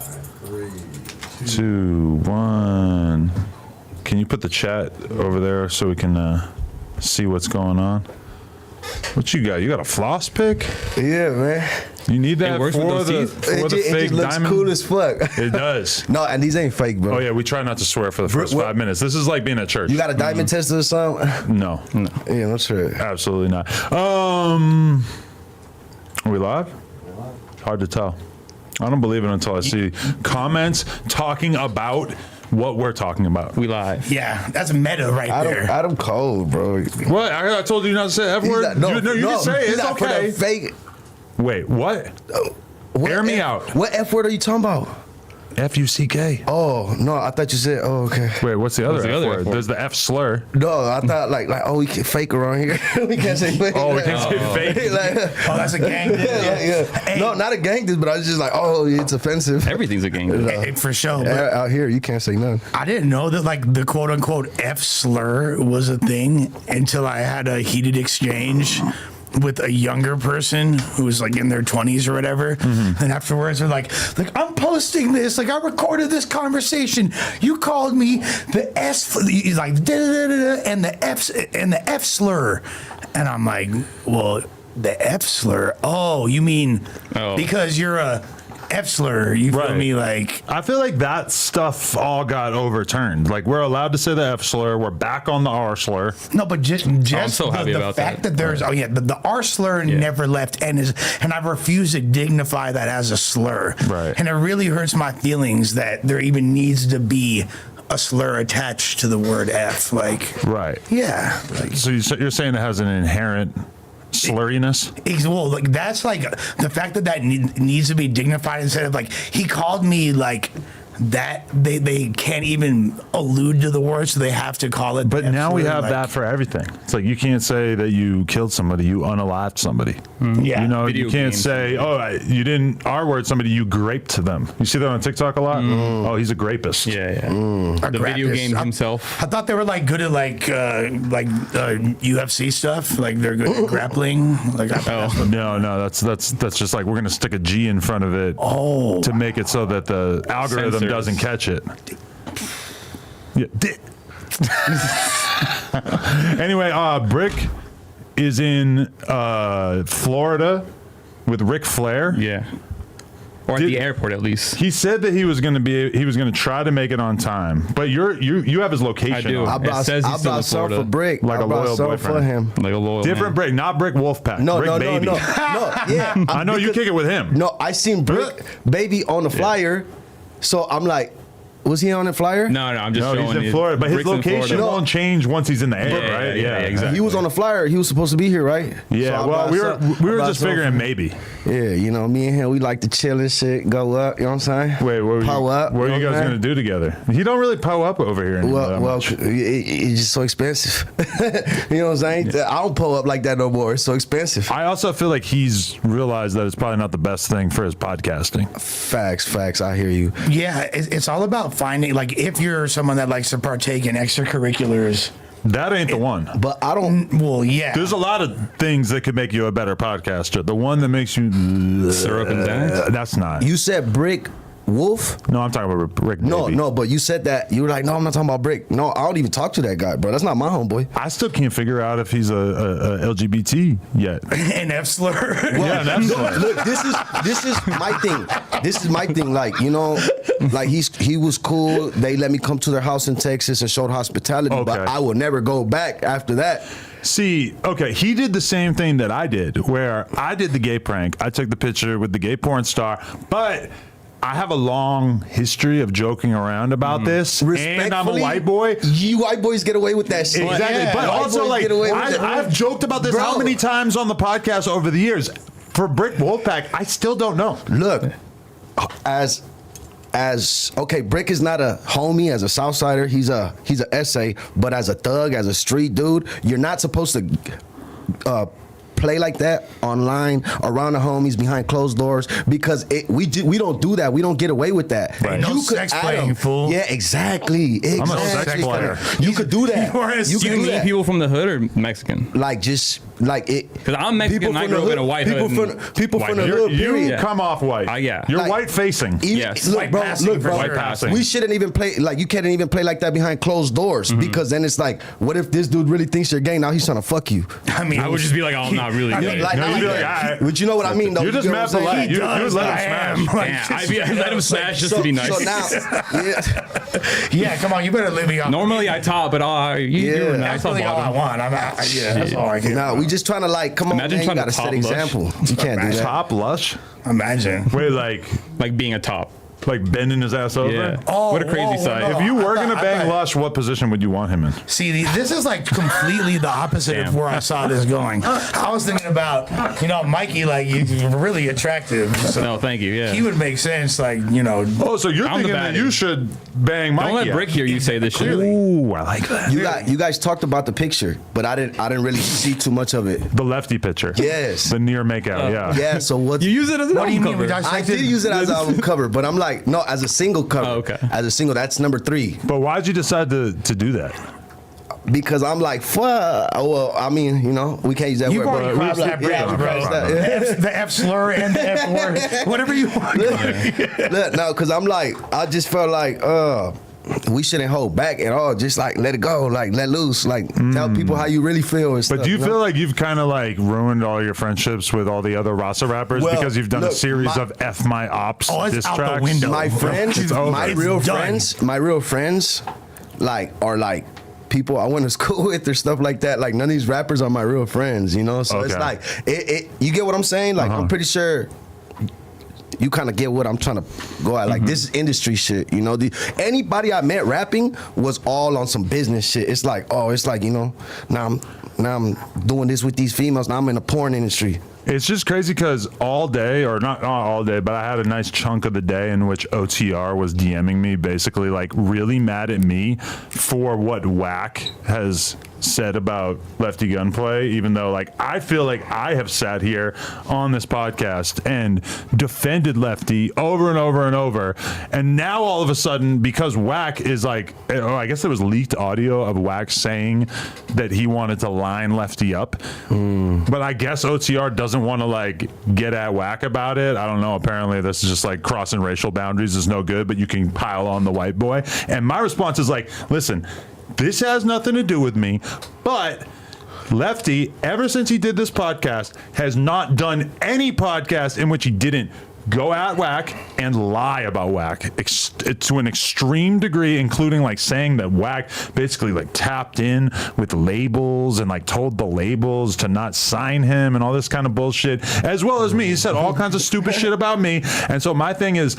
3, 2, 1. Can you put the chat over there so we can see what's going on? What you got? You got a floss pick? Yeah, man. You need that for the fake it looks diamond? cool as fuck. It does. No, and these ain't fake, bro. Oh, yeah, we try not to swear for the first 5 minutes. This is like being at church. You got a diamond tester or something? No. Yeah, I'm sure. Absolutely not. Are we live? Hard to tell. I don't believe it until I see comments talking about what we're talking about. We live. Yeah, that's meta right there. Adam cold, bro. What? I told you not to say F word? You can say it. It's okay. Fake. Wait, what? Air me out. What F word are you talking about? F-U-C-K. Oh, no, I thought you said, oh, okay. Wait, what's the other the F other word? F word? There's the F-slur. No, I thought like, oh, we can fake around here. We can't say fake. Oh, we can't say fake. Like, Oh, that's a gang. yeah. Hey. No, not a gang diss, but I was just like, oh, it's offensive. Everything's a gang. Hey, for sure. But Out here, you can't say nothing. I didn't know that like the quote unquote F-slur was a thing until I had a heated exchange with a younger person who was like in their 20s or whatever. And afterwards they're like I'm posting this, like I recorded this conversation. You called me the S, like and the F slur. And I'm like, well, the F slur. Oh, you mean because you're a F-slur, you feel me? Like, I feel like that stuff all got overturned. Like, we're allowed to say the F-slur. We're back on the R-slur. no, but just I'm so happy the about fact that. that there's the R slur never left, and I refuse to dignify that as a slur. Right. And it really hurts my feelings that there even needs to be a slur attached to the word F. Like, Right. yeah. Like, So you're saying it has an inherent slurriness? well, like that's like the fact that needs to be dignified instead of like he called me like that. They can't even allude to the word, so they have to call it. But now we have like, that for everything. It's like you can't say that you killed somebody, you unalived somebody. Yeah. You know, Video you can't games. say, you didn't R-word somebody, you graped them. You see that on TikTok a lot? Oh, he's a grapist. Yeah. a The video grappist. games himself. I thought they were like good at like UFC stuff. Like they're good at grappling. Like No, that's just like we're gonna stick a G in front of it to make it so that the algorithm Censors. doesn't catch it. Yeah. Anyway, Bricc is in Florida with Ric Flair. Yeah. Or at the airport, at least. He said that he was going to try to make it on time, but you have his location. I do. on. It says he's I still in bought some Florida. for Brick. Like I a bought loyal some boyfriend. for him. Like a loyal Different man. Brick, not Brick Wolfpack. No, Brick no, Baby. no. Yeah. I know you kick it with him. No, I seen Brick Baby on the flyer, so I'm like, was he on the flyer? No, I'm just No, showing he's in you. Florida, but his Brick's in location Florida. won't change once he's in the air, Yeah, right? yeah, exactly. He was on the flyer. He was supposed to be here, right? Yeah, So I well, bought we some- were I bought just some figuring for- maybe. Yeah, you know, me and him, we like to chill and shit, go up. You know what I'm saying? Wait, what Pow are you know guys what I'm gonna do together? He don't really pow up over here anymore. that Well, much. it's just so expensive. You know what I'm saying? I don't pull up like that no more. It's so expensive. I also feel like he's realized that it's probably not the best thing for his podcasting. Facts. I hear you. yeah, it's all about finding like if you're someone that likes to partake in extracurriculars. That ain't the one. But I don't. Well, yeah. There's a lot of things that could make you a better podcaster. The one that makes you Syrup and Xanax? that's not. You said Brick Wolf? No, I'm talking about Rick. Baby. No, but you said that. You were like, no, I'm not talking about Brick. No, I don't even talk to that guy, bro. That's not my homeboy. I still can't figure out if he's a LGBT yet. An F slur. Yeah, that's Look, this is my thing. This is my thing. Like, you know, like he was cool. They let me come to their house in Texas and showed hospitality, but Okay. I will never go back after that. See, okay, he did the same thing that I did, where I did the gay prank. I took the picture with the gay porn star, but I have a long history of joking around about this, and I'm a white boy. You white boys get away with that shit. Exactly, Yeah. but White also boys like get away with that. I've joked about this Bro. how many times on the podcast over the years. For Brick Wolfpack, I still don't know. Look, as okay, Brick is not a homie as a Southsider. He's a essay, but as a thug, as a street dude, you're not supposed to play like that online around the homies behind closed doors because we don't do that. We don't get away with that. Right. No You could sex add playing, him. fool. Yeah, exactly. I'm a sex player. You could do that. You are a You You could can do meet that. people from the hood or Mexican? Like just like it. Because I'm Mexican and I grew up in a white people hood. People from the You hood. Period. come off white. Yeah. You're Like- white facing. Even- Yes. Look, White bro. passing Look, for bro. White sure. passing. We shouldn't even play like you can't even play like that behind closed doors because then it's like, what if this dude really thinks you're gay? Now he's trying to fuck you. I mean, I would just be like, oh, I'm not really I mean, gay. like, No, not you'd be like like, that. alright. But you know what I mean, though. You're just You know mad what I'm saying? polite. You does, let him I smash. am. Like, Yeah, I'd let him smash just to be nice. So now, yeah, yeah, come on, you better live me up. Normally I talk, but you were Yeah. nice. That's I'll really all I bottom. want. That's all I can. now we just trying to like, come Imagine on, man, trying you to got to set top Lush. example. You can't do that. Top Lush. Imagine. Wait, like Being a top. bending his ass over. Yeah. Oh, what a crazy whoa, sight. no. If you were I gonna thought- bang Lush, what position would you want him in? See, this is like completely the opposite of Damn. where I saw this going. I was thinking about, Mikey, like, you're really attractive. So No, thank you. Yeah. he would make sense, like, Oh, so you're I'm the thinking that baddie. you should bang Mikey? Don't let out. Bricc hear you say this shit. Ooh, I like that. You guys talked about the picture, but I didn't really see too much of it. The lefty picture. Yes. The near makeout. Yeah. Yeah. So what? You use it as an What do you album mean we cover. dissect I did use it as an album cover, but I'm like, no, as a single cover. Oh, okay. As a single, that's number 3. But why'd you decide to do that? Because I'm like, fuck. Well, I mean, we can't use that You've word. already but crossed that bridge, yeah, we bro. crossed that. The F-slur and the F-word, whatever you want. Look, no, because I'm like, I just felt like, we shouldn't hold back at all. Just like let it go, like let loose, like tell people how you really feel. And But stuff, do you know? feel like you've kind of like ruined all your friendships with all the other Rasa rappers Well, because you've done a look, series my- of F My Ops Oh, it's diss out the tracks? window. my friends, It's over. my It's real done. friends, like are like people I went to school with or stuff like that. Like none of these rappers are my real friends, So it's Okay. like it. You get what I'm saying? Like I'm pretty sure. You kind of get what I'm trying to go at. Like this is industry shit, Anybody I met rapping was all on some business shit. It's like, now I'm doing this with these females. Now I'm in the porn industry. It's just crazy because all day, or not all day, but I had a nice chunk of the day in which OTR was DMing me, basically like really mad at me for what Wack has said about Lefty Gunplay, even though like I feel like I have sat here on this podcast and defended Lefty over and over and over, and now all of a sudden because Wack is like, I guess there was leaked audio of Wack saying that he wanted to line Lefty up, but I guess OTR doesn't want to like get at Wack about it. I don't know. Apparently this is just like crossing racial boundaries is no good, but you can pile on the white boy. And my response is like, listen, this has nothing to do with me, but Lefty, ever since he did this podcast, has not done any podcast in which he didn't go at Wack and lie about Wack to an extreme degree, including like saying that Wack basically like tapped in with labels and like told the labels to not sign him and all this kind of bullshit, as well as me. He said all kinds of stupid shit about me. And so my thing is,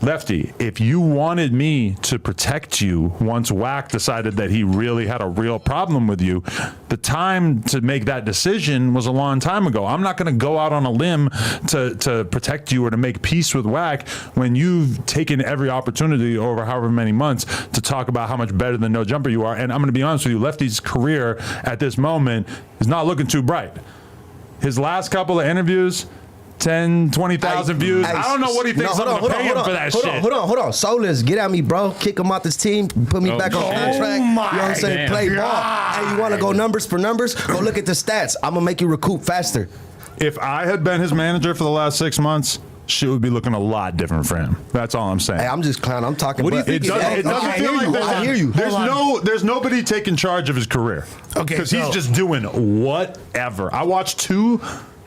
Lefty, if you wanted me to protect you once Wack decided that he really had a real problem with you, the time to make that decision was a long time ago. I'm not going to go out on a limb to protect you or to make peace with Wack when you've taken every opportunity over however many months to talk about how much better than No Jumper you are. And I'm going to be honest with you, Lefty's career at this moment is not looking too bright. His last couple of interviews, 10, 20,000 views. I don't know what he thinks I'm going to pay him for that shit. Hold on. Soulless, get at me, bro. Kick him out this team. Put me back on contract. my You know what I'm saying? damn. Play ball. Hey, you want to go numbers for numbers? Go look at the stats. I'm going to make you recoup faster. If I had been his manager for the last 6 months, shit would be looking a lot different for him. That's all I'm saying. Hey, I'm just clowning. I'm talking. What do you but- think It doesn't I feel hear like you. this. I hear you. There's nobody taking charge of his career. Okay, because he's so- just doing whatever. I watched 2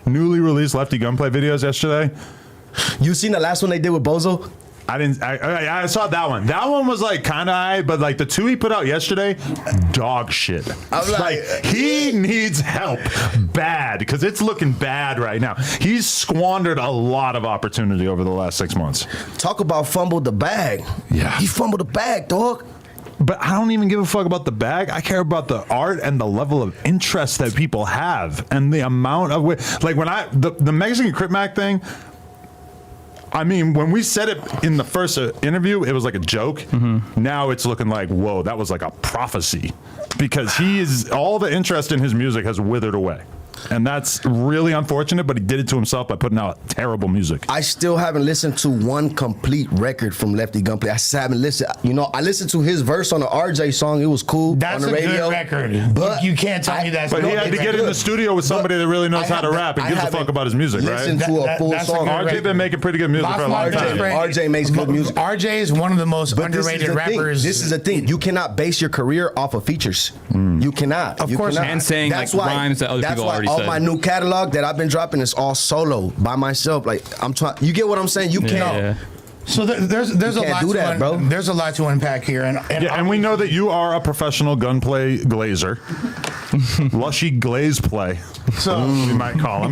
newly released Lefty Gunplay videos yesterday. You seen the last one they did with Bozo? I didn't. I saw that one. That one was like kind of high, but like the 2 he put out yesterday, dog shit. I'm like, he needs help bad because it's looking bad right now. He's squandered a lot of opportunity over the last 6 months. Talk about fumbled the bag. Yeah. He fumbled the bag, dog. But I don't even give a fuck about the bag. I care about the art and the level of interest that people have and the amount of like when the Mexican Crip Mac thing. I mean, when we said it in the first interview, it was like a joke. Now it's looking like, whoa, that was like a prophecy because all the interest in his music has withered away. And that's really unfortunate, but he did it to himself by putting out terrible music. I still haven't listened to one complete record from Lefty Gunplay. I still haven't listened. You know, I listened to his verse on the RJ song. It was cool That's on the a radio. good record. But You can't tell me that's But he not had a to good get in the record. studio with somebody that really knows I how to haven't- rap and I gives a fuck haven't about his music, listened right? to a That- full that's a song. good RJ record. been making pretty good music for a long Lost time. Margin. RJ makes good music. RJ is one of the most But this is underrated the thing. rappers. This is the thing. You cannot base your career off of features. You cannot. Of You course cannot. not. And saying, like, rhymes that other that's people why already all said. my new catalog that I've been dropping is all solo by myself. Like I'm trying. You get what I'm saying? You can't. Yeah. So there's a can't lot do to that, bro. There's a lot to unpack here, And we know that you are a professional gunplay glazer. Lushy glaze play, so we might call him.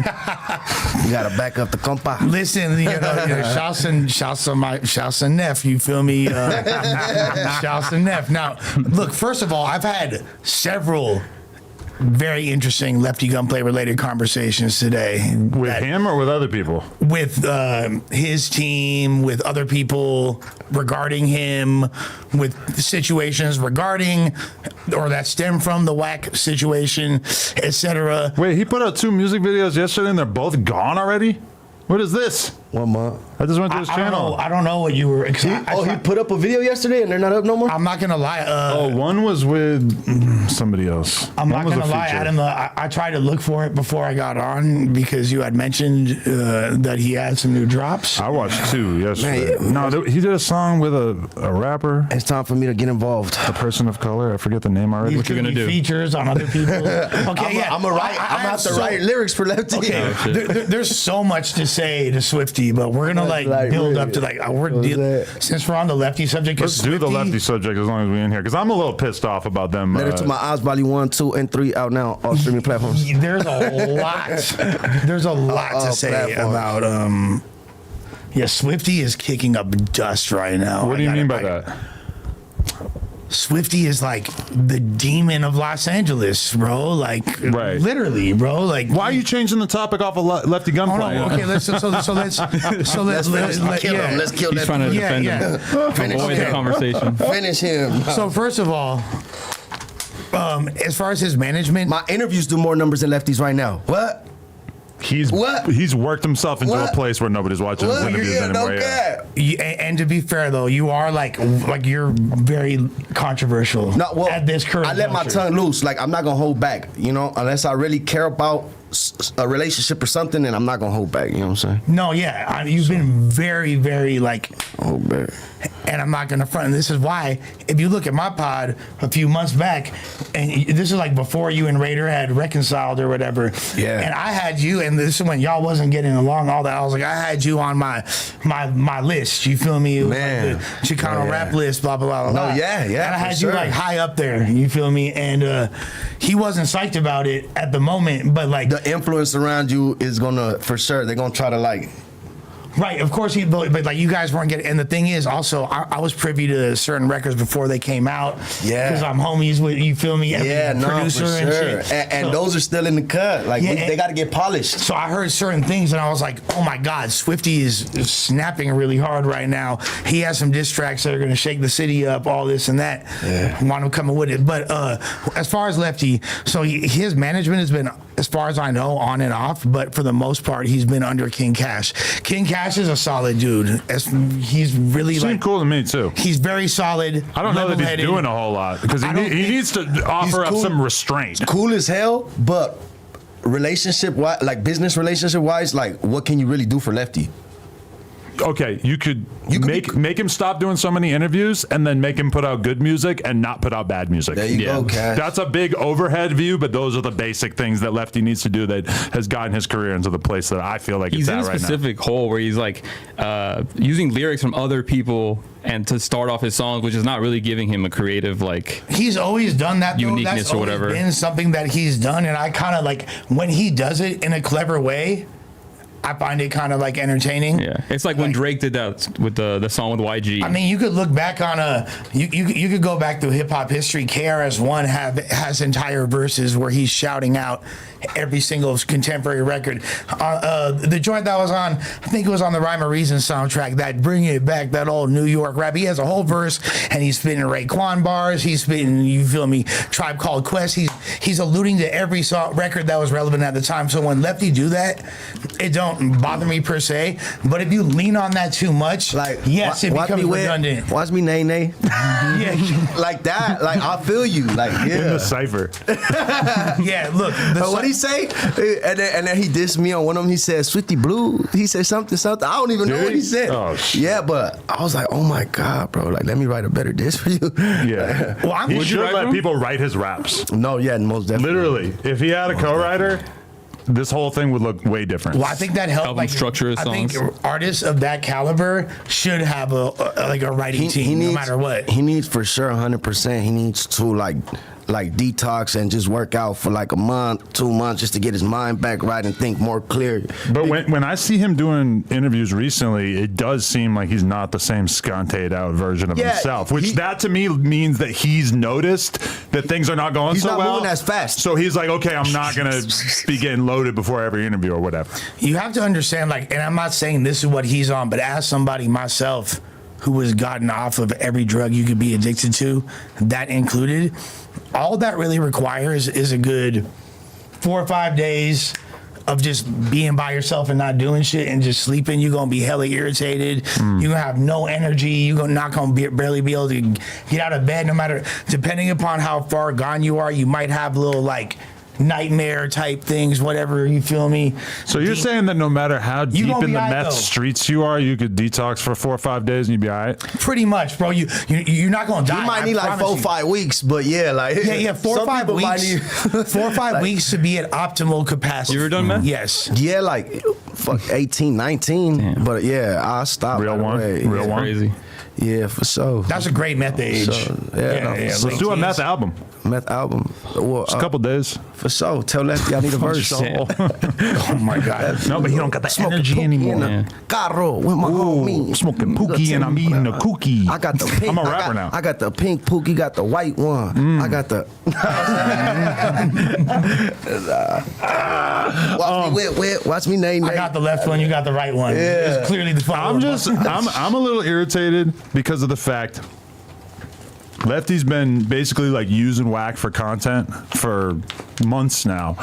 You gotta back up the compa. listen, shouts and Neff, you feel me? Shouts and Neff. Now, look, first of all, I've had several very interesting Lefty Gunplay related conversations today With him or with other people? with his team, with other people regarding him, with situations regarding or that stem from the Wack situation, etc. Wait, he put out 2 music videos yesterday and they're both gone already? What is this? 1 month. I just went to his channel. I don't know what you were. He put up a video yesterday and they're not up no more. I'm not gonna lie. One was with somebody else. I'm One not was a gonna lie, feature. Adam. I tried to look for it before I got on because you had mentioned that he had some new drops. I watched 2 yesterday. Man, No, he did a song with a rapper, It's time for me to get involved. a person of color. I forget the name already. What you gonna do? Features on other people. Okay, I'm gonna have to write lyrics for Lefty. Okay, there's so much to say to Swifty, but we're gonna build up to since we're on the Lefty subject. 'cause Let's do the Swifty- Lefty subject as long as we're in here, because I'm a little pissed off about them. Letter to my eyes, volume 1, 2, and 3 out now on streaming platforms. There's a lot. There's a lot to say platforms. about. Yeah, Swifty is kicking up dust right now. What do you mean by that? Swifty is like the demon of Los Angeles, bro. Like, Right. literally, bro. Like, Why are you changing the topic off of Lefty Oh Gunplay? no. Okay, let's Let's kill him. Let's kill He's Lefty. trying to Yeah, defend yeah. him. Finish Avoid the him. conversation. Finish him. So first of all, as far as his management, My interviews do more numbers than Lefty's right now. What? What? He's worked himself into What? a place where nobody's watching his What? interviews Yeah, anymore. no Yeah. cap. and to be fair though, you are like you're very controversial. No, well, at this current I let my juncture. tongue loose. Like I'm not gonna hold back. You know, unless I really care about a relationship or something, then I'm not gonna hold back. You know what I'm saying? No, yeah, you've been very, very like, Hold back. and I'm not gonna front. And this is why, if you look at my pod a few months back, and this is like before you and Raider had reconciled or whatever. Yeah. And I had you, and this is when y'all wasn't getting along. All that I was like, I had you on my list. You feel me? It was Man. like the Chicano Oh, yeah. rap list. Blah blah blah. blah. No, yeah, And I for had sure. you like high up there. You feel me? And he wasn't psyched about it at the moment, but like. The influence around you is gonna, for sure, they're gonna try to like. Right, of course, but like you guys weren't getting. And the thing is, also, I was privy to certain records before they came out. Yeah. because I'm homies with you. Feel me? Every Yeah, no, for producer sure. and shit. And So- those are still in the cut. Like Yeah, they got to get polished. So I heard certain things, and I was like, "Oh my God, Swifty is snapping really hard right now. He has some diss tracks that are going to shake the city up, all this and that. Yeah. Want him coming with it." But as far as Lefty, so his management has been, as far as I know, on and off. But for the most part, he's been under King Cash. King Cash is a solid dude. He's really Seemed like cool to me too. he's very solid. I don't know that he's level-headed. doing a whole lot because I don't he think- needs to offer up cool. some restraint. Cool as hell, but relationship wise, like business relationship wise, like what can you really do for Lefty? Okay, you could You could make him stop doing so many interviews and then make him put out good music and not put out bad music. There you Yeah. go, Cash. That's a big overhead view, but those are the basic things that Lefty needs to do that has gotten his career into the place that I feel like He's it's in at a right specific hole where he's like using lyrics from other people and to start off his songs, which is not really giving him a creative like. He's always done that. Though. Uniqueness That's or always whatever. been something that he's done, and I kind of like when he does it in a clever way. I find it kind of like entertaining. Yeah, it's like when Drake did that with the song with YG. I mean, you could look back on you could go back through hip hop history. KRS-One has entire verses where he's shouting out every single contemporary record. The joint that was on, I think it was on the Rhyme or Reason soundtrack, that Bring It Back, that old New York rap. He has a whole verse, and he's spitting Raekwon bars. He's spitting, you feel me, Tribe Called Quest. He's alluding to every record that was relevant at the time. So when Lefty do that, it don't bother me per se. But if you lean on that too much, Like, yes, it watch becomes me redundant. Watch me nay. Yeah, Like that. Like, I feel you. Like, In yeah. the cipher. yeah. Look, What'd he say? And then he dissed me on one of them. He said, Swifty Blue. He said something. I don't even know Did what he? he said. Oh, shit. Yeah, but I was like, oh my God, bro. Like, let me write a better diss for you. Yeah. Well, He Would you should write let them? people write his raps. No, yeah, most definitely. Literally. If he had a co-writer, this whole thing would look way different. Well, I think that helped. Help him structure his I think songs. artists of that caliber should have a writing team, no matter what. He needs for sure 100%. He needs to like detox and just work out for like a month, 2 months, just to get his mind back right and think more clear. But when I see him doing interviews recently, it does seem like he's not the same scanted out version of Yeah, himself, which that to me means that he's noticed that things are not going He's so not well. moving as fast. So he's like, okay, I'm not going to be getting loaded before every interview or whatever. You have to understand, like, and I'm not saying this is what he's on, but as somebody myself who has gotten off of every drug you could be addicted to, that included, all that really requires is a good 4 or 5 days of just being by yourself and not doing shit and just sleeping. You're gonna be hella irritated. You're gonna have no energy. You're not gonna barely be able to get out of bed, no matter, depending upon how far gone you are. You might have little like nightmare type things, whatever, you feel me? So you're saying that no matter how deep gonna in be the all right, meth though. streets you are, you could detox for 4 or 5 days and you'd be all right? Pretty much, bro. You're not gonna die. You might I need like promise 4 or you. 5 weeks, but yeah, like 4 or some 5 people might weeks. need- 4 or 5 weeks to be at optimal capacity. You ever done meth? Yes. Yeah, like fuck 18, 19. Damn. But yeah, I stopped. Real right one? away. Real yeah. one? Crazy. Yeah, for sure. That's a great meth age. So, yeah, no, Let's late do a teens. meth album. Meth album. Well, Just a couple days. for sure. Tell Lefty I need a verse. Oh my God. No, but he don't got the Smoking energy pookie anymore. in a Yeah. carro with my homie. Smoking pookie and I'm eating a cookie. I got the pink. I'm a rapper now. I got the pink pookie, got the white one. I got the. Watch me name. I got the left one, you got the right one. Yeah. It's clearly the I'm a little irritated because of the fact Lefty's been basically like using Wack for content for months now.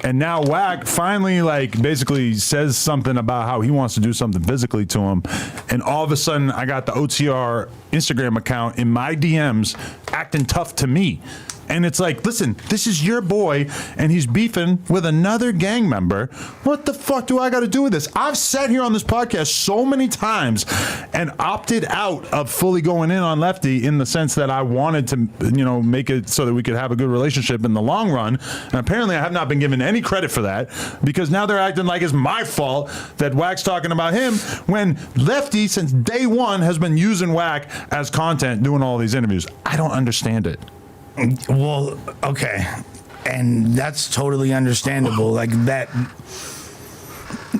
And now Wack finally like basically says something about how he wants to do something physically to him. And all of a sudden I got the OTR Instagram account in my DMs acting tough to me. And it's like, listen, this is your boy, and he's beefing with another gang member. What the fuck do I got to do with this? I've sat here on this podcast so many times and opted out of fully going in on Lefty in the sense that I wanted to, make it so that we could have a good relationship in the long run. And apparently I have not been given any credit for that because now they're acting like it's my fault that Wack's talking about him when Lefty, since day one, has been using Wack as content, doing all these interviews. I don't understand it. Well, okay. And that's totally understandable. Like that.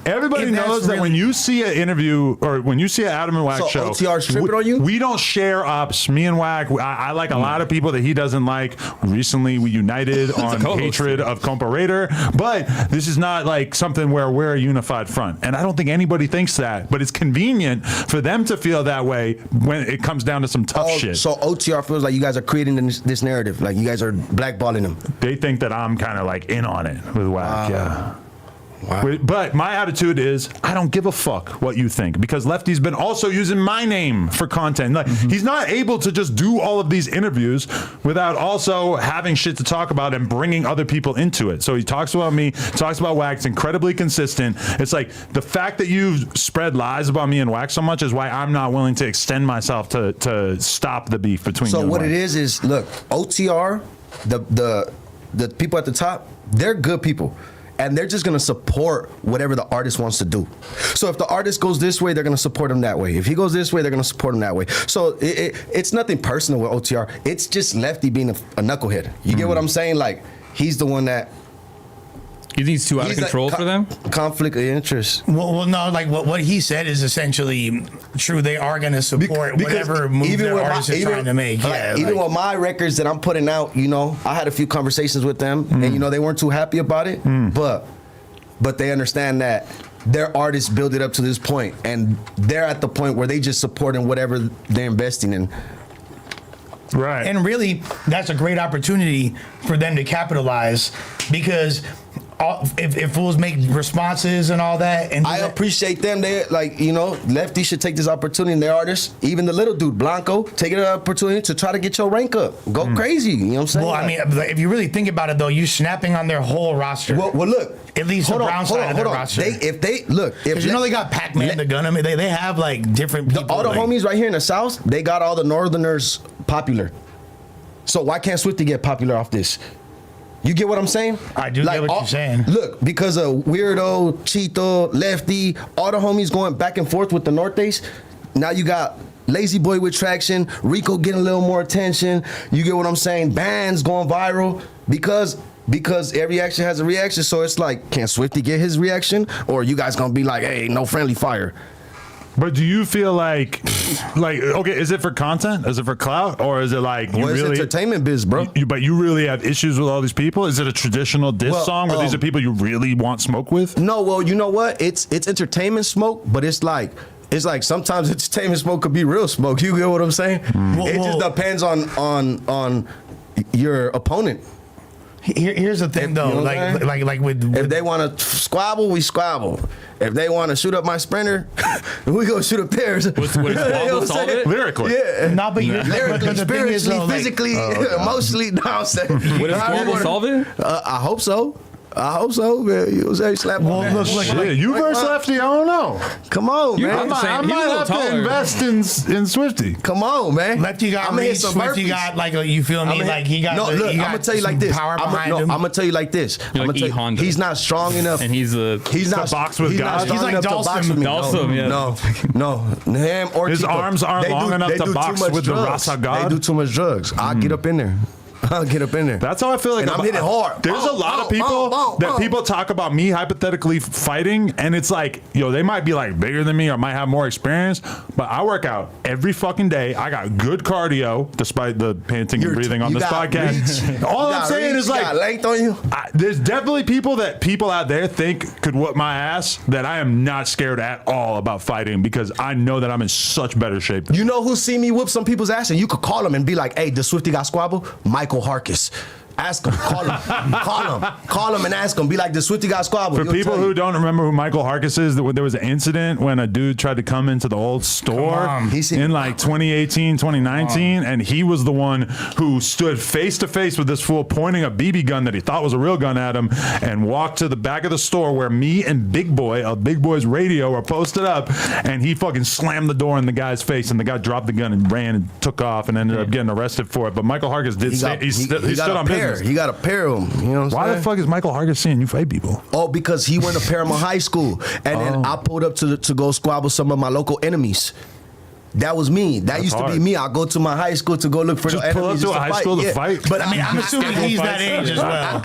Everybody If that's knows that really- when you see an interview or when you see an Adam and Wack So show, OTR stripping on you? We don't share ups. Me and Wack, I like a lot of people that he doesn't like. Recently, we united on co-host. hatred of Comparator, but this is not like something where we're a unified front. And I don't think anybody thinks that, but it's convenient for them to feel that way when it comes down to some tough shit. So OTR feels like you guys are creating this narrative, like you guys are blackballing them. They think that I'm kind of like in on it with Wack, yeah. Wow. But my attitude is, I don't give a fuck what you think because Lefty's been also using my name for content. Like, he's not able to just do all of these interviews without also having shit to talk about and bringing other people into it. So he talks about me, talks about Wack. It's incredibly consistent. It's like the fact that you've spread lies about me and Wack so much is why I'm not willing to extend myself to stop the beef between you So and what Wack. it is look, OTR, the people at the top, they're good people. And they're just gonna support whatever the artist wants to do. So if the artist goes this way, they're gonna support him that way. If he goes this way, they're gonna support him that way. So it's nothing personal with OTR. It's just Lefty being a knucklehead. You get what I'm saying? Like, he's the one that You think he's too out of control for them? Conflict of interest. Well, no, like what he said is essentially true. They are going to support whatever move their artist is trying to make. Yeah, even with my records that I'm putting out, you know, I had a few conversations with them, and you know, they weren't too happy about it, but they understand that their artists build it up to this point, and they're at the point where they just supporting whatever they're investing in. Right. And really, that's a great opportunity for them to capitalize, because if fools make responses and all that, and I appreciate them. They like, you know, Lefty should take this opportunity, and their artists, even the little dude Blanco, take an opportunity to try to get your rank up. Go crazy. You know what I'm saying? Well, I mean, if you really think about it, though, you snapping on their whole roster. Well, look. At least the brown side of their roster. If you know they got Pac-Man, the gun. I mean, they have like different people. All the homies right here in the South, they got all the Northerners popular. So why can't Swifty get popular off this? You get what I'm saying? I do get what you're saying. Look, because of Weirdo, Cheeto, Lefty, all the homies going back and forth with the Northeast. Now you got Lazy Boy with traction, Rico getting a little more attention. You get what I'm saying? Bands going viral because every action has a reaction. So it's like, can Swifty get his reaction, or you guys gonna be like, hey, no friendly fire? But do you feel like, okay, is it for content? Is it for clout? Or is it like you it's really entertainment biz, bro? But you really have issues with all these people? Is it a traditional diss song where these are people you really want smoke with? No, well, you know what? It's entertainment smoke, but it's like sometimes entertainment smoke could be real smoke. You get what I'm saying? It just depends on your opponent. Here's the thing, though. You know like with if they want to squabble, we squabble. If they want to shoot up my sprinter, we go shoot up theirs. Would squabble solve it? Lyrically. Yeah. No, but Lyrically, the thing is, spiritually, though, like, physically, emotionally. No, I'm saying. Would a squabble solve it? I hope so. I hope so, man. You was very slap. Well, look, Shit, you versus Lefty, I don't know. Come on, You man. have to say- I he's a might little have to taller. invest in Swifty. Come on, man. Lefty got I'ma hit reach, some Swifty burpees. got like you feel me? Like he got. No, look, I'm gonna tell you like this. Power I'm behind him. gonna tell you like this. You're I'm like gonna tell E. Honda. he's not strong enough. And he's not to box with he's God? Not strong He's like enough to box with me. Dawson, yeah. No. Him or His Chico. arms aren't They long enough they to do too box much with the drugs. Rasa God? They do too much drugs. I'll get up in there. I'll get up in there. That's how I feel like. And I'm hitting hard. There's a lot of people that people talk about me hypothetically fighting, and it's like, yo, they might be like bigger than me or might have more experience, but I work out every fucking day. I got good cardio, despite the panting and breathing on this podcast. All I'm saying is like, got length on you. there's definitely people out there think could whoop my ass that I am not scared at all about fighting, because I know that I'm in such better shape. You know who see me whoop some people's ass, and you could call him and be like, hey, does Swifty got squabble? Michael Harkis. Ask him, call him and ask him. Be like, the Swifty got squabble. For people who don't remember who Michael Harkis is, there was an incident when a dude tried to come into the old store in like 2018, 2019, and he was the one who stood face to face with this fool pointing a BB gun that he thought was a real gun at him, and walked to the back of the store where me and Big Boy, Big Boy's radio, were posted up, and he fucking slammed the door in the guy's face, and the guy dropped the gun and ran and took off and ended up getting arrested for it. But Michael Harkis did he stood on business. He got a pair of them. You know what I'm saying? Why the fuck is Michael Harkis seeing you fight people? Oh, because he went to Paramount High School, and then I pulled up to go squabble some of my local enemies. That was me. That used to be me. I go to my high school to go look for Just the pull enemies. up to a high school to fight? But I mean, I'm assuming he's that age as well.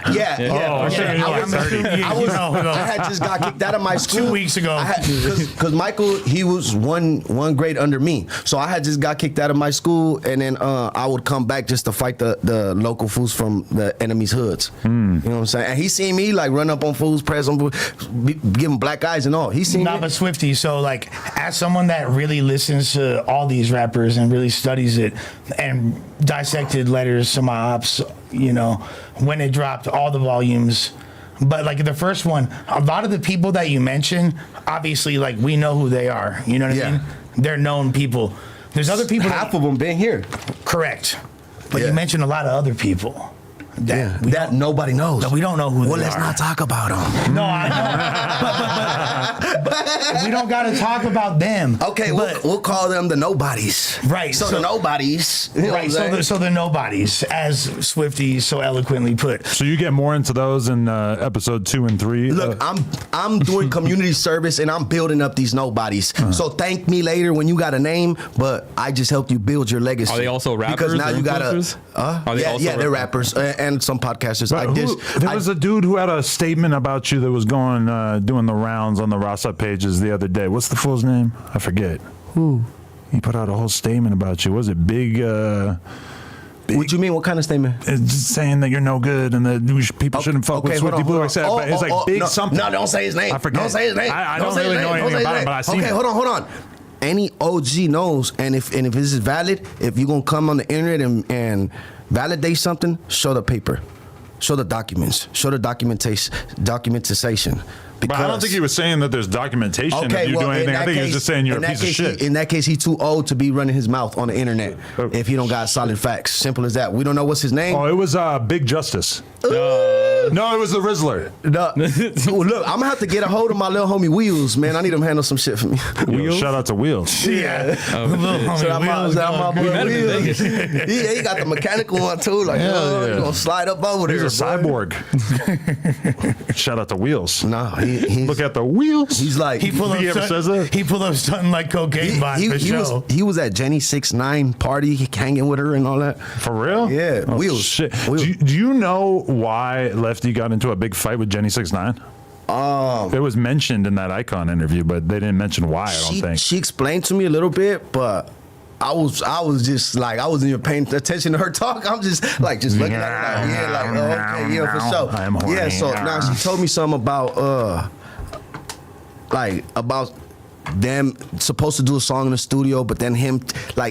I had just got kicked out of my school 2 weeks ago. Because Michael, he was one grade under me, so I had just got kicked out of my school, and then I would come back just to fight the local fools from the enemy's hoods. You know what I'm saying? And he seen me like run up on fools, press them, give them black eyes and all. He seen me. But Swifty, so like, as someone that really listens to all these rappers and really studies it and dissected Letters to My Ops, you know, when it dropped, all the volumes. But like the first one, a lot of the people that you mentioned, obviously, like, we know who they are. You know what I mean? They're known people. There's other people. Half of them been here. Correct. But you mentioned a lot of other people. That nobody knows. That we don't know who they are. Well, let's not talk about them. No, I know. but we don't got to talk about them. Okay, we'll call them the nobodies. Right. So the nobodies. You know Right. So the nobodies, as Swifty so eloquently put. So you get more into those in episode 2 and 3. Look, I'm doing community service, and I'm building up these nobodies. So thank me later when you got a name, but I just helped you build your legacy. Are they also rappers? Because now or you got influencers? Are they also they're rappers. and some podcasters. But there was a dude who had a statement about you that was going doing the rounds on the Ross-Up pages the other day. What's the fool's name? I forget. Who? He put out a whole statement about you. Was it Big? What you mean? What kind of statement? It's just saying that you're no good and that people shouldn't fuck with Swifty Blue. It's like Big no, something. No, don't say his name. I forget. Don't say his name. I don't really know anything about him, but I seen it. Hold on. Any OG knows, and if this is valid, if you're gonna come on the internet and validate something, show the paper, show the documents, show the documentation. But I don't think he was saying that there's documentation of you doing anything. I think he was just saying you're a piece of shit. In that case, he's too old to be running his mouth on the internet if he don't got solid facts. Simple as that. We don't know what's his name. Oh, it was Big Justice. No, it was the Rizzler. No. Look, I'm gonna have to get a hold of my little homie Wheels, man. I need him to handle some shit for me. Yo, shout out to Wheels. Yeah. We met him in Vegas. He got the mechanical one too. Like, Yeah. you gonna slide up over there. He's a boy. cyborg. Shout out to Wheels. Nah, he's Look at the wheels. He's like He pulled up. He ever says that? He pulled up something like cocaine bot for show. he was at Jenny 6ix9ine party, hanging with her and all that. For real? Yeah, Oh, Wheels. Shit. Wheels. Do you know why Lefty got into a big fight with Jenny 6ix9ine? It was mentioned in that Icon interview, but they didn't mention why. I don't think. She explained to me a little bit, but I was just like, I wasn't even paying attention to her talk. I'm just looking at it like, okay, yeah, for sure. I'm horny. Yeah, so now she told me something about about them supposed to do a song in the studio, but then him I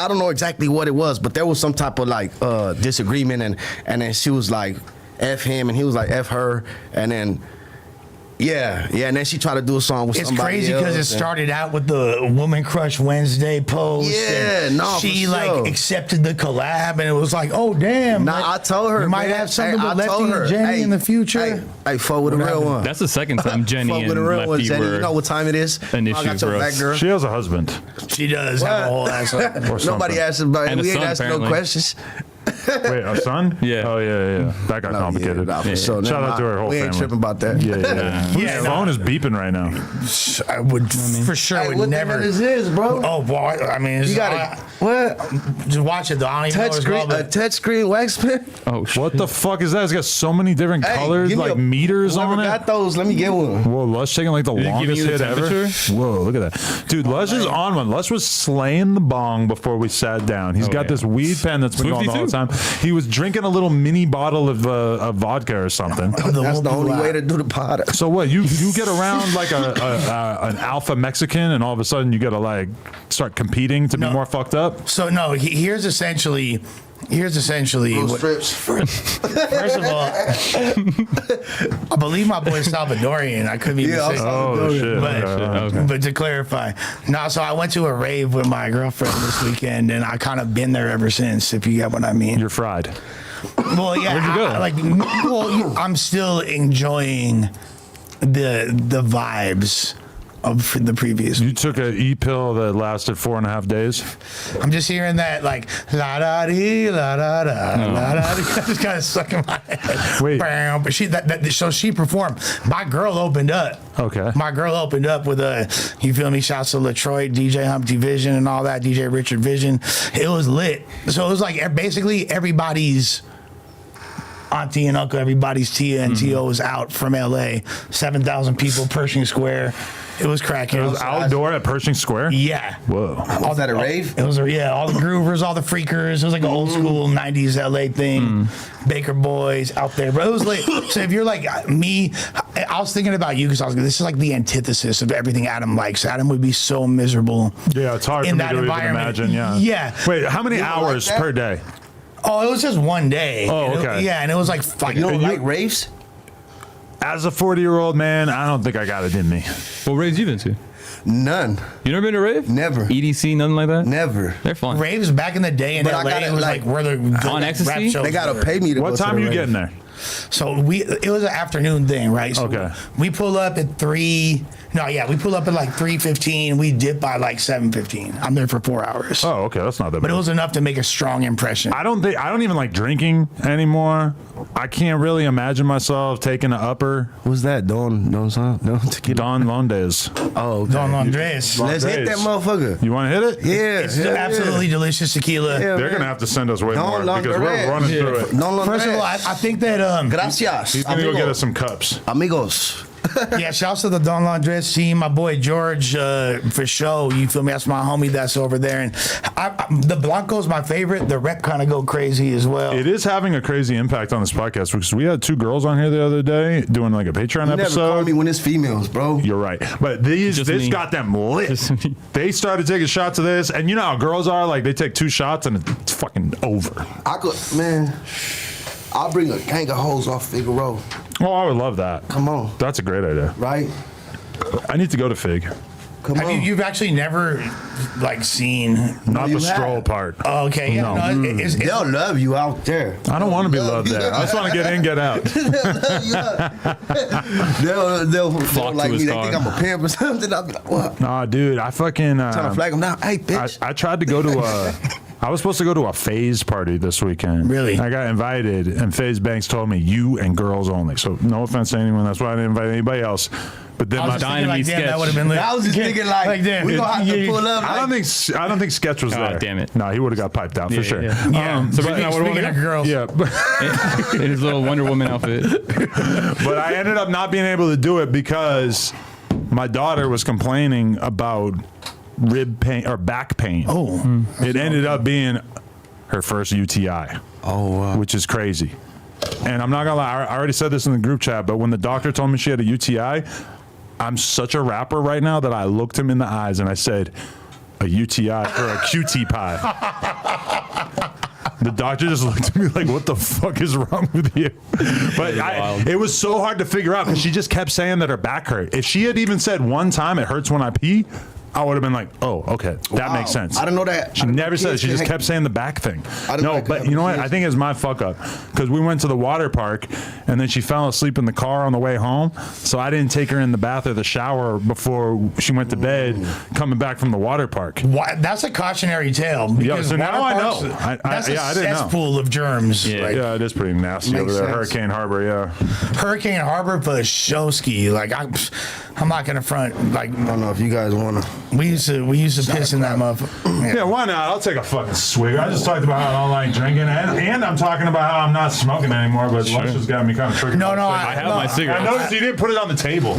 don't know exactly what it was, but there was some type of disagreement, and then she was like F him and he was like F her, and then and then she tried to do a song with somebody It's crazy because it started out with the Woman Crush Wednesday post. Yeah, and no, she for sure. accepted the collab, and it was like, oh damn. Nah, I told her you might man, have something I with Lefty told her, and Jenny in the future. Hey, fuck with a real one. That's the second time Jenny Fuck and with a real one, Lefty Jenny. were You know what time it is? an I issue got your for back, us. girl. She has a husband. She does have a whole ass. Nobody asked about it. And a We ain't son, asking no apparently. questions. Wait, a son? Yeah. Oh, yeah. That got complicated. For sure. Shout out to her whole we family. ain't tripping about that. Yeah. Whose Yeah, phone is beeping right now? I would for sure Hey, would what never. the hell is this, bro? Oh boy, I mean, it's, You gotta what? just watch it though. I don't even know Touch what it's screen, called, a but touch screen wax pen. Oh shit. What the fuck is that? It's got so many different Hey, colors, give me like a- meters whoever on it. got those? Let me get one. Whoa, Lush taking like the it giving longest you the hit ever. temperature? Whoa, look at that. Dude, Lush is on one. Lush was slaying the bong before we sat down. He's got yeah. this weed pen that's been Swifty going the whole too. time. He was drinking a little mini bottle of vodka or something. That's the only way to do the pod. So what? You get around like an alpha Mexican, and all of a sudden you gotta start competing to be more fucked up. so no. Here's essentially what, Strips. first of all, I believe my boy's Salvadorian. I could be mistaken. Oh shit. But, Okay. but to clarify, no, so I went to a rave with my girlfriend this weekend, and I kind of been there ever since, if you get what I mean. You're fried. Well, yeah, Where'd you go? I'm still enjoying the vibes of the previous. You took a pill that lasted 4.5 days. I'm just hearing that like la da dee la da da la da dee. Just kind of stuck in my head. Wait. Bam. But so she performed. My girl opened up. Okay. My girl opened up with you feel me? Shouts to Latroit, DJ Humpty Vision, and all that. DJ Richard Vision. It was lit. So it was like basically everybody's auntie and uncle, everybody's Tia and T.O. was out from LA. 7,000 people, Pershing Square. It was cracking. It was outdoor at Pershing Square. Yeah. Whoa. Was that a rave? It was all the groovers, all the freakers. It was like an old school 90s LA thing. Baker Boys out there. But it was like, so if you're like me, I was thinking about you because I was like, this is like the antithesis of everything Adam likes. Adam would be so miserable. Yeah, it's hard for in me that to even environment. imagine. Yeah. Yeah. Wait, how many You don't like hours that? per day? Oh, it was just one day. Oh, And okay. and it was like You don't And like raves? As a 40-year-old man, I don't think I got it in me. What raves you been to? None. You never been to a rave? Never. EDC, nothing like that? Never. They're fun. raves back in the day in But I LA. gotta, It was like, like where the good On rap ecstasy? shows They gotta were. pay me to What go to time the are you rave. getting there? So it was an afternoon thing, right? So Okay. we pull up at 3, No, yeah, we pull up at like 3:15. We dip by like 7:15. I'm there for 4 hours. Oh, okay, that's not that But bad. it was enough to make a strong impression. I don't even like drinking anymore. I can't really imagine myself taking an upper. What's that? Don tequila. Don Londes. Oh, okay. Don Andres. Let's hit that motherfucker. You want to hit it? Yeah, It's yeah, absolutely delicious tequila. Yeah, They're man. gonna have to send us way Don more because we're Londes. running through it. Don First of all, I think that Gracias. He's gonna go get us some cups. Amigos. yeah, shouts to the Don Landres team, my boy George for show. You feel me? That's my homie that's over there. And the Blanco's my favorite. The rep kind of go crazy as well. It is having a crazy impact on this podcast because we had 2 girls on here the other day doing like a Patreon You never call episode. me when it's females, bro. You're right, but this me. got them lit. Just me. They started taking shots of this, and you know how girls are. Like they take 2 shots and it's fucking over. I could, man. I'll bring a gang of hoes off Figueroa. Oh, I would love that. Come on, That's a great idea. right? I need to go to Fig. Come Have on. you've actually never like seen? Not you the stroll have. part. Oh, okay, yeah, No. no, it's They'll love you out there. I don't want to be loved there. I just want to get in, get out. they'll Flock like to me. his They car. think I'm a pimp or something. I'll be like, what? Nah, dude, I fucking Trying to flag them down. Hey, bitch. I tried to go to a. I was supposed to go to a FaZe party this weekend. Really? I got invited, and FaZe Banks told me you and girls only. So no offense to anyone. That's why I didn't invite anybody else. But then I was my just dying thinking to like, meet damn, that Sketch. would have been lit. I was just thinking like, damn, we gonna have to yeah, pull up. I don't think Sketch was there. damn it. No, he would have got piped out for sure. Yeah. Yeah. So Speaking, speaking of girls, Yeah, in his little Wonder Woman outfit. but I ended up not being able to do it because my daughter was complaining about rib pain or back pain. oh, It ended up being her first UTI. Oh, wow. Which is crazy. And I'm not gonna lie, I already said this in the group chat, but when the doctor told me she had a UTI, I'm such a rapper right now that I looked him in the eyes and I said, a UTI or a QT pie. The doctor just looked at me like, what the fuck is wrong with you? But it was so hard to figure out because she just kept saying that her back hurt. If she had even said one time, it hurts when I pee, I would have been like, oh, okay, that Wow. makes sense. I didn't know that. She I didn't know never said it. kids She could just hang- kept saying the back thing. I didn't know No, I could but have you know what? kids. I think it's my fuck up because we went to the water park and then she fell asleep in the car on the way home. So I didn't take her in the bath or the shower before she went to bed coming back from the water park. why, that's a cautionary tale. Yeah, because so now water I parks, know. That's a I didn't know. cesspool of germs. Yeah. Like, Yeah, it is pretty nasty Makes over there. sense. Hurricane Harbor, yeah. Hurricane Harbor for Showski. Like I'm not gonna front. Like I don't know if you guys want to. we used to piss in that motherfucker. Yeah, why not? I'll take a fucking swig. I just talked about how I don't like drinking, and I'm talking about how I'm not smoking anymore, but Lush has got me kind of triggered. No, no, I have my cigarette. I noticed you didn't put it on the table.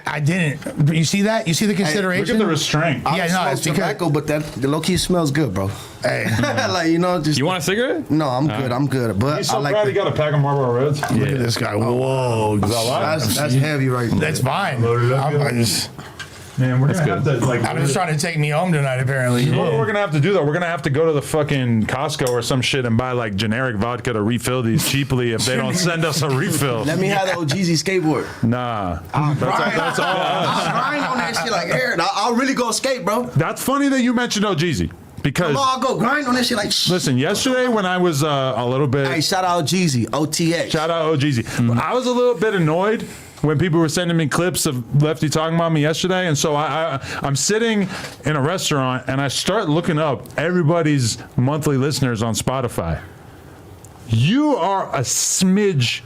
I didn't. But you see that? You see the Look consideration? at the restraint. Yeah, no, I it's smoke because- tobacco, but the low key smells good, bro. Hey, Like just You want a cigarette? No, I'm good. I'm good. But He's I so like proud he the, got a pack of Marlboro Reds. look at this guy. Whoa, that's heavy right there. that's fine. Loaded up, yeah. Man, we're gonna have to like. I'm just trying to take me home tonight. Apparently, You know what we're gonna have to do though? We're gonna have to go to the fucking Costco or some shit and buy like generic vodka to refill these cheaply if they don't send us a refill. Let me have the OGZ skateboard. Nah, that's all. I'll grind on that shit like Aaron. I'll really go skate, bro. That's funny that you mentioned OGZ because Come on, I'll go grind on that shit like. listen, yesterday when I was a little bit. Hey, shout out Jeezy, OTX. Shout out OGZ. I was a little bit annoyed when people were sending me clips of Lefty talking about me yesterday, and so I'm sitting in a restaurant and I start looking up everybody's monthly listeners on Spotify. You are a smidge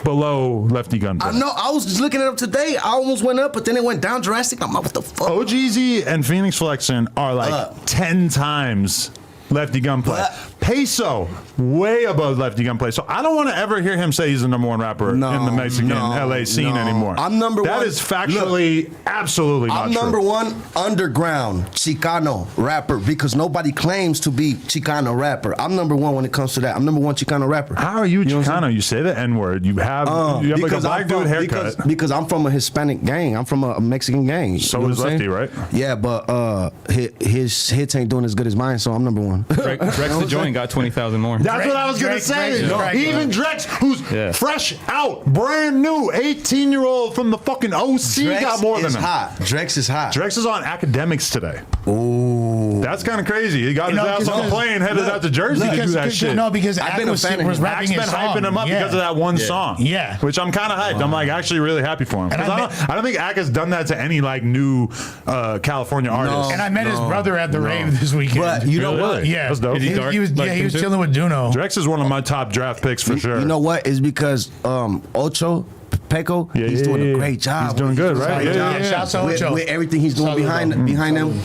below Lefty Gunplay. I know. I was just looking it up today. I almost went up, but then it went down drastic. I'm like, what the fuck? OGZ and Phoenix Flexin are like 10 times Lefty Gunplay. Peso, way above Lefty Gunplay. So I don't want to ever hear him say he's the number one rapper in the Mexican LA scene anymore. I'm number That one. is factually absolutely not I'm true. number one underground Chicano rapper because nobody claims to be Chicano rapper. I'm number one when it comes to that. I'm number one Chicano rapper. How are you know what I'm Chicano? You say the N-word. You have like a Because black I'm dude from- haircut. Because I'm from a Hispanic gang. I'm from a Mexican gang. So You know is what I'm Lefty, saying? right? Yeah, but his hits ain't doing as good as mine, so I'm number one. Drex the Joint got 20,000 more. That's what I was going to Drex say. is cracking. Even Drex, who's Yeah. fresh out, brand new, 18-year-old from the fucking OC got more than is him. hot. Drex is hot. Drex is on academics today. Ooh. That's kind of crazy. He got his ass on a plane, headed out to Jersey to do that shit. No, because I've been Ack a fan of was him. rapping Ack's been his song. hyping him up because of that one song. Yeah. Which I'm kind of hyped. I'm like actually really happy for him. 'Cause I don't think Ack has done that to any like new California artist. And I met his brother at the rave this weekend. But you know what? Yeah, That's dope. Is he dark he was like him too? chilling with Duno. Drex is one of my top draft picks for sure. You know what? It's because Ocho Peko, he's doing a great job. He's doing good, right? Great Yeah, job. yeah. Shouts to With, Ocho. with everything he's doing behind them,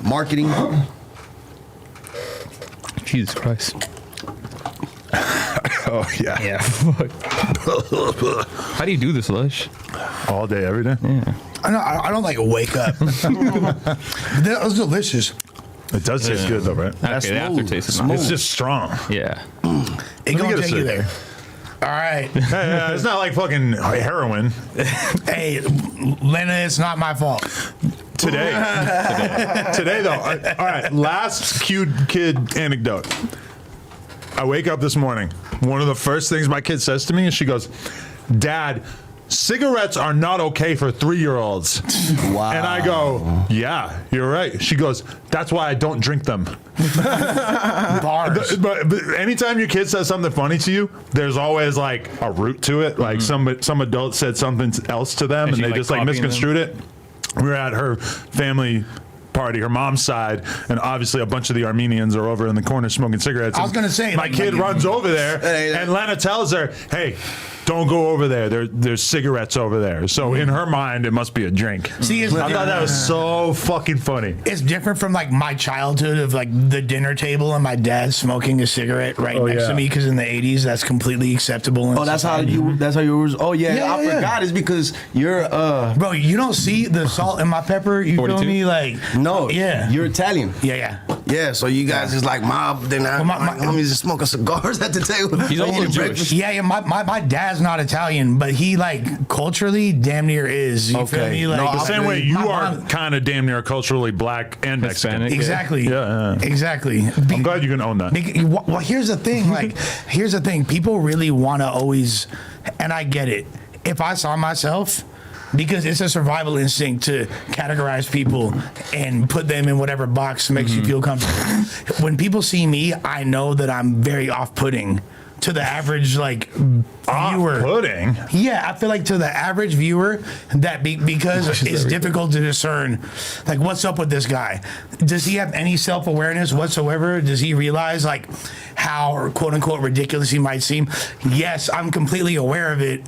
marketing. Jesus Christ. Oh yeah. Yeah. Fuck. How do you do this, Lush? All day, every day. Yeah. I don't like wake up. That was delicious. It does taste good though, right? Okay, the aftertaste is nice. It's just strong. Yeah. It gonna get a take you sip. there. All right. Yeah, it's not like fucking heroin. Hey, Lena, it's not my fault. Today though. All right, last cute kid anecdote. I wake up this morning. One of the first things my kid says to me is she goes, "Dad, cigarettes are not okay for 3-year-olds." Wow. And I go, "Yeah, you're right." She goes, "That's why I don't drink them." Bars. But anytime your kid says something funny to you, there's always like a root to it. Like some adult said something else to them, And and she, they like, just like copying misconstrued it. We were at her family party, her mom's side, and obviously a bunch of the Armenians are over in the corner smoking cigarettes. I was gonna say, my like, kid runs over there, Hey, and Lena tells her, "Hey, don't go over there. There's cigarettes over there." So in her mind, it must be a drink. See, it's, I thought that was so fucking funny. it's different from like my childhood of like the dinner table and my dad smoking a cigarette right next yeah. to me, because in the 80s that's completely acceptable. Oh, that's how you was. Oh yeah, Yeah, I yeah. forgot. It's because you're Bro, you don't see the salt in my pepper. You 42? feel me? Like no, yeah, you're Italian. yeah. Yeah, so you guys is like mob. Then my homies is smoking cigars at the table. He's also Eating Jewish. breakfast. Yeah, my dad's not Italian, but he like culturally damn near is. You feel Okay. me? Like No, The same way you my are mom- kind of damn near culturally black and Mexican. Hispanic. Exactly. Yeah. Exactly. I'm glad you can own that. Well, here's the thing. Like, here's the thing. People really want to always, and I get it. If I saw myself, because it's a survival instinct to categorize people and put them in whatever box makes you feel comfortable. When people see me, I know that I'm very off-putting to the average like viewer. Pudding. Yeah, I feel like to the average viewer that because it's difficult to discern, like, what's up with this guy? Does he have any self-awareness whatsoever? Does he realize like how quote unquote ridiculous he might seem? Yes, I'm completely aware of it,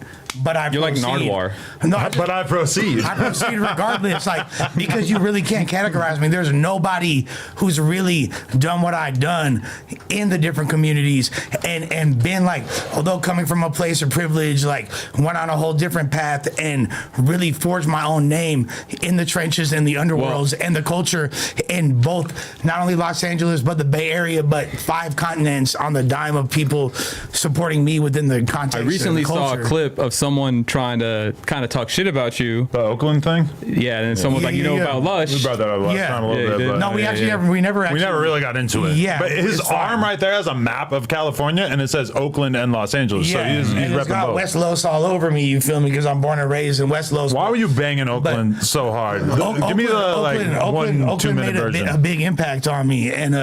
but I You're like proceed. Nardwuar. No, But I proceed. I proceed regardless, like, because you really can't categorize me. There's nobody who's really done what I've done in the different communities and been like, although coming from a place of privilege, like went on a whole different path and really forged my own name in the trenches and the underworlds and the culture in both not only Los Angeles but the Bay Area, but 5 continents on the dime of people supporting me within the context. I recently of the saw a culture. clip of someone trying to kind of talk shit about you. The Oakland thing? Yeah, and then someone's like, you know Yeah. about Lush. We brought that up last Yeah. time a little Yeah, you bit. did. But No, we Yeah, actually yeah. never. We never actually. we never really got into it. Yeah, But his it's fine. arm right there has a map of California, and it says Oakland and Los Angeles. So he's and it's repping got both. West Los all over me. You feel me? Because I'm born and raised in West Los. Why were you banging Oakland so hard? Give me the Oakland 1-2 minute made version. a big impact on me, and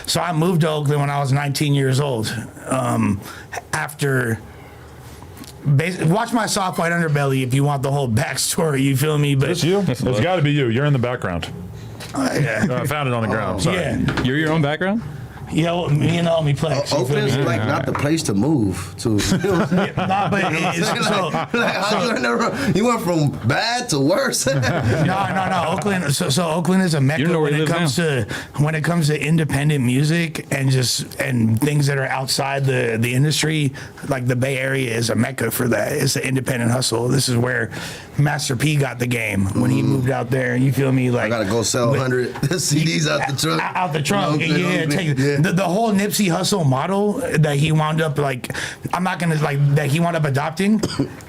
so I moved to Oakland when I was 19 years old. After. Watch my soft white underbelly if you want the whole backstory. You feel me? But It's you. It's got to be you. You're in the background. yeah, I found it on the ground. Sorry. yeah. You're your own background? Well, me and Omi Plex. you feel Oakland's me? like not the place to move to. You know what I'm saying? Nah, but it's, so, Like, you went from bad to worse. No. Oakland. So Oakland is a mecca You don't know where when he it lives comes to independent music and things that are outside the industry. Like the Bay Area is a mecca for that. It's an independent hustle. This is where Master P got the game when he moved out there. You feel me? Like I gotta go sell 100 CDs out the trunk. Out the trunk, Oakland, yeah. Oakland, Take yeah. the whole Nipsey Hussle model that he wound up like. I'm not gonna like that he wound up adopting.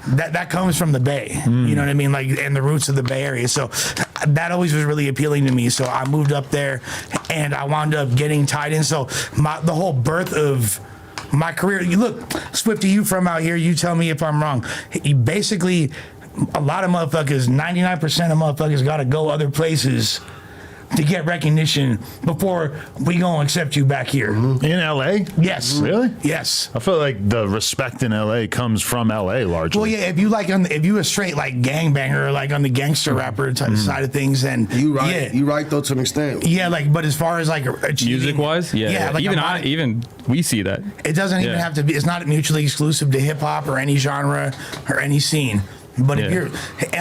that comes from the Bay. You know what I mean? Like and the roots of the Bay Area. So that always was really appealing to me. So I moved up there, and I wound up getting tied in. So the whole birth of my career. You look, Swifty, you from out here. You tell me if I'm wrong. You basically. A lot of motherfuckers, 99% of motherfuckers got to go other places to get recognition before we gonna accept you back here. In LA? Yes. Really? Yes. I feel like the respect in LA comes from LA largely. Well, yeah. If you like, if you a straight like gangbanger, or like on the gangster rapper type side of things, then You right. Yeah, You right though to an extent. yeah. Like, but as far as like achieving, Music wise, yeah. like Even we see that. it doesn't even Yeah. have to be. It's not mutually exclusive to hip hop or any genre or any scene. But if Yeah. you're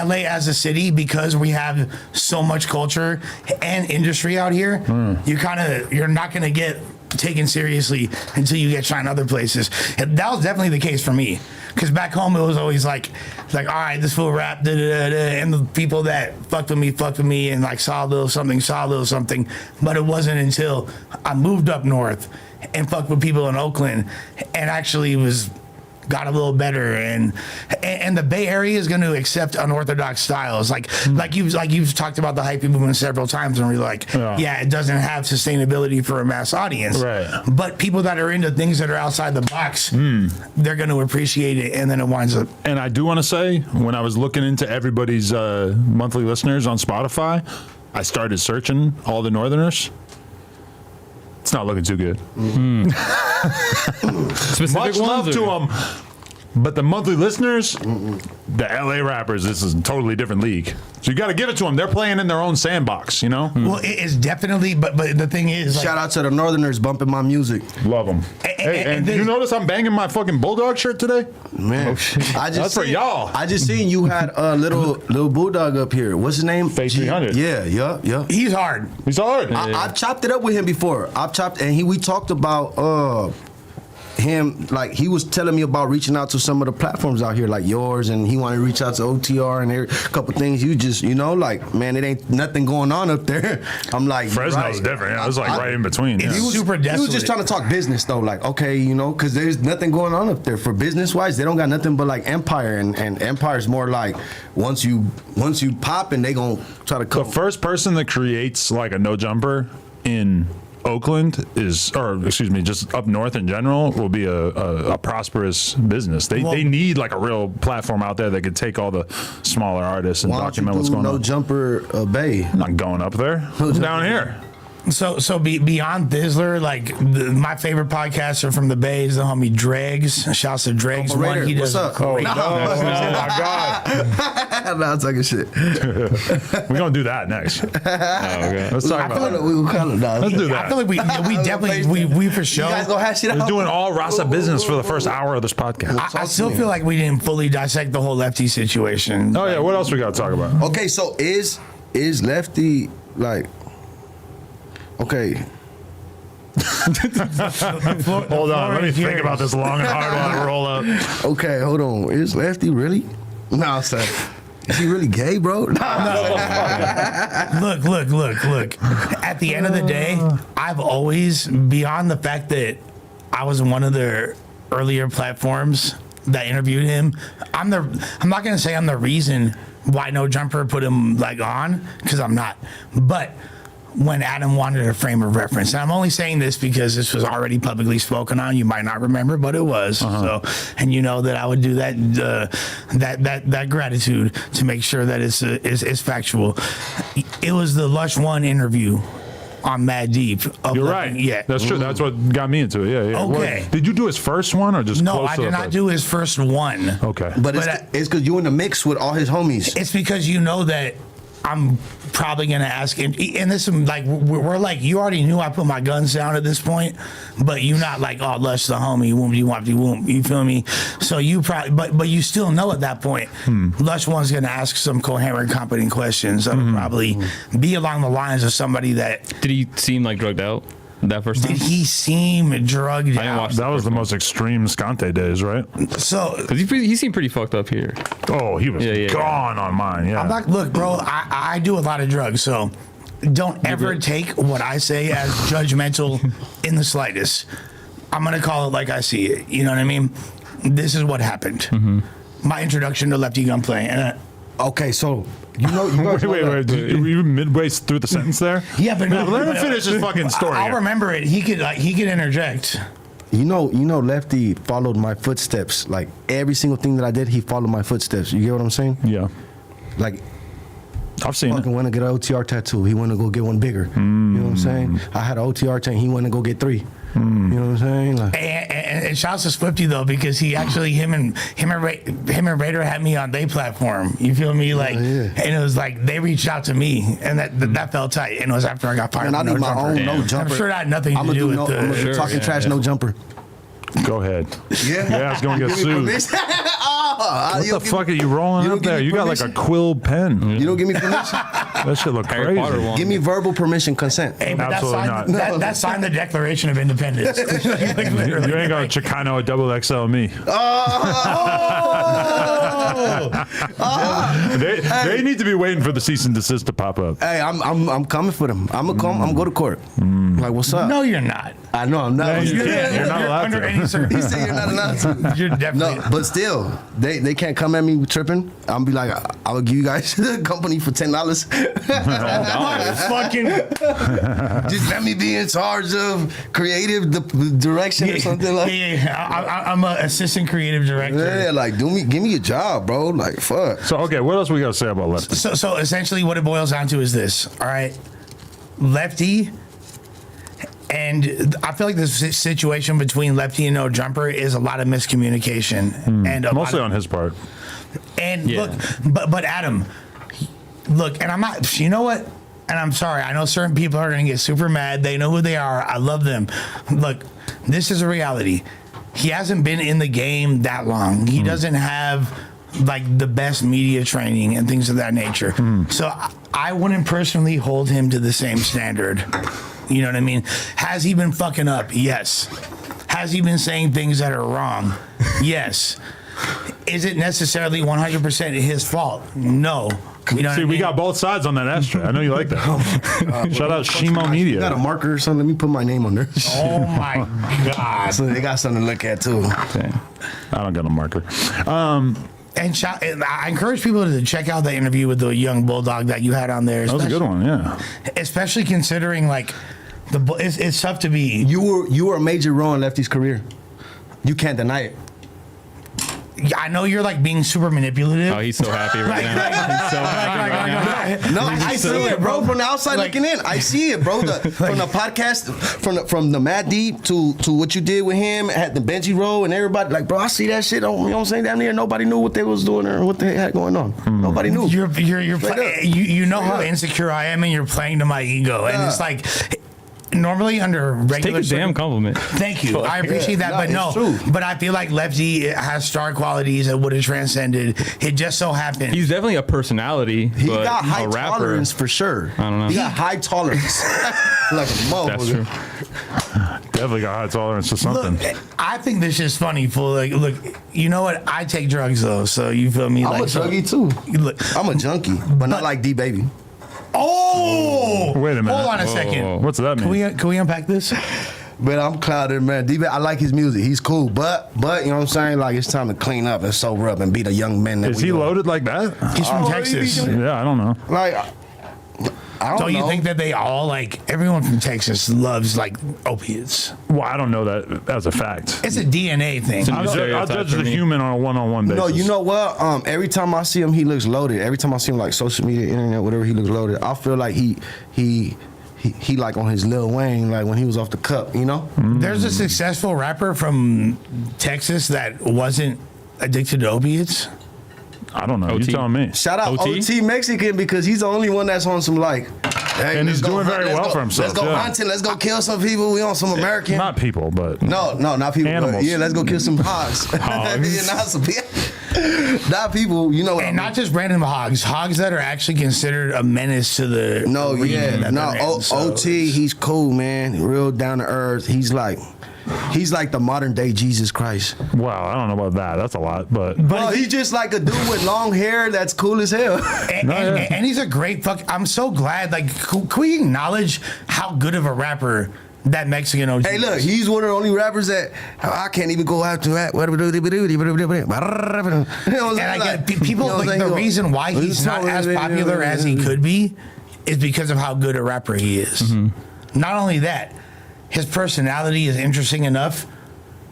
LA as a city, because we have so much culture and industry out here, you're not gonna get taken seriously until you get shot in other places. And that was definitely the case for me. Because back home it was always like, all right, this fool rap, da, da, da, da, and the people that fucked with me, and like saw a little something. But it wasn't until I moved up north and fucked with people in Oakland, and actually got a little better, and the Bay Area is going to accept unorthodox styles, like you've talked about the hype movement several times, and we're like, yeah, it doesn't have sustainability for a mass audience, Right. But people that are into things that are outside the box, they're going to appreciate it, and then it winds up. And I do want to say, when I was looking into everybody's monthly listeners on Spotify, I started searching all the Northerners. It's not looking too good. Specific Much love ones, to or- them. But the monthly listeners, the LA rappers, this is a totally different league. So you got to give it to them. They're playing in their own sandbox, you know? Well, it is definitely, but the thing is, like, Shout out to the Northerners bumping my music. Love them. Hey, and this- you notice I'm banging my fucking Bulldog shirt today? Man, I just That's for seen- y'all. I just seen you had a little bulldog up here. What's his name? Face 300. Yeah. he's hard. He's hard. I've chopped it up with him before. We talked about him, like he was telling me about reaching out to some of the platforms out here like yours, and he wanted to reach out to OTR and a couple things. You just, like, man, it ain't nothing going on up there. I'm like, Fresno's right. different. Yeah, it's like right in between. It's Yeah. super He was desolate. just trying to talk business though, like, okay, because there's nothing going on up there for business wise. They don't got nothing but like Empire, and Empire's more like once you pop, and they gonna try to The come. first person that creates like a no jumper in Oakland just up north in general, will be a prosperous business. They need like a real platform out there that could take all the smaller artists and Why don't you document what's do going No on. Jumper Bay? I'm not going up there. I'm down here. So beyond Thizzler, like my favorite podcaster from the Bay is the homie Drex. Shouts to Drex. Raider, He does what's up? great- Oh my God. Nah, I'm talking shit. We're gonna do that next. Let's talk about it. We will call it. Let's do I feel that. like we definitely we for You sure. guys gonna hash it out? We're doing all Rasa business for the first hour of this podcast. I still feel like we didn't fully dissect the whole Lefty situation. Oh yeah, what else we got to talk about? Okay, so is Lefty like? Okay, Hold on, let me think about this long and hard while I roll up. okay, hold on. Is Lefty really? No, sir. Is he really gay, bro? Look. At the end of the day, I've always, beyond the fact that I was in one of the earlier platforms that interviewed him, I'm not gonna say I'm the reason why No Jumper put him like on, because I'm not. But when Adam wanted a frame of reference, and I'm only saying this because this was already publicly spoken on. You might not remember, but it was. So, and you know that I would do that that gratitude to make sure that it's factual. It was the Lush 1 interview on Mad Deep. You're right. Yeah. That's true. That's what got me into it. Yeah. Okay. Did you do his first one or just No, close I to did the not first? do his first one. Okay. But But it's because you in the mix with all his homies. It's because you know that I'm probably gonna ask, and this is like we're like, you already knew I put my guns down at this point, but you not like, oh, Lush the homie, you feel me? So you probably, but you still know at that point, Lush one's gonna ask some coherent, competent questions that will probably be along the lines of somebody that. Did he seem like drugged out that first time? Did he seem drugged didn't out? watch That was the most extreme Scante days, right? So Because he seemed pretty fucked up here. Oh, he was Yeah. gone on mine. Yeah. I'm not, look, bro, I do a lot of drugs, so don't ever take what I say as judgmental in the slightest. I'm going to call it like I see it. You know what I mean? This is what happened. My introduction to Lefty Gunplay. And Okay, so you guys know Wait. that- Were you midway through the sentence there? yeah, but no, Let him finish his fucking story. I'll here. remember it. He could interject. You know, Lefty followed my footsteps. Like every single thing that I did, he followed my footsteps. You get what I'm saying? Yeah. Like I've seen fucking it. went to get an OTR tattoo. He went to go get one bigger. You know what I'm saying? I had an OTR tank. He went to go get 3. You know what I'm saying? Like, And shouts to Swifty though, because he actually him and Raider had me on their platform. You feel me? Like, and it was like they reached out to me, and that felt tight. And it was after I got fired. and I from need my Jumper. own no jumper. I'm sure that had nothing to do with I'm gonna do the. talking trash no jumper. Go ahead. Yeah, Yeah, it's gonna get sued. What the fuck are you rolling you up don't give there? me You got like a permission? quill pen. You don't give me permission. That shit look Harry Potter crazy. one. Give me verbal permission, consent. Hey, but Absolutely that signed the Declaration of Independence. Like, literally. You ain't got a Chicano or double XL me. They need to be waiting for the cease and desist to pop up. Hey, I'm coming for them. I'm gonna go to court. Like, what's up? No, you're not. I know I'm not. Yeah, you You're, can't. You're not allowed under to. any He circumstances. said you're not allowed to. You're definitely. No, but still, they can't come at me tripping. I'll be like, I will give you guys the company for $10. Fucking. Just let me be in charge of creative direction or something like. I'm an assistant creative director. Yeah, like give me a job, bro. Like, fuck. So, okay, what else we got to say about Lefty? So essentially, what it boils down to is this. All right, Lefty. And I feel like the situation between Lefty and No Jumper is a lot of miscommunication, and Mostly on his part. And Yeah. look, but Adam, look, and I'm not. You know what? And I'm sorry. I know certain people are gonna get super mad. They know who they are. I love them. Look, this is a reality. He hasn't been in the game that long. He doesn't have like the best media training and things of that nature. So I wouldn't personally hold him to the same standard. You know what I mean? Has he been fucking up? Yes. Has he been saying things that are wrong? Yes. Is it necessarily 100% his fault? No. You know what See, I we mean? got both sides on that ashtray. I know you like that. Shout out Shimo You got a Media. marker or something? Let me put my name on there. Oh my God. So they got something to look at too. I don't got a marker. And I encourage people to check out the interview with the young bulldog that you had on there. That was a good one, yeah. Especially considering like it's tough to be. You were a major role in Lefty's career. You can't deny it. I know you're like being super manipulative. Oh, he's so happy right now. He's so happy right now. No, I see it, bro. From the outside Like- looking in, I see it, bro. From the podcast, from the Mad Deep to what you did with him at the Benji Row and everybody, like, bro, I see that shit. You know what I'm saying? Damn near nobody knew what they was doing or what they had going on. Nobody knew. You're Straight up. you know how Straight up. insecure I am, and you're playing to my ego, and it's like. Normally under regular Take a damn compliment. Thank you. I appreciate that, but it's no. true. But I feel like Lefty has star qualities that would have transcended. It just so happened. He's definitely a personality, He but got high a rapper. tolerance for sure. I don't know. He got high tolerance. Like a That's true. motherfucker. Definitely got high tolerance to something. Look, I think this is funny. Fool. Like, look, you know what? I take drugs though, so you feel me? I'm like, a druggie too. Look, I'm a junkie, but not like D Baby. oh, Wait a minute. Hold on a Whoa. second. What's that mean? Can we unpack this? But I'm clouded, man. D Baby, I like his music. He's cool, but you know what I'm saying? Like, it's time to clean up and sober up and be the young men that Is we he are. loaded like that? He's from Oh, Texas. he be- Yeah, I don't know. Like, I don't Don't know. you think that they all like everyone from Texas loves like opiates? Well, I don't know that as a fact. It's a DNA thing. a I'll stereotype judge for the me. human on a one-on-one basis. No, you know what? Every time I see him, he looks loaded. Every time I see him, like social media, internet, whatever, he looks loaded. I feel like he like on his Lil Wayne, like when he was off the cup, you know? There's a successful rapper from Texas that wasn't addicted to opiates. I don't know. OT. You telling me. Shout out OT? OT Mexican because he's the only one that's on some like. Hey, And let's he's go doing hunt, very let's well go- for himself, Let's go yeah. hunting. Let's go kill some people. We on some American. Not people, but No, not people. but Animals. yeah, let's go kill some hogs. Hogs. Yeah, not some not people. You know what? And not just random hogs that are actually considered a menace to the No, region yeah, that no. they're in, so- OT, he's cool, man. Real down to earth. He's like the modern day Jesus Christ. wow, I don't know about that. That's a lot, but Well, he's just like a dude with long hair that's cool as hell. And, No, and- yeah. and he's a great fuck. I'm so glad. Like, can we acknowledge how good of a rapper that Mexican OG Hey, look, is? he's one of the only rappers that I can't even go after that. And I get people like the reason why he's not as popular as he could be is because of how good a rapper he is. Not only that, his personality is interesting enough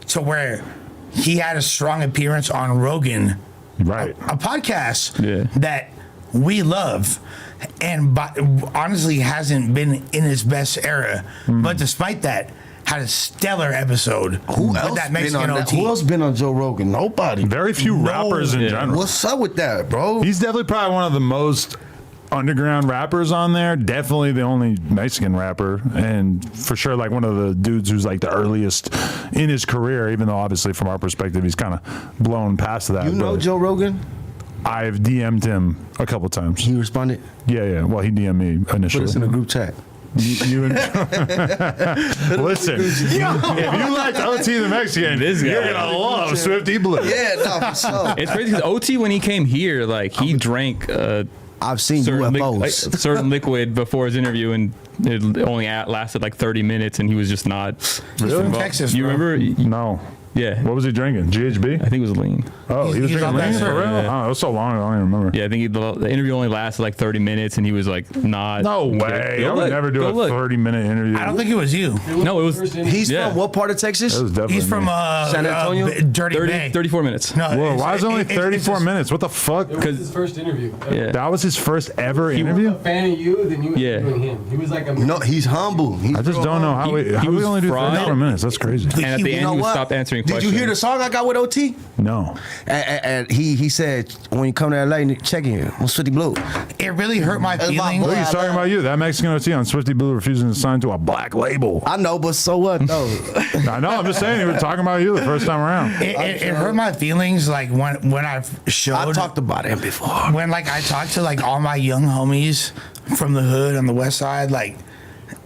to where he had a strong appearance on Rogan, right. a podcast Yeah. that we love, and honestly hasn't been in his best era. But despite that, had a stellar episode. Who with else that been Mexican on that? OT. Who else been on Joe Rogan? Nobody. Very few rappers in general. What's up with that, bro? He's definitely probably one of the most underground rappers on there. Definitely the only Mexican rapper, and for sure like one of the dudes who's like the earliest in his career, even though obviously from our perspective he's kind of blown past that. You know but Joe Rogan? I've DM'd him a couple times. He responded. Yeah. Well, he DM'd me initially. Put us in a group chat. You and listen, if you like OT the Mexican, This guy. you're gonna love Swifty Blue. Yeah, no, for sure. It's crazy because OT when he came here, like he drank I've seen certain, UFOs. certain liquid before his interview, and it only lasted like 30 minutes, and he was just not. He's from Texas. You bro. remember? No. Yeah, What was he drinking? GHB? I think it was lean. Oh, he was he's drinking on that lean for server. real? Yeah. Oh, it was so long ago, I don't even remember. Yeah, I think the interview only lasted like 30 minutes, and he was like not. No way. Go I would look, never do go a look. 30-minute interview. I don't think it was you. No, it was. He's Yeah. from what part of Texas? It was definitely He's from me. San Antonio? Dirty 30, Bay. 34 minutes. No, Whoa, why is it only it's 34 just- minutes? What the fuck? It was his first interview. Yeah. That was his first ever He was interview? a fan of you, then you was Yeah. doing him. He was like a No, he's humble. He's I just real don't know how humble. we was only do fried. 34 minutes. That's crazy. And at the You end, know he what? stopped answering Did questions. you hear the song I got with OT? No. And he said, when you come to LA, check in on Swifty Blue. It really hurt my That's my feelings. boy. Look, he's talking about you. That Mexican OT on Swifty Blue refusing to sign to a black label. I know, but so what though? I know. I'm just saying. He was talking about you the first time around. It hurt my feelings like when I showed I talked about him before. when like I talked to like all my young homies from the hood on the west side, like,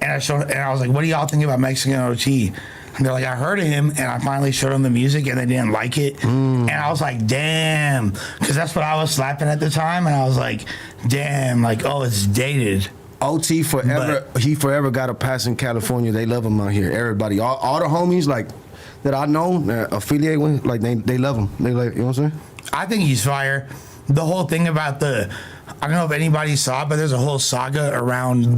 and I was like, what do y'all think about Mexican OT? And they're like, I heard of him, and I finally showed them the music, and they didn't like it. And I was like, damn, because that's what I was slapping at the time, and I was like, damn, like, oh, it's dated. OT forever. He forever got a pass in California. They love him out here. Everybody, all the homies like that I know, that affiliate with, like they love him. They like, you know what I'm saying? I think he's fire. The whole thing about I don't know if anybody saw it, but there's a whole saga around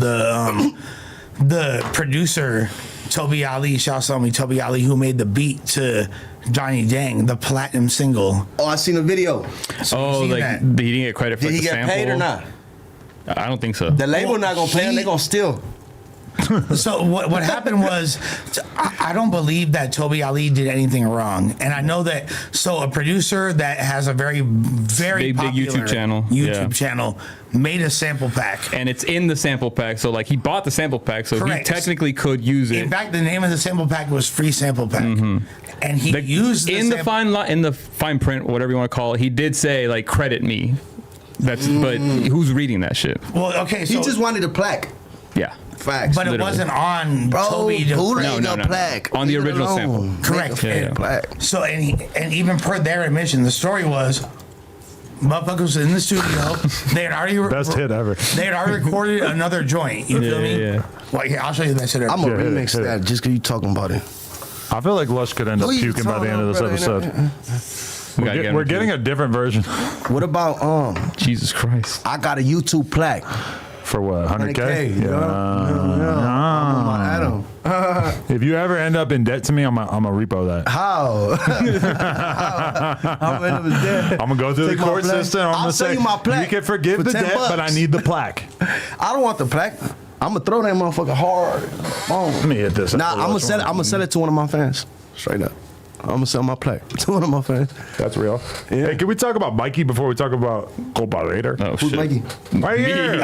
the producer, Toby Ali, shouts out me, Toby Ali, who made the beat to Johnny Dang, the platinum single. Oh, I seen a video. Oh, seen like that? he didn't get credit for Did the he get sample. paid or not? I don't think so. The label Well, not gonna pay him. he- They gonna steal. So what happened was, I don't believe that Toby Ali did anything wrong, and I know that. So a producer that has a very Big popular YouTube channel. Yeah. channel made a sample pack. And it's in the sample pack, so like he bought the sample pack, so Correct. he technically could use it. In fact, the name of the sample pack was Free Sample Pack, and he used in the sample- in the fine print, whatever you want to call it. He did say like credit me. That's but who's reading that shit? Well, okay, He so just wanted a plaque. Yeah. Facts. but it literally. wasn't on Bro, Toby. who No, ain't no, a no. plaque? On the Leave it original alone. sample. Make Correct. a Yeah. plaque. So and even per their admission, the story was, motherfuckers was in the studio. They had already Best hit ever. They had already recorded another joint. You feel me? Yeah. Well, here, I'll show you that shit. I'm gonna Yeah, hit it, remix hit it. that just because you talking about it. I feel like Lush could end up Who you puking by the end of this talking about, episode. We gotta get him We're to- getting a different version. What about Jesus Christ. I got a YouTube plaque. For what? 100K? 100K. Yeah. I'm on Adam. If you ever end up in debt to me, I'm gonna repo that. How? I'm dead. I'm gonna go through Take the my court plaque. system. I'm I'll gonna sell say you my plaque you can forgive for the $10 debt, but I bucks." need the plaque. I don't want the plaque. I'm gonna throw that motherfucker hard. Let me hit this. Nah, I'm gonna sell it. I'm gonna sell it to one of my fans. Straight up. I'm gonna sell my plaque to one of my fans. That's real. Yeah. Hey, can we talk about Mikey before we talk about Compadre? Oh Who's shit. Mikey? Right here.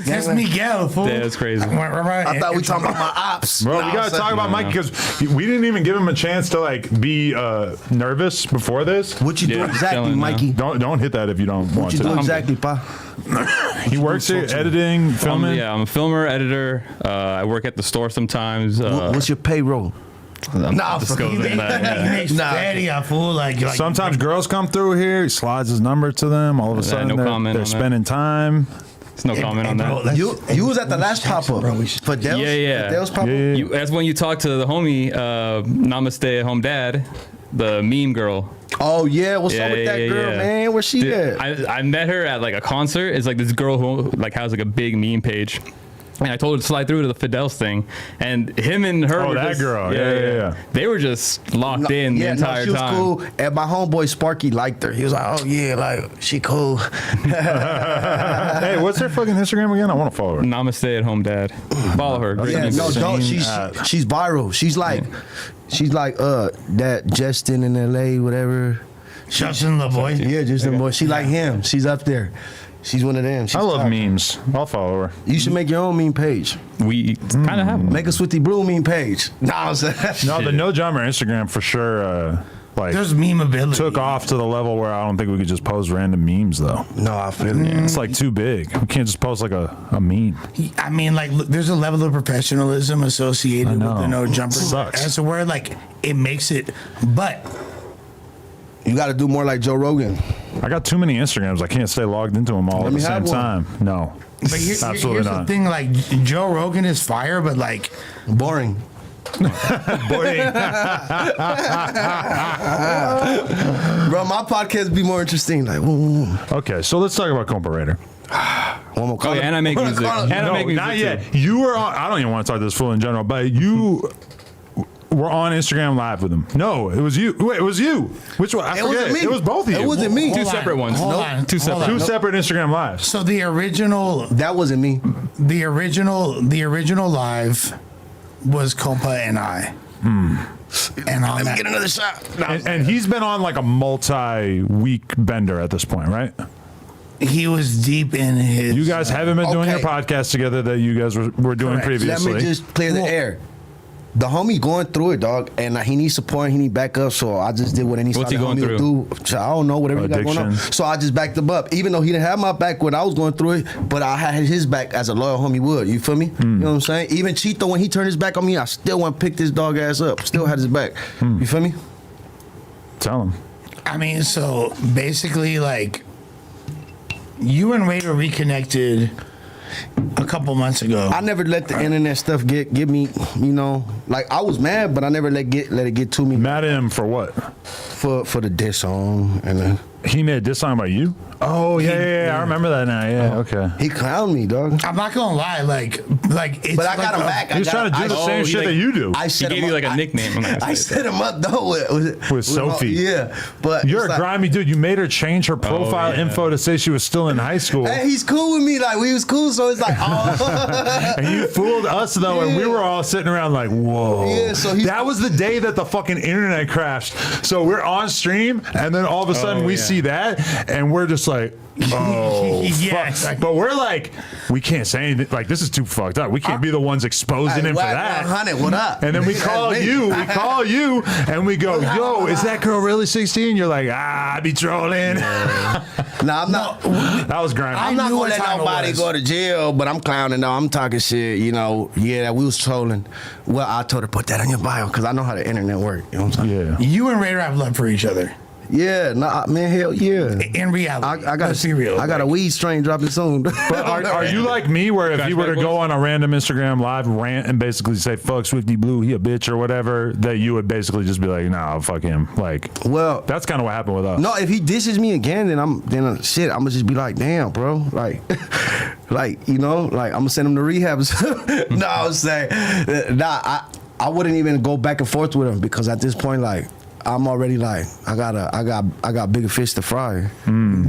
That's Miguel, fool. Yeah, that's crazy. I thought we talking about my ops. Bro, Nah, we gotta I'm talk about Mikey because we didn't even give him a chance to like be nervous before this. What you do Yeah, exactly, chilling now. Mikey? Don't hit that if you don't want What you do to. exactly, pa? He works here editing, filming. Yeah, I'm a filmer, editor. I work at the store sometimes. What's your payroll? I'm Nah, not disclosing that. Yeah. He makes Nah. steady, a fool. Like Sometimes girls come through here. He slides his number to them. All of a sudden, no comment they're on that. spending time. There's no comment on bro, that. let's- You was at the last pop up for Dale's. Yeah. Dale's pop up. Yeah. That's when you talk to the homie, Namaste at Home Dad, the meme girl. Oh yeah, what's up with that girl, man? Where's she Dude, at? I met her at like a concert. It's like this girl who like has like a big meme page. And I told her to slide through to the Fidel's thing, and him and her. Oh, were that just, girl. Yeah. They were just locked in the entire she was time. cool. And my homeboy Sparky liked her. He was like, "Oh yeah, like she cool." Hey, what's her fucking Instagram again? I want to follow her. Namaste at home, dad. Follow her. Great Yeah, music. no, don't. She's viral. She's like that Justin in LA, whatever. Justin LaBoy. Yeah, Justin boy. She like him. She's up there. She's one of them. She's I love top. memes. I'll follow her. You should make your own meme page. We kind of have them. Make a Swifty Blue meme page. Nah, I'm saying. No, the No Drummer Instagram for sure. Like There's memeability. took off to the level where I don't think we could just post random memes though. No, I feel it. It's like too big. We can't just post like a meme. I mean, like, look, there's a level of professionalism associated with the no jumper. Sucks. As to where, like, it makes it, but You got to do more like Joe Rogan. I got too many Instagrams. I can't stay logged into them all Let at the me same have one. time. No, here's absolutely the not. thing, like, Joe Rogan is fire, but, like, Boring. Boring. Bro, my podcast be more interesting. Like, Okay, so let's talk about Comparator. one more Oh, yeah, and I make music. And I No, make music not too. yet. You were on. I don't even want to talk to this fool in general, but you were on Instagram Live with him. No, it was you. Wait, it was you. Which one? I It forget. wasn't me. It was both of you. It wasn't me. Two hold separate on, ones. hold Nope. on, Two hold separate. on. Two separate Instagram Lives. So the original That wasn't me. live was Compa and I. And on that, Get another shot. And he's been on like a multi-week bender at this point, right? he was deep in his. You guys haven't been doing your Okay. podcast together that you guys were doing Correct. previously. Let me just clear the air. The homie going through it, dog, and he needs support, he need backup, so I just did what any What's he homie going would do. I don't know, whatever he got going on. Addiction. So I just backed him up, even though he didn't have my back when I was going through it, but I had his back as a loyal homie would. You feel me? You know what I'm saying? Even Cheeto, when he turned his back on me, I still went to pick this dog ass up. Still had his back. You feel me? Tell him. I mean, so basically, like, you and Raider reconnected a couple months ago. I never let the internet stuff get me, you know. Like I was mad, but I never let it get to me Mad at him for what? for the diss song and He made a diss song about you? Oh, yeah. I remember that now. Yeah, okay. he clowned me, dog. I'm not gonna lie, like it's. But I like got him back. He was trying to do the same shit that you do. I He set gave him you up. like a nickname. I'm not gonna I say set him up though with Sophie. Yeah, but You're it's a like, grimy dude. You made her change her profile yeah. info to say she was still in high school. Hey, he's cool with me. Like we was cool, so it's like, oh, And you fooled us though, and we were all sitting around like, "Whoa!" Yeah, so he's- that was the day that the fucking internet crashed. So we're on stream, and then all of a sudden we yeah. see that, and we're just like, "Oh, Yeah, fuck!" exactly. But we're like, we can't say anything. Like this is too fucked up. We can't be the ones exposing him for Wack that. 100, what up? And then we That's call me. you. We call you, and we go, "Yo, is that girl really 16?" You're like, I be trolling." Nah, I'm not. That was grimy. I'm not knew gonna what let time it nobody was. go to jail, but I'm clowning though. I'm talking shit, you know. Yeah, we was trolling. Well, I told her put that on your bio because I know how the internet work. You know what I'm saying? Yeah. You and Raider have love for each other. Yeah, nah, man, hell yeah. In reality, I got let's be real. I got a weed strain dropping soon. But are you like me, where if you were to go on a random Instagram live rant and basically say "fuck Swifty Blue, he a bitch" or whatever, that you would basically just be like, "Nah, fuck him." Like, Well, that's kind of what happened with us. no, if he disses me again, then shit, I'm gonna just be like, damn, bro, like, like you know, like I'm gonna send him to rehab. No, I'm saying, nah, I wouldn't even go back and forth with him because at this point, like, I'm already like, I got bigger fish to fry.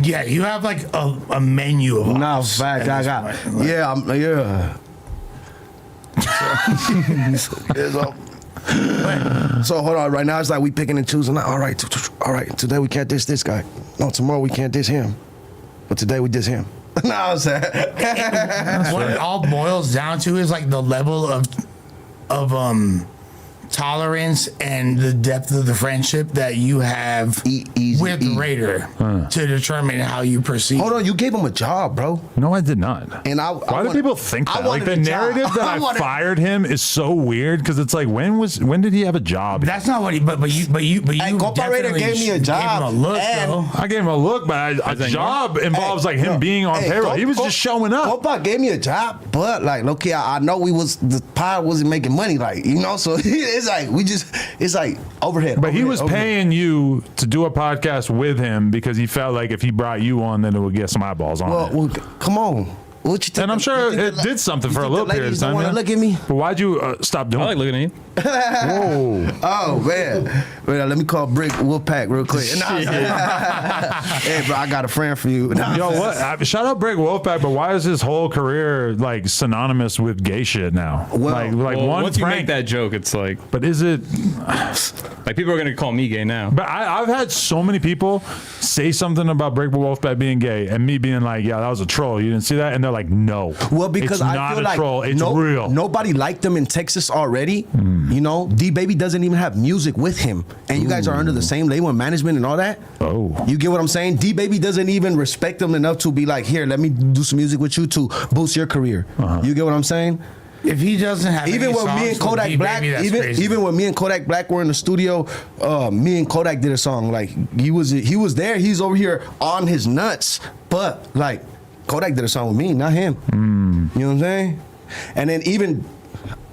Yeah, you have like a menu of. No, ops fact, at I this got, point. Like, yeah, So hold on, right now it's like we picking and choosing. Like, all right, today we can't diss this guy. No, tomorrow we can't diss him. But today we diss him. No, I'm saying. what it all boils down to is like the level of tolerance and the depth of the friendship that you have Easy, with easy. Raider to determine how you perceive. Hold on, you gave him a job, bro. No, I did not. And Why do people think that? Like the wanted a job. narrative that I wanted- fired him is so weird because it's like, when did he have a job? That's not what he. But you. Hey, Compa Raider definitely gave me a job, Gave him a look, and- though. I gave him a look, but a job involves like him being on payroll. He was just showing up. Compa gave me a job, but like, okay, I know the pod wasn't making money, like, you know, so it's like it's like overhead. But he was overhead. paying you to do a podcast with him because he felt like if he brought you on, then it would get some eyeballs on it. Well, come on. What you think? And I'm sure it did something for a little period of time. Want to Yeah. look at me? But why'd you stop doing I like it? looking at you. Whoa. Oh man, wait, let me call Brick Wolfpack real quick. Hey, bro, I got a friend for you. Yo, what? Shout out Brick Wolfpack, but why is his whole career like synonymous with gay shit now? Well, like Well, one once you prank. make that joke, it's like But is it? people are gonna call me gay now. But I've had so many people say something about Brick Wolfpack being gay, and me being like, "Yeah, that was a troll. You didn't see that?" And they're like, "No, Well, because it's I not feel a like troll. It's real." Nobody liked him in Texas already. You know, D Baby doesn't even have music with him, and you guys are under the same label and management and all that. Oh. You get what I'm saying? D Baby doesn't even respect him enough to be like, "Here, let me do some music with you to boost your career." You get what I'm saying? If he doesn't have Even any when me songs and with Kodak D-Baby, Black, that's crazy. even when me and Kodak Black were in the studio, me and Kodak did a song. Like he was there. He's over here on his nuts, but like Kodak did a song with me, not him. You know what I'm saying? And then even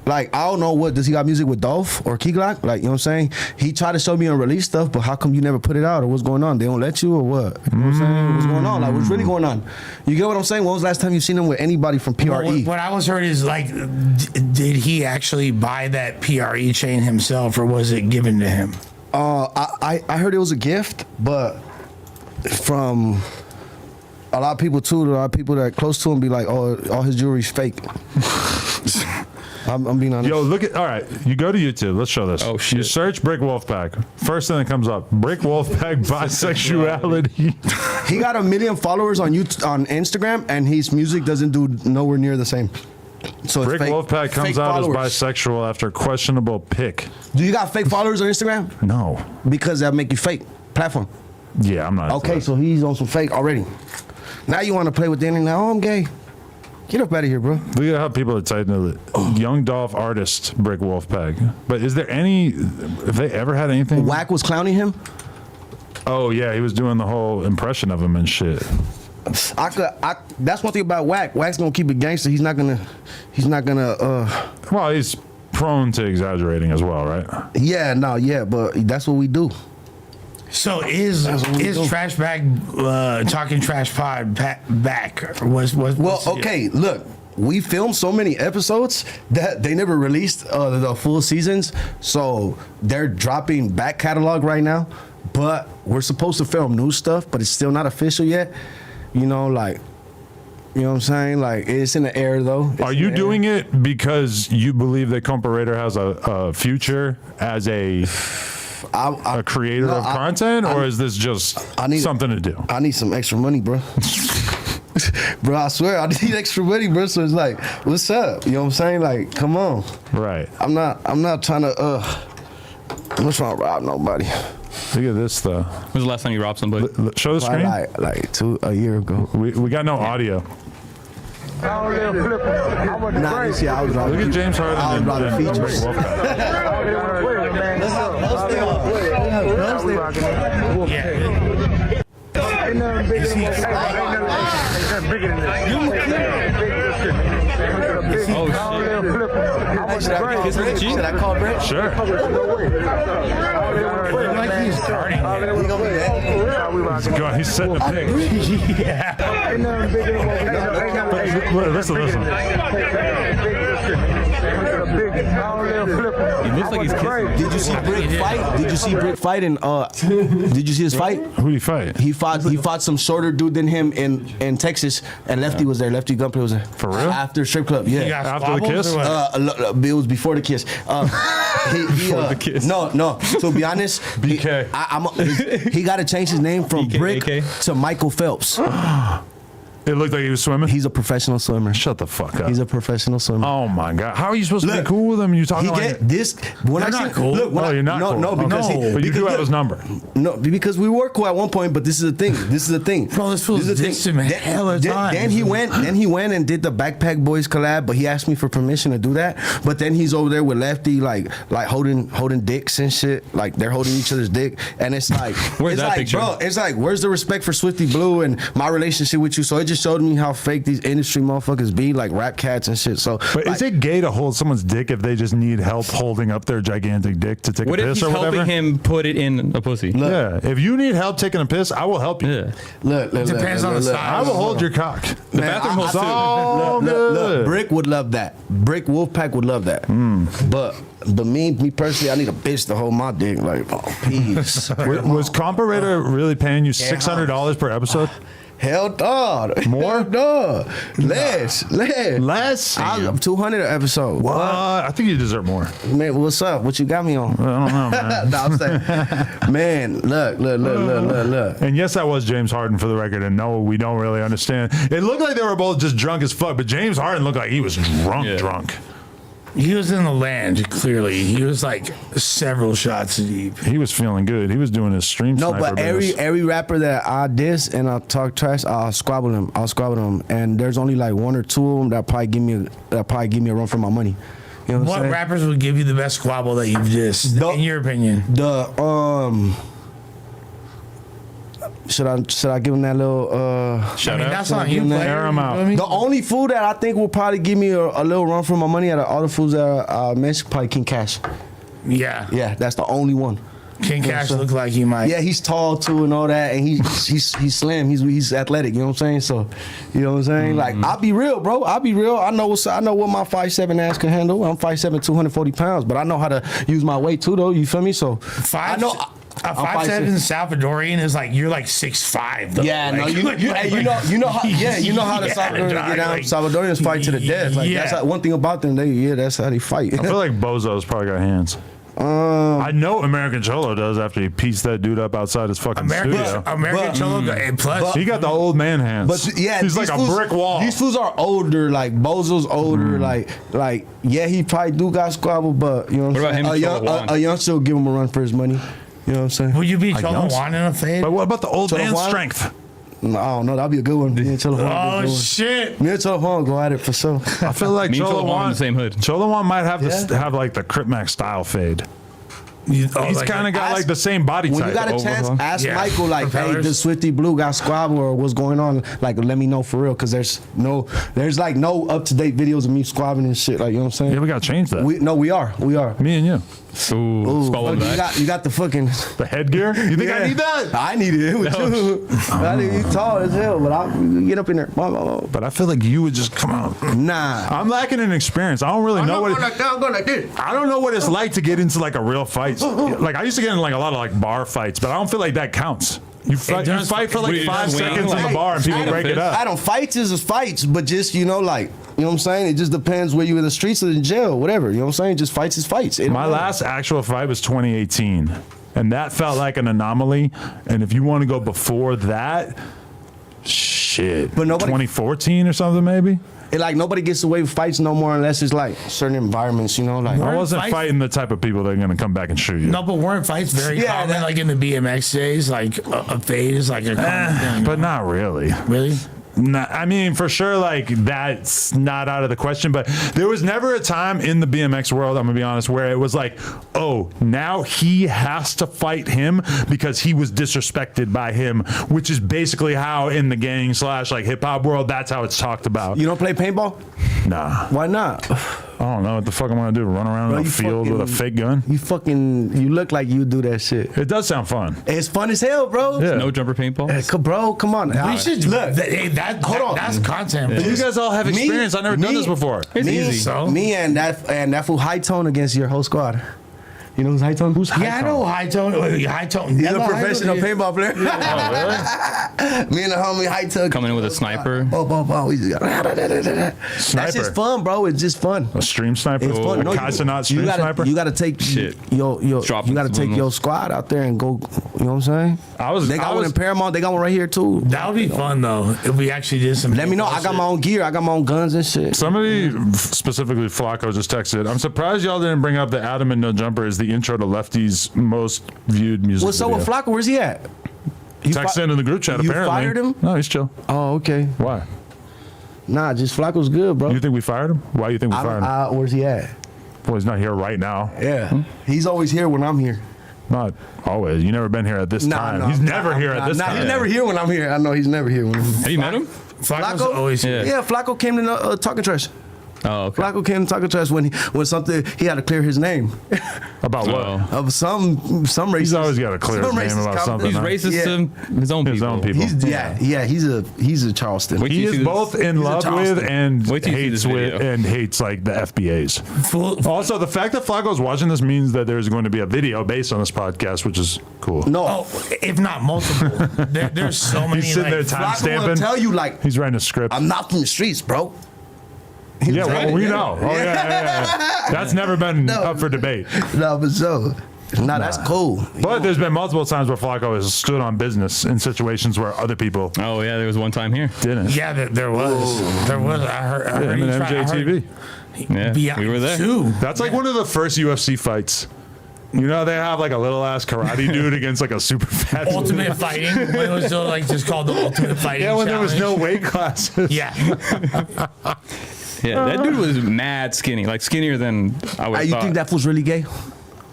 like I don't know what does he got music with Dolph or Key Glock? Like you know what I'm saying? He tried to show me unreleased stuff, but how come you never put it out or what's going on? They don't let you or what? You know what I'm saying? What's going on? Like what's really going on? You get what I'm saying? When was the last time you seen him with anybody from PRE? What I was heard is like, did he actually buy that PRE chain himself, or was it given to him? I heard it was a gift, but from a lot of people too, a lot of people that are close to him be like, "Oh, all his jewelry's fake." I'm being honest. Yo, look at. All right, you go to YouTube. Let's show this. Oh, shit. You search Brick Wolfpack. First thing that comes up: Brick Wolfpack bisexuality. He got 1 million followers on YouTube, on Instagram, and his music doesn't do nowhere near the same. So it's Brick fake, Wolfpack comes fake out followers. as bisexual after questionable pic. Do you got fake followers on Instagram? No. Because that make you fake platform. Yeah, I'm not. Okay, so he's on some fake already. Now you want to play with the internet? Oh, I'm gay. Get up out of here, bro. Look at how people are typing it. Young Dolph artist Brick Wolfpack. But is there any? Have they ever had anything? Wack was clowning him. Oh yeah, he was doing the whole impression of him and shit. That's one thing about Wack. Wack's gonna keep it gangster. He's not gonna. Well, he's prone to exaggerating as well, right? Yeah, but that's what we do. So is Trash Bag Talking Trash Pod back? Well, okay, look, we filmed so many episodes that they never released the full seasons, so they're dropping back catalog right now. But we're supposed to film new stuff, but it's still not official yet. You know, like, you know what I'm saying? Like, it's in the air though. Are you doing it because you believe that Comparator has a future as a creator of content, or is this just something to do? I need some extra money, bro. Bro, I swear, I need extra money, bro. So it's like, what's up? You know what I'm saying? Like, come on. Right. I'm not trying to, I'm not trying to rob nobody. Look at this though. When was the last time you robbed somebody? Show the screen. Like a year ago. We got no audio. Nah, this year I was Look at James Harden I was and robbing Brick features. Should I call Bricc? Sure. Like he's starting. Go on, he's setting a pick. Listen. He looks like he's kissing. Did you see Bricc fight? Did you see Bricc fight? And did you see his fight? Who did he fight? He fought some shorter dude than him in Texas, and Lefty was there. Lefty Gunplay was there. For real? After strip club, yeah. After the kiss? It was before the kiss. Before the kiss. No. To be honest, BK. he got to change his name from BK. Bricc to Michael Phelps. It looked like he was swimming. He's a professional swimmer. Shut the fuck up. He's a professional swimmer. Oh my god! How are you supposed to be Look, cool with him? You talking He like get this when I You're not see cool. Look, when No, I, you're not no, cool. no, because No, but you do have his number. No, because we were cool at one point, but this is the thing. Bro, this fool's dissed him hella times. Then he went and did the Backpack Boys collab, but he asked me for permission to do that. But then he's over there with Lefty, like holding dicks and shit. Like they're holding each other's dick, and it's like, Where's it's that like, picture? bro, it's like, where's the respect for Swifty Blue and my relationship with you? So it just showed me how fake these industry motherfuckers be, like rap cats and shit. So, But like, is it gay to hold someone's dick if they just need help holding up their gigantic dick to take What a if piss he's or whatever? helping him put it in a pussy? Yeah, if you need help taking a piss, I will help you. Yeah. look, Depends on the I style. will hold your cock. The bathroom holds too. So Look, good. Brick would love that. Brick Wolfpack would love that. But me personally, I need a bitch to hold my dick. Like, oh, peace. Was Comparator really paying you $600 per episode? Hell dog. More? Hell dog. Less. Less? I'm 200 an episode. What? I think you deserve more. Man, what's up? What you got me on? I don't know, man. No, I'm saying, man, look. And yes, that was James Harden for the record. And no, we don't really understand. It looked like they were both just drunk as fuck, but James Harden looked like he was drunk. He was in the land, clearly. He was like several shots deep. He was feeling good. He was doing his stream No, sniper but every rapper that I diss and I talk trash, I'll squabble them. And there's only like one or two of them that probably give me a run for my money. You know what I'm What saying? rappers would give you the best squabble that you've dissed, in your opinion? Should I give him that little Shout I mean, out. that's on you, Air player. him out. You know what I mean? The only food that I think will probably give me a little run for my money out of all the foods that I mentioned, probably King Cash. Yeah. Yeah, that's the only one. King Cash looked like he might. Yeah, he's tall too and all that, and he's slim. He's athletic. You know what I'm saying? So, you know what I'm saying? Like, I'll be real, bro. I'll be real. I know what my 5'7" ass can handle. I'm 5'7", 240 pounds, but I know how to use my weight too, though. You feel me? So I know. A 5'7" Salvadorian is like you're like 6'5". Though. Yeah, like, no, you know how the Salvadorians get down. like, Salvadorians fight to the death. Like that's how, one thing about them. That's how they fight. I feel like Bozo's probably got hands. I know American Cholo does after he pieced that dude up outside his fucking studio. American Cholo, and plus He got the old man hands. But yeah, he's like these a fools- brick wall. These fools are older. Like Bozo's older. Like yeah, he probably do got squabble, but you know what What I'm about saying. him and Cholo Juan? A youngster will give him a run for his money. You know what I'm saying? would you be Cholo youngster. Juan in a fade? But what about the old Cholo man Juan? strength? No, I don't know. That'll be a good one. Me and Cholo Juan. Oh shit! Me and Cholo Juan go at it for sure. I feel like Me and Cholo Cholo Juan in Juan, the same hood. Cholo Juan might have Yeah. have like the Crip Mac style fade. He's He's kind of got like the same body When type. you got a chance, overall. ask Yeah. Michael, like, hey, Propellers. does Swifty Blue got squabble or what's going on? Like, let me know for real, because there's like no up-to-date videos of me squabbling and shit. Like, you know what I'm saying? Yeah, we got to change that. We are. Me and you. Ooh, squabble Fuck, back. you got the fucking. The headgear? You think I need that? I needed it with you. I think you tall as hell, but I'll get up in there. But I feel like you would just come out. Nah. I'm lacking in experience. I don't really know what I'm going like this. I don't know what it's like to get into like a real fight. Like I used to get in like a lot of like bar fights, but I don't feel like that counts. You fight for like Wait, 5 just seconds wing? in the bar and people Adam break it Fist? up. I don't fights is fights, but just like you know what I'm saying. It just depends where you in the streets or in jail, whatever. You know what I'm saying. Just fights is fights. It My don't matter. last actual fight was 2018, and that felt like an anomaly. And if you want to go before that, shit, But nobody- 2014 or something maybe. It, like nobody gets away with fights no more unless it's like certain environments, you know, like I wasn't fights- fighting the type of people that are going to come back and shoot you. No, but weren't fights very Yeah, common? that- Like in the BMX days, like a fade is like a common thing. But not really. Really? Nah, I mean, for sure, like that's not out of the question. But there was never a time in the BMX world, I'm gonna be honest, where it was like, oh, now he has to fight him because he was disrespected by him, which is basically how in the gang / like hip hop world, that's how it's talked about. you don't play paintball. Nah, Why not? I don't know what the fuck I'm gonna do. Run around Bro, in a you field with a fucking- fake gun? You look like you do that shit. It does sound fun. It's fun as hell, bro. Yeah. No jumper paintball. Bro, come on. We should look. Hold on. That's content. You guys all have experience. I've never done this before. It's me, easy. So? Me and that fool high tone against your whole squad. You know who's high tone? Who's Yeah, I know high tone. High tone. He's Never a high professional tone. paintball player. Me and the homie high tone Coming in with a sniper. We just That's Sniper. just fun, bro. It's just fun. A stream sniper. It's fun. No, Kai Cenat stream gotta, sniper. You gotta take Shit. your Dropping you gotta take subliminals. your squad out there and go. You know what I'm saying? They got one in Paramount. They got one right here too. That would be fun though if we actually did some. Let me know. I got my own gear. I got my own guns and shit. Somebody, specifically Flacco, just texted, I'm surprised y'all didn't bring up the Adam and No Jumper as the intro to Lefty's most viewed music What's up video. with Flacco? Where's he at? You Texted in the group chat, you apparently. fired him? No, he's chill. Oh, okay. Why? Nah, just Flacco's good, bro. You think we fired him? Why do you think we fired him? Where's he at? Well, he's not here right now. Yeah, he's always here when I'm here. Not always. You never been here at this time. He's never here at this time. He's never here when I'm here. I know he's never here when I'm here. Have you met him? Flacco's Flacco? always Yeah. Yeah, Flacco came to talking trash. Oh, okay. Flacco came to talking trash when something he had to clear his name About what? Oh. of some racist. He's always got to clear his some name racist about comment. something. He's huh? racist Yeah. to his own people. His own people. He's a Charleston. Wait till He you see is this- both in he's a love Charleston. with and Wait till you see hates this with video. and hates like the FBAs. full. Also, the fact that Flacco's watching this means that there's going to be a video based on this podcast, which is cool. No, Oh, if not multiple. There's so many. He's sitting there like, time Flacco will stamping. tell you like He's writing a script. I'm not from the streets, bro. Yeah, well, right. we Yeah. know. Oh, yeah. That's never been No. up for debate. No, but so. Nah, that's cool. But there's been multiple times where Flacco has stood on business in situations where other people Oh yeah, there was one time here. didn't. yeah, there was. There was. I heard. I Yeah, heard him he and tried- I heard- MJTV. Yeah, we were there. Too. That's like one of the first UFC fights. You know, they have like a little ass karate dude against like a super fat Ultimate Fighting. When it was still like just called the Ultimate Fighting. Yeah, when there was no Challenge. weight classes. Yeah. Yeah, that dude was mad skinny, like skinnier than I would. You think that fool's really gay?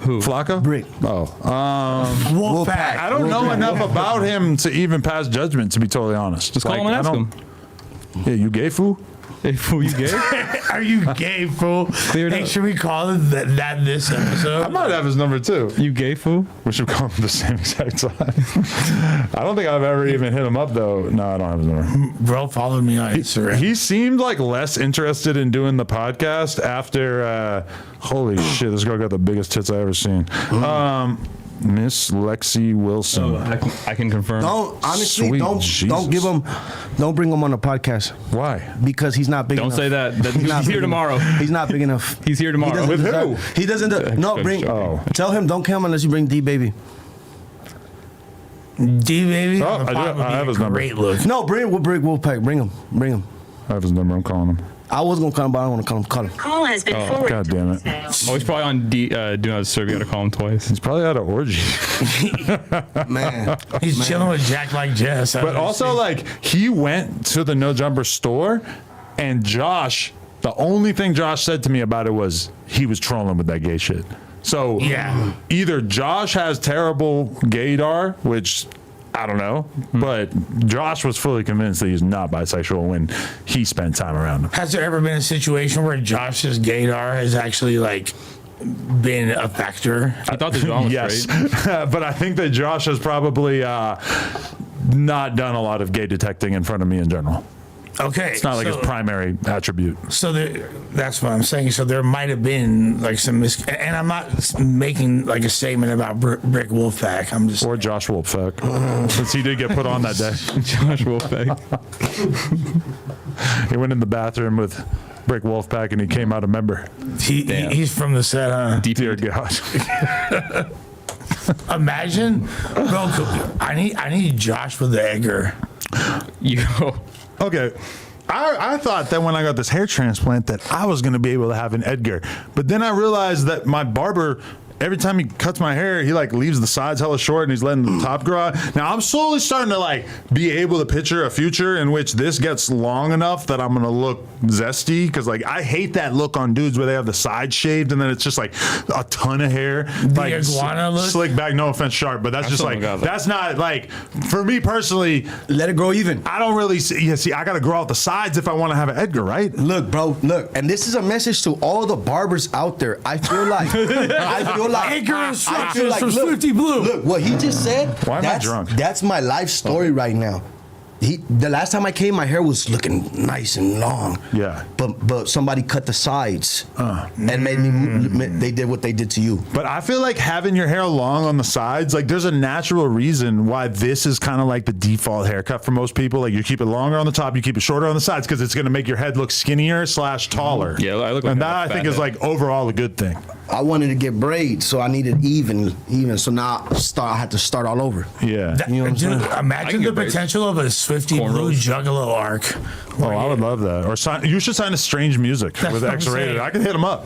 Who? Flacco? Brick. Oh. Wolfpack. I don't know enough about him to even pass judgment, to be totally honest. Just call him and I ask don't- him. Yeah, you gay fool? Hey, fool, you gay? Are you gay, fool? Cleared Hey, up. should we call it that this episode? I might have his number too. You gay fool? We should call him the same exact time. I don't think I've ever even hit him up though. No, I don't have his number. Bro followed me on Instagram. He seemed like less interested in doing the podcast after. Holy shit, this girl got the biggest tits I ever seen. Miss Lexi Wilson. I can confirm. Don't honestly Sweet don't Jesus. give him, don't bring him on the podcast Why? because he's not big Don't enough. say that. not He's big here enough. tomorrow. He's not big enough. He's here tomorrow. He doesn't With deserve- who? He doesn't. No, bring. Oh. Tell him don't come unless you bring D baby. D baby. Oh, on the I do- pod would I be have a his number. Great look. No, bring Brick Wolfpack. Bring him. Bring him. I have his number. I'm calling him. I was gonna call him, but I don't want to call him. Call has been forwarded. God damn it. Oh, he's probably on Do Not Disturb. You gotta call him twice. He's probably at an orgy. Man, He's chilling with Jack like Jess. But also, like, he went to the No Jumper store, and Josh, the only thing Josh said to me about it was he was trolling with that gay shit. So, Yeah. either Josh has terrible gaydar, which I don't know, but Josh was fully convinced that he's not bisexual when he spent time around him. Has there ever been a situation where Josh's gaydar has actually like been a factor? I thought the John was Yes, straight. but I think that Josh has probably not done a lot of gay detecting in front of me in general. Okay, It's not like his primary attribute. So that's what I'm saying. So there might have been like some and I'm not making like a statement about Brick Wolfpack. I'm just Or Josh Wolfpack, since he did get put on that day. Josh Wolfpack. He went in the bathroom with Brick Wolfpack and he came out a member. he's from the set, huh? Dear God. Imagine, bro. I need Josh with the Edgar. Yo. Okay. I thought that when I got this hair transplant that I was going to be able to have an Edgar. But then I realized that my barber, every time he cuts my hair, he like leaves the sides hella short and he's letting the top grow out. Now I'm slowly starting to like be able to picture a future in which this gets long enough that I'm going to look zesty. Cause like I hate that look on dudes where they have the sides shaved and then it's just like a ton of hair. Like iguana look? Slick back, no offense, sharp, but that's just still like, don't got that. that's not like, for me personally, let it grow even. I don't really see, I got to grow out the sides if I want to have an Edgar, right? Look, bro, look, and this is a message to all the barbers out there. I feel like, Edgar instructions from look, Swifty Blue. Look, what he just said. Why am I that's- drunk? That's my life story right now. The last time I came, my hair was looking nice and long. Yeah. But somebody cut the sides and made me. They did what they did to you. But I feel like having your hair long on the sides, like there's a natural reason why this is kind of like the default haircut for most people. Like you keep it longer on the top, you keep it shorter on the sides because it's going to make your head look skinnier / taller. Yeah, I look like and a that I fat think is head. like overall a good thing. I wanted to get braids, so I needed even. So now I had to start all over. Yeah. That- You know what I'm dude, saying? I imagine can the get braids. potential of a Swifty Blue Cornrows. Juggalo arc. Oh, I would love that. Or you should sign a Strange Music That's with what I'm X-Rated. saying. I can hit him up.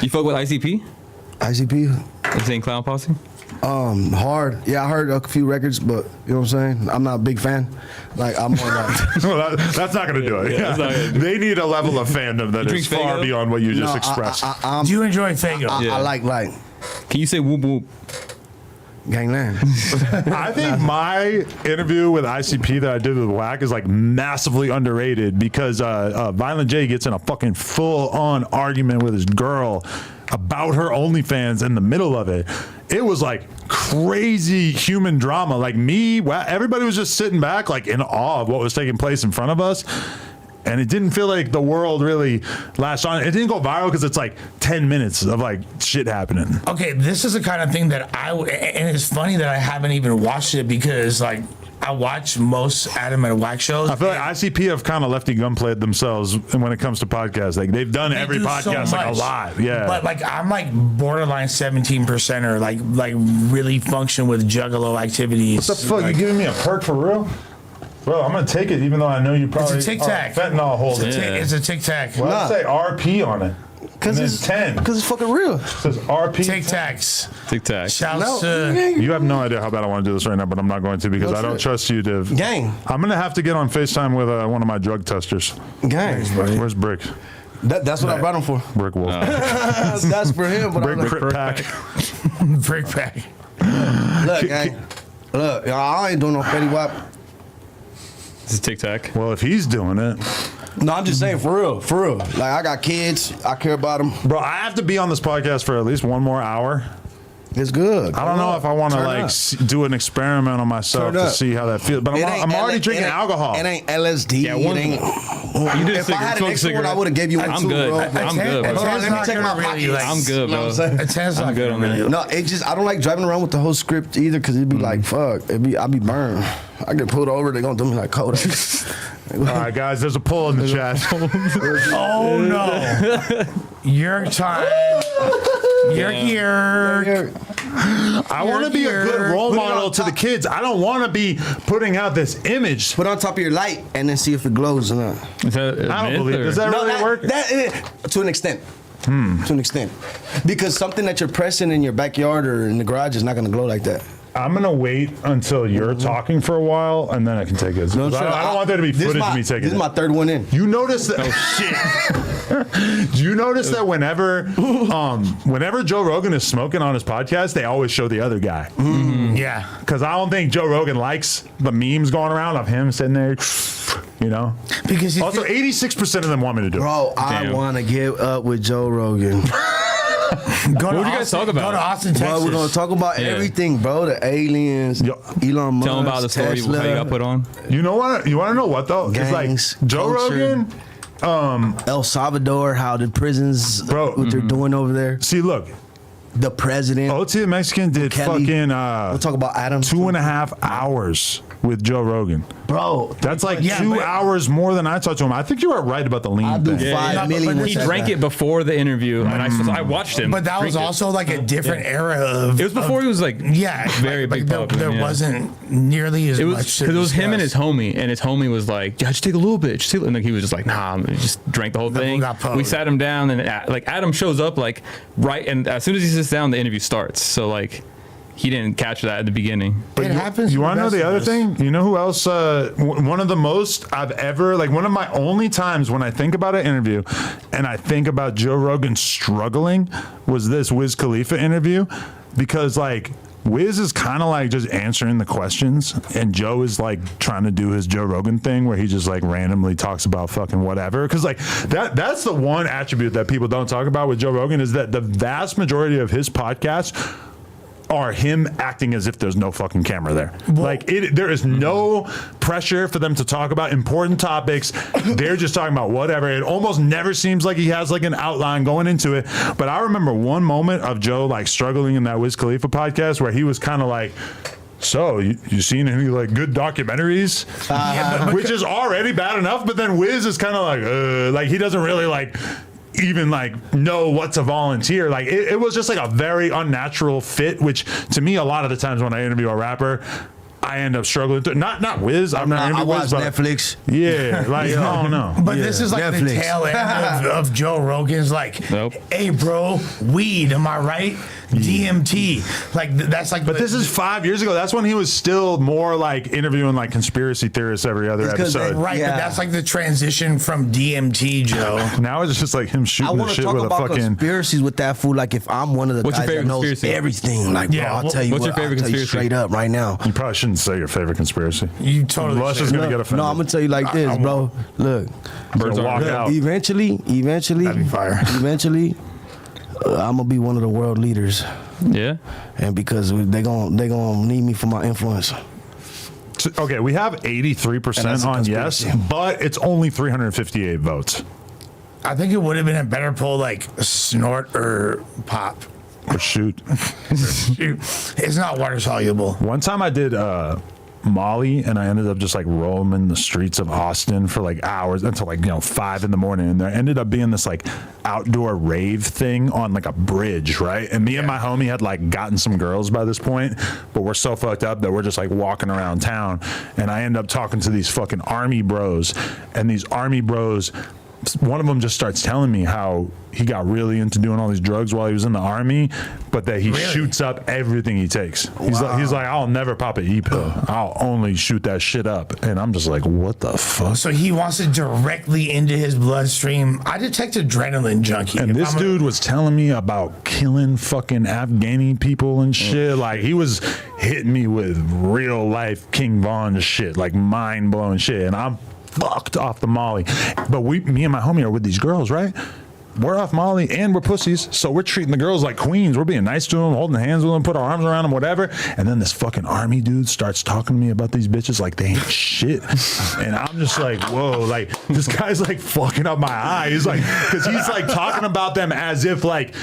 You fuck with ICP? ICP, Insane Clown Posse? hard. Yeah, I heard a few records, but you know what I'm saying. I'm not a big fan. Like I'm more like. Well, that's not going to do it. Yeah, that's not gonna do it. They need a level of fandom that is drink far Faygo? beyond what you just No, expressed. Do you enjoy Fago? I like. Can you say whoop whoop? Gangland. I think my interview with ICP that I did with Wack is like massively underrated because Violent J gets in a fucking full-on argument with his girl about her OnlyFans in the middle of it. It was like crazy human drama. Like everybody was just sitting back like in awe of what was taking place in front of us. And it didn't feel like the world really latched on. It didn't go viral because it's like 10 minutes of like shit happening. Okay, this is the kind of thing that and it's funny that I haven't even watched it because like I watch most Adam and Wack shows. I feel like ICP have kind of Lefty Gunplay themselves when it comes to podcasts. Like they've done every podcast so like a lot. Yeah. But like I'm like borderline 17%er, like really function with Juggalo activities. What the fuck? Like, You giving me a perk for real? Bro, I'm gonna take it even though I know you probably it's a Tic Tac. fentanyl holder. It's a Tic Tac. Well, I'd say RP on it. Because it's 10. Because it's fucking real. It says RP. Tic Tacs. Tic Tac. Shouts to You have no idea how bad I want to do this right now, but I'm not going to because No I don't shit. trust you to. Gang. I'm gonna have to get on FaceTime with one of my drug testers. Gang. Where's Brick? That's what I brought him for. Brick Wolf. That's for him. But Brick I'm like, Crit Pack. Brick Pack. look, gang. Look, I ain't doing no Fetty Wap. This is Tic Tac. Well, if he's doing it, No, I'm just saying, for real. Like, I got kids. I care about them. bro, I have to be on this podcast for at least one more hour. It's good. I don't know if I want to Turn like up. do an experiment on myself Turn to up. see how that feels. But It I'm ain't already L- drinking it ain't- alcohol. It ain't LSD. Yeah, one- it ain't. You did If I had an extra one, I would have gave you one I'm too, good. bro. I'm good, bro. Hold on, let me not check gonna my really, pockets. I'm good, You know bro. what I'm saying? A ten's I'm not good gonna on that. really. No, it just I don't like driving around with the whole script either because it'd be like fuck. I'd be burned. I get pulled over. They're gonna do me like Kodak. All right, guys, there's a poll in the chat. Oh no. Your time. You're here. I want to be a good role Put it on model to the top. kids. I don't want to be putting out this image. Put it on top of your light and then see if it glows or not. Is that a I don't myth, believe. or- Does that really that, work? To an extent. To an extent. Because something that you're pressing in your backyard or in the garage is not gonna glow like that. I'm gonna wait until you're talking for a while, and then I can take it. I don't want there to be footage of me taking This it. is my third one in. You notice that? Oh shit! Do you notice that whenever Joe Rogan is smoking on his podcast, they always show the other guy? Yeah. Because I don't think Joe Rogan likes the memes going around of him sitting there. You know. Because you Also, 86% of them want me to do it. Bro, I Damn. want to get up with Joe Rogan. Go to would you guys talk about? Go to Austin, Texas. Bro, we're gonna talk about Yeah. everything, bro. The aliens, Yo. Elon Musk, Tell them about the story Tesla. how you got put on. You know what? You want to know what though? It's Gangs, like Joe culture. Rogan. El Salvador, how the prisons, Bro, what they're doing over there. See, look, The president. OT the Mexican did Kelly. fucking We'll talk about Adam. 2.5 hours with Joe Rogan. Bro, That's like Yeah, 2 but- hours more than I talked to him. I think you were right about the lean I do thing. 5 Yeah, million. but with He that drank guy. it before the interview, and I watched him. But that was drink it. also like a different era of. It was before he was like Yeah, very like big there, popular, there yeah. wasn't nearly as It was much. to because it was him and his discuss. homie, and his homie was like, "Yeah, just take a little bit." Just take, and like, he was just like, "Nah," and just drank the whole Then we thing. got posed. We sat him down, and like Adam shows up like right, and as soon as he sits down, the interview starts. So like, he didn't catch that at the beginning. It happens. You to want to know best the of other us. thing? You know who else? One of the most I've ever, like one of my only times when I think about an interview and I think about Joe Rogan struggling was this Wiz Khalifa interview, because like Wiz is kind of like just answering the questions and Joe is like trying to do his Joe Rogan thing where he just like randomly talks about fucking whatever. Because like that's the one attribute that people don't talk about with Joe Rogan is that the vast majority of his podcasts are him acting as if there's no fucking camera there. There is no pressure for them to talk about important topics. They're just talking about whatever. It almost never seems like he has like an outline going into it. But I remember one moment of Joe like struggling in that Wiz Khalifa podcast where he was kind of like, so you seen any like good documentaries? Which is already bad enough. But then Wiz is kind of like he doesn't really like even like know what to volunteer. Like it was just like a very unnatural fit, which to me a lot of the times when I interview a rapper I end up struggling to not Wiz. I'm not I interviewing watch Wiz, but Netflix. yeah, like I don't know. But this is like the Netflix. tail end of Joe Rogan's like, Nope. hey, bro, weed, am I right? DMT. Like that's like. But this is 5 years ago. That's when he was still more like interviewing like conspiracy theorists every other It's 'cause episode. right, Yeah. but that's like the transition from DMT, Joe. Now it's just like him I shooting the want to shit talk with a about fucking. conspiracies with that fool. Like if I'm one of the What's your guys that favorite knows conspiracy? everything, like Yeah, bro, I'll tell you what's what, your favorite I'll tell you conspiracy? straight up right now. You probably shouldn't say your favorite conspiracy. You totally. Lush is should. gonna get offended. No, I'm gonna tell you like this, bro. Look, Birds Look, walk out. eventually, That'd be fire. eventually, I'm gonna be one of the world leaders, Yeah. and because they gonna need me for my influence. Okay, we have 83% And that's a on yes, conspiracy. but it's only 358 votes. I think it would have been a better poll like snort or pop. Or shoot. Shoot. It's not water soluble. One time I did Molly, and I ended up just like roaming the streets of Austin for like hours until like 5 in the morning, and there ended up being this like outdoor rave thing on like a bridge, right? And me and my homie had like gotten some girls by this point, but we're so fucked up that we're just like walking around town, and I end up talking to these fucking army bros, and these army bros, one of them just starts telling me how he got really into doing all these drugs while he was in the army, but that he shoots up everything he takes. He's like, I'll never pop an E-pill. I'll only shoot that shit up. And I'm just like, what the fuck? So he wants it directly into his bloodstream. I detect adrenaline junkie. And If this I'm a- dude was telling me about killing fucking Afghani people and shit. Like he was hitting me with real life King Von shit, like mind blowing shit. And I'm fucked off the Molly. But me and my homie are with these girls, right? We're off Molly and we're pussies, so we're treating the girls like queens. We're being nice to them, holding hands with them, put our arms around them, whatever. And then this fucking army dude starts talking to me about these bitches like they ain't shit. And I'm just like, whoa, like this guy's like fucking up my eyes, like because he's like talking about them as if like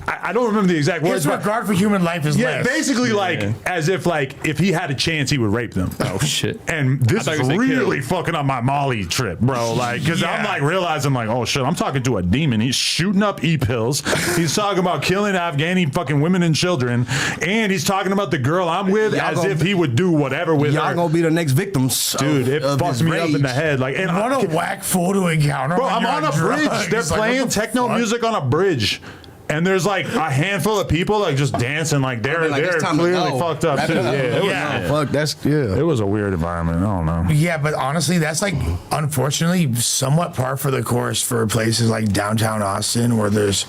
I don't remember the exact words. his But regard for human life is yeah, less. basically like as if like if he had a chance he would rape them. Oh shit. And this I thought is you were saying really kill. fucking up my Molly trip, bro. Like, because I'm like realizing, like, oh shit, I'm talking to a demon. He's shooting up e-pills. He's talking about killing Afghani fucking women and children, and he's talking about the girl I'm with Y'all as gonna if he would do whatever with Y'all her. gonna be the next victims, Dude, it of fucks his me up in the rage. head. Like, and What a whack fool to encounter. bro, when I'm you're on a bridge. drugs. They're Like, what playing the techno fuck? music on a bridge. And there's like a handful of people like just dancing, like they're Like, it's time to clearly go. fucked up Wrap too. it up. Yeah, Yeah. Fuck, that's yeah. It was a weird environment. I don't know. Yeah, but honestly, that's like unfortunately somewhat par for the course for places like downtown Austin where there's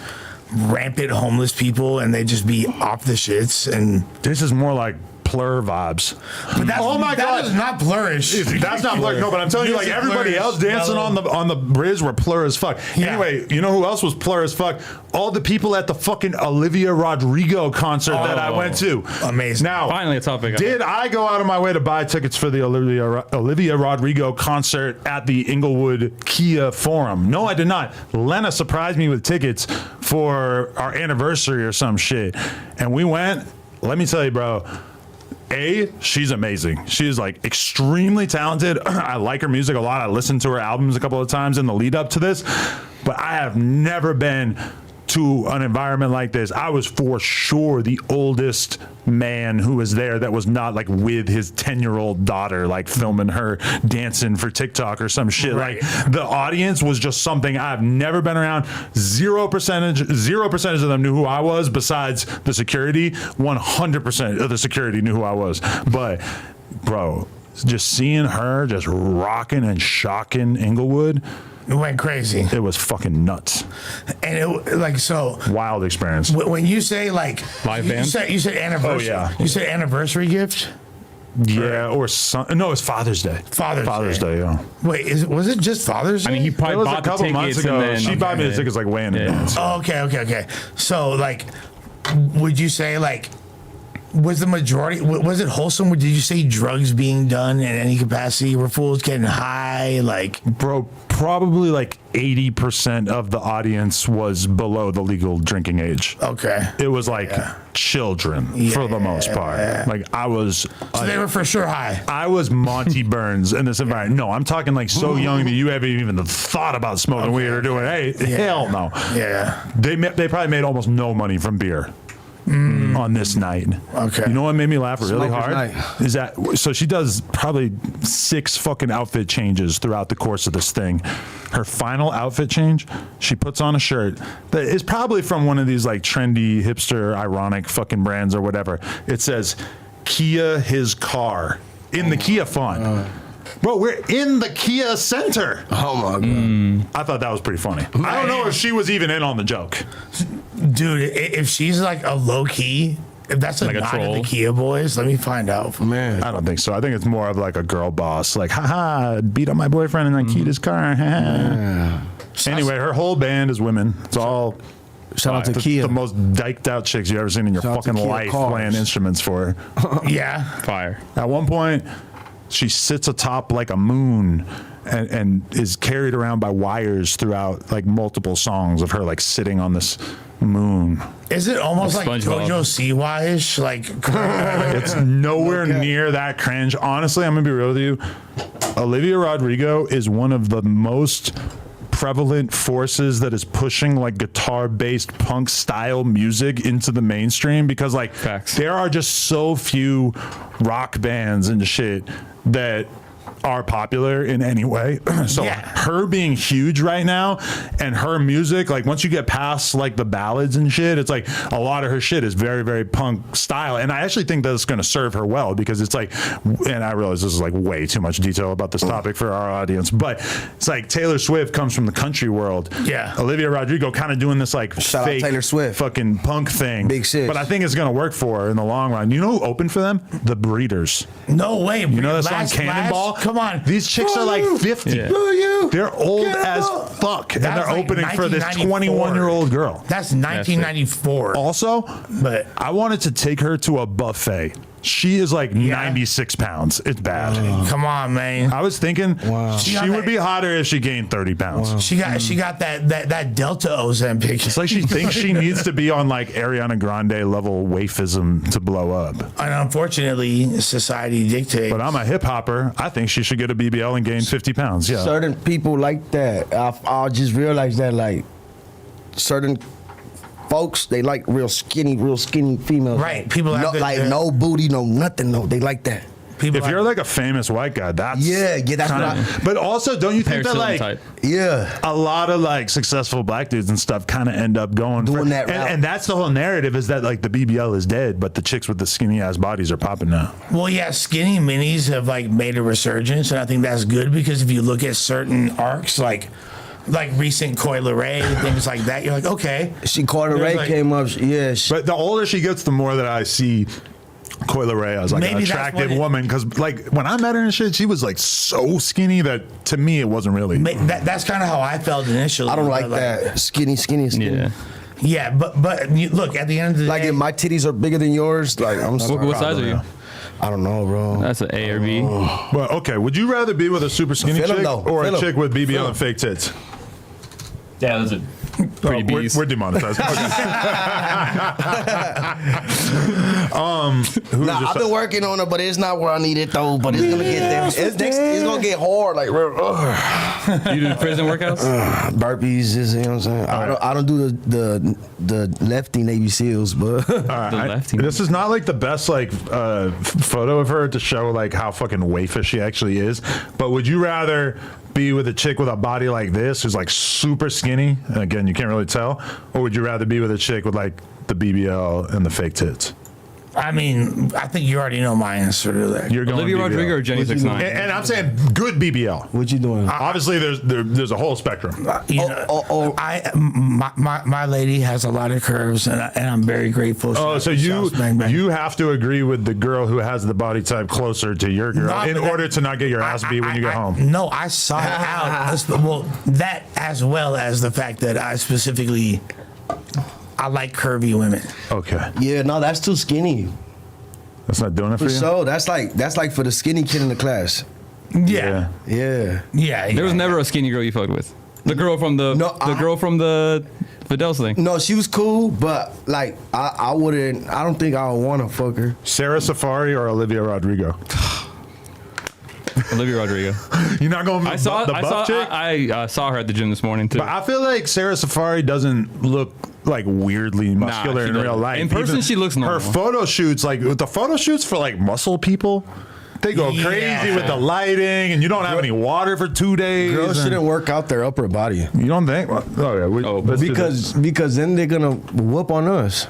rampant homeless people and they just be off the shits. And This is more like Plur vibes. but that's, Oh my that God. is not flourish. That's not Plur. No, but I'm telling you, like Music everybody Plur else is dancing mellow. on the bridge were Plur as fuck. Yeah. Anyway, you know who else was Plur as fuck? All the people at the fucking Olivia Rodrigo concert that I went to. Amazing. Now, Finally a topic. did I go out of my way to buy tickets for the Olivia Rodrigo concert at the Inglewood Kia Forum? No, I did not. Lena surprised me with tickets for our anniversary or some shit. And we went. Let me tell you, bro. She's amazing. She's like extremely talented. I like her music a lot. I listened to her albums a couple of times in the lead up to this, but I have never been to an environment like this. I was for sure the oldest man who was there that was not like with his 10-year-old daughter, like filming her dancing for TikTok or some shit. Right. Like the audience was just something I've never been around. 0% of them knew who I was besides the security. 100% of the security knew who I was. But bro, just seeing her just rocking and shocking Inglewood, It went crazy. it was fucking nuts. And it like so Wild experience. when you say like Live you band? said anniversary. Oh, yeah. You said anniversary gift? Yeah, or no, it's Father's Day. Father's Day, yeah. Wait, was it just Father's Day? I mean, he It probably was a bought the couple months tickets ago. and then She bought me the Yeah. tickets like way in advance. Oh, okay. So, like, would you say, like, was the majority, was it wholesome? Did you say drugs being done in any capacity? Were fools getting high? Like, Bro, probably like 80% of the audience was below the legal drinking age. okay. It was like children for the most part. Like I was So they were for sure high. I was Monty Burns in this environment. No, I'm talking like so young that you haven't even thought about smoking weed or doing. Hey, hell no. Yeah. They probably made almost no money from beer on this night. Okay. You know what made me laugh really Smoker's hard? night. Is that so she does probably 6 fucking outfit changes throughout the course of this thing. her final outfit change, she puts on a shirt that is probably from one of these like trendy, hipster, ironic fucking brands or whatever. It says, Kia his car in the Kia font. Bro, we're in the Kia Center. Oh my god! I thought that was pretty funny. I don't know if she was even in on the joke. Dude, if she's like a low key, if that's a Like a nod to troll. the Kia boys, let me find out. Man, I don't think so. I think it's more of like a girl boss, like, haha, beat up my boyfriend and then keyed his car. haha. Anyway, her whole band is women. It's all shout out to the, Kia. the most dyked out chicks you've ever seen in your Shout out to fucking Kia life cars. playing instruments for her. Yeah. Fire. At one point, she sits atop like a moon and is carried around by wires throughout like multiple songs of her like sitting on this moon. Is it almost like SpongeBob. JoJo Siwa-ish? Like, It's nowhere near that cringe. Honestly, I'm gonna be real with you. Olivia Rodrigo is one of the most prevalent forces that is pushing like guitar-based punk style music into the mainstream, because like Facts. there are just so few rock bands and shit that are popular in any way. So Yeah. her being huge right now and her music, like once you get past like the ballads and shit, it's like a lot of her shit is very, very punk style. And I actually think that's going to serve her well, because it's like, and I realize this is like way too much detail about this topic for our audience, but it's like Taylor Swift comes from the country world. Yeah. Olivia Rodrigo kind of doing this like Shout out fake Taylor Swift. fucking punk thing. Big shit. But I think it's going to work for her in the long run. You know who opened for them? The Breeders. no way. You know that song Cannonball? Come on. These chicks are like 50. Yeah. They're old Get as up. fuck. And That they're was like opening for this 1994. 21-year-old girl. That's 1994. Also, But I wanted to take her to a buffet. She is like 96 pounds. It's bad. come on, man. I was thinking she would be hotter if she gained 30 pounds. She got that Delta Ozempic. It's like she thinks she needs to be on like Ariana Grande level waifism to blow up. And unfortunately, society dictates. But I'm a hip hopper. I think she should get a BBL and gain 50 pounds. Yeah. certain people like that. I just realized that like certain folks, they like real skinny females. Right, people have no booty, no nothing. No, they like that. people If you're like a famous white guy, that's Yeah, that's what kinda, but also, don't you think Paris that Hilton like type. Yeah. a lot of like successful black dudes and stuff kind of end up going Doing for, that route. and that's the whole narrative, is that like the BBL is dead, but the chicks with the skinny ass bodies are popping now. Well, yeah, skinny minis have like made a resurgence, and I think that's good, because if you look at certain arcs, like recent Coil Ray, things like that, you're like, okay. She Carter There's Ray like- came up. Yeah. But the older she gets, the more that I see Coil Ray as like an Maybe that's attractive what it- woman, because like when I met her and shit, she was like so skinny that to me it wasn't really. That's kind of how I felt initially. I don't but, like that. Skinny. Yeah. Yeah, but you, look, at the end of the Like day, if my titties are bigger than yours, like I'm sorry. What size are you? I don't know, bro. That's an A or B. Well, okay, would you rather be with a super skinny Feel 'em, chick though. or Feel a 'em. chick with BBL Feel 'em. and fake tits? Yeah, those are pretty Oh, bees. we're demonetized. Okay. Who Nah, just- I've been working on it, but it's not where I need it though. But it's gonna get there. It's gonna get hard, like You do prison workouts? burpees. You know what I'm saying? I don't do the lefty Navy SEALs, but The lefty. This is not like the best like photo of her to show like how fucking waifish she actually is. But would you rather be with a chick with a body like this, who's like super skinny, and again you can't really tell, or would you rather be with a chick with like the BBL and the fake tits? I mean, I think you already know my answer to that. You're going Olivia BBL. Rodrigo or Jenny 69? And I'm saying good BBL. what you doing? Obviously, there's a whole spectrum. You know, my lady has a lot of curves, and I'm very grateful. Oh, so you have to agree with the girl who has the body type closer to your girl No, in but order to not get your ass beat when you get home. No, I saw it out. Well, that as well as the fact that I like curvy women. Okay, Yeah, no, that's too skinny. that's not doing it for you. So that's like for the skinny kid in the class. Yeah, Yeah. yeah. There was never a skinny girl you fucked with. The girl from the girl from the Fidel's thing. No, she was cool, but like I wouldn't. I don't think I would want to fuck her. Sarah Safari or Olivia Rodrigo? Olivia Rodrigo. You're not going I saw the buff chick? I saw her at the gym this morning too. But I feel like Sarah Safari doesn't look like weirdly muscular she in real doesn't. life. In person, she looks normal. Her photo shoots, like the photo shoots for like muscle people, They go crazy with the lighting, and you don't have any water for 2 days. Girls shouldn't work out their upper body. You don't think? Oh yeah. Let's do this. Because then they're gonna whoop on us.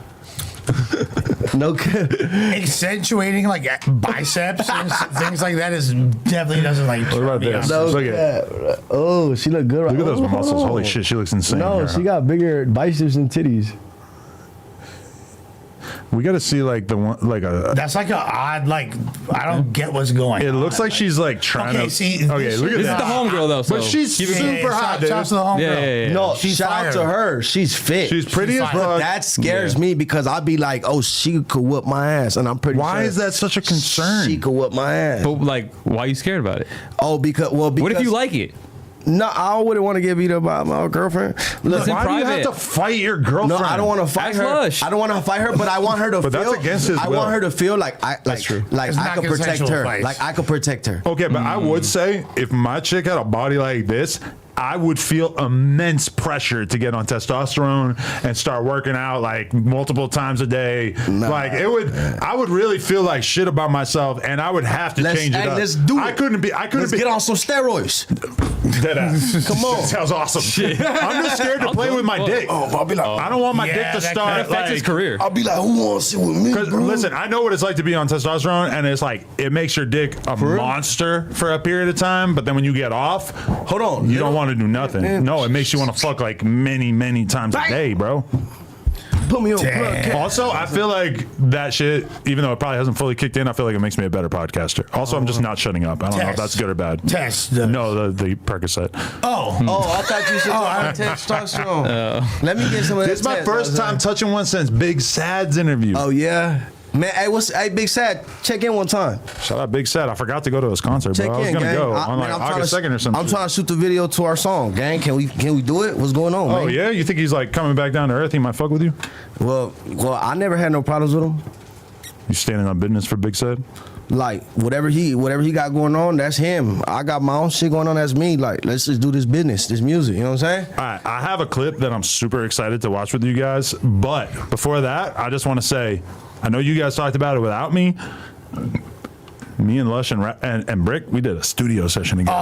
No kid. Accentuating like biceps and things like that is definitely doesn't like. What about this? No Look cap. Oh, she look good. Right? Look at those Oh. muscles. Holy shit, she looks insane. No, here. she got bigger biceps and titties. We got to see like the one, like a. That's like an odd, like, I don't get what's going on. It looks like she's like trying Okay, to. see, Okay, this look at This is that. the homegirl though. So But she's keep it- super hot, dude. Shouts to the homegirl. Yeah. No, She's shout out to fire. her. She's fit. She's pretty She's as fine. But fuck. that scares me because I'd be like, oh, she could whoop my ass, and I'm pretty Why sure is that such a concern? she could whoop my ass. But like, why are you scared about it? Oh, because What if you like it? No, I wouldn't want to get beat up by my girlfriend. Look, It's in Why do you have private. to fight your girlfriend? no, I don't want to fight Ask her. Lush. I don't want to fight her, but I want her to But feel. that's against his I will. want her to feel like true. like It's I not could protect consensual her. fights. Like I could protect her. Okay, but I would say if my chick had a body like this, I would feel immense pressure to get on testosterone and start working out like multiple times a day. Like it would, I would really feel like shit about myself, and I would have to change it up. Let's do it. I couldn't Let's be. get on some steroids. Dead ass. Come on. Sounds awesome. I'm just scared to play with my dick. Oh, I'll be like, I don't want my Yeah, dick to that start That affects his like. career. I'll be like, who wants to sit with me, Because bro? listen, I know what it's like to be on testosterone, and it's like it makes your dick a monster for a period of time. But then when you get off, Hold on, you don't want to do nothing. No, it makes you want to fuck like many times a day, bro. put me on. Damn. Also, I feel like that shit, even though it probably hasn't fully kicked in, I feel like it makes me a better podcaster. Also, I'm just not shutting up. I don't know if Test. that's good or bad. Test. No, the Percocet. Oh. Oh, I thought you said testosterone. Let me get some of This is my first time touching one since Big Sad's interview. Oh yeah, man. Hey, Big Sad, check in one time. Shout out Big Sad. I forgot to go to his concert, Check bro. I was in, gonna gang. go on like man, August 2nd or something. I'm trying to shoot the video to our song, gang. Can we do it? What's going on, Oh man? yeah, you think he's like coming back down to earth? He might fuck with you. Well, I never had no problems with him. You standing on business for Big Sad? Like whatever he got going on, that's him. I got my own shit going on, that's me. Like let's just do this business, this music. You know what I'm saying? All right, I have a clip that I'm super excited to watch with you guys. But before that, I just want to say, I know you guys talked about it without me. Me and Lush and Bricc, we did a studio session together.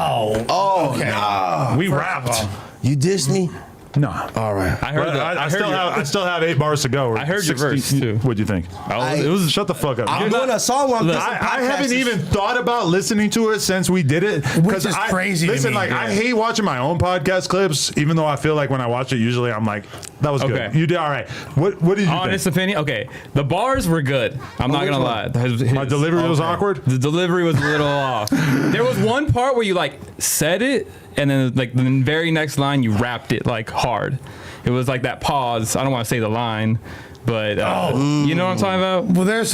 Oh, okay. nah. We rapped. You dissed me. No. All right. I heard But that. I still have 8 bars to go. or I heard your 60 verse, too. What'd you think? It was Shut the fuck up. I'm doing a song where I'm Look, dissing I haven't podcasters. even thought about listening to it since we did it. Which is crazy to Listen, me. like Yeah. I hate watching my own podcast clips, even though I feel like when I watch it, usually I'm like, that was Okay. good. You did all right. What did you honest think? opinion. Okay, the bars were good. I'm not which gonna one? lie. My delivery was awkward. The delivery was a little off. There was one part where you like said it, and then like the very next line you rapped it like hard. It was like that pause. I don't want to say the line, but you know what I'm talking about. Well, there's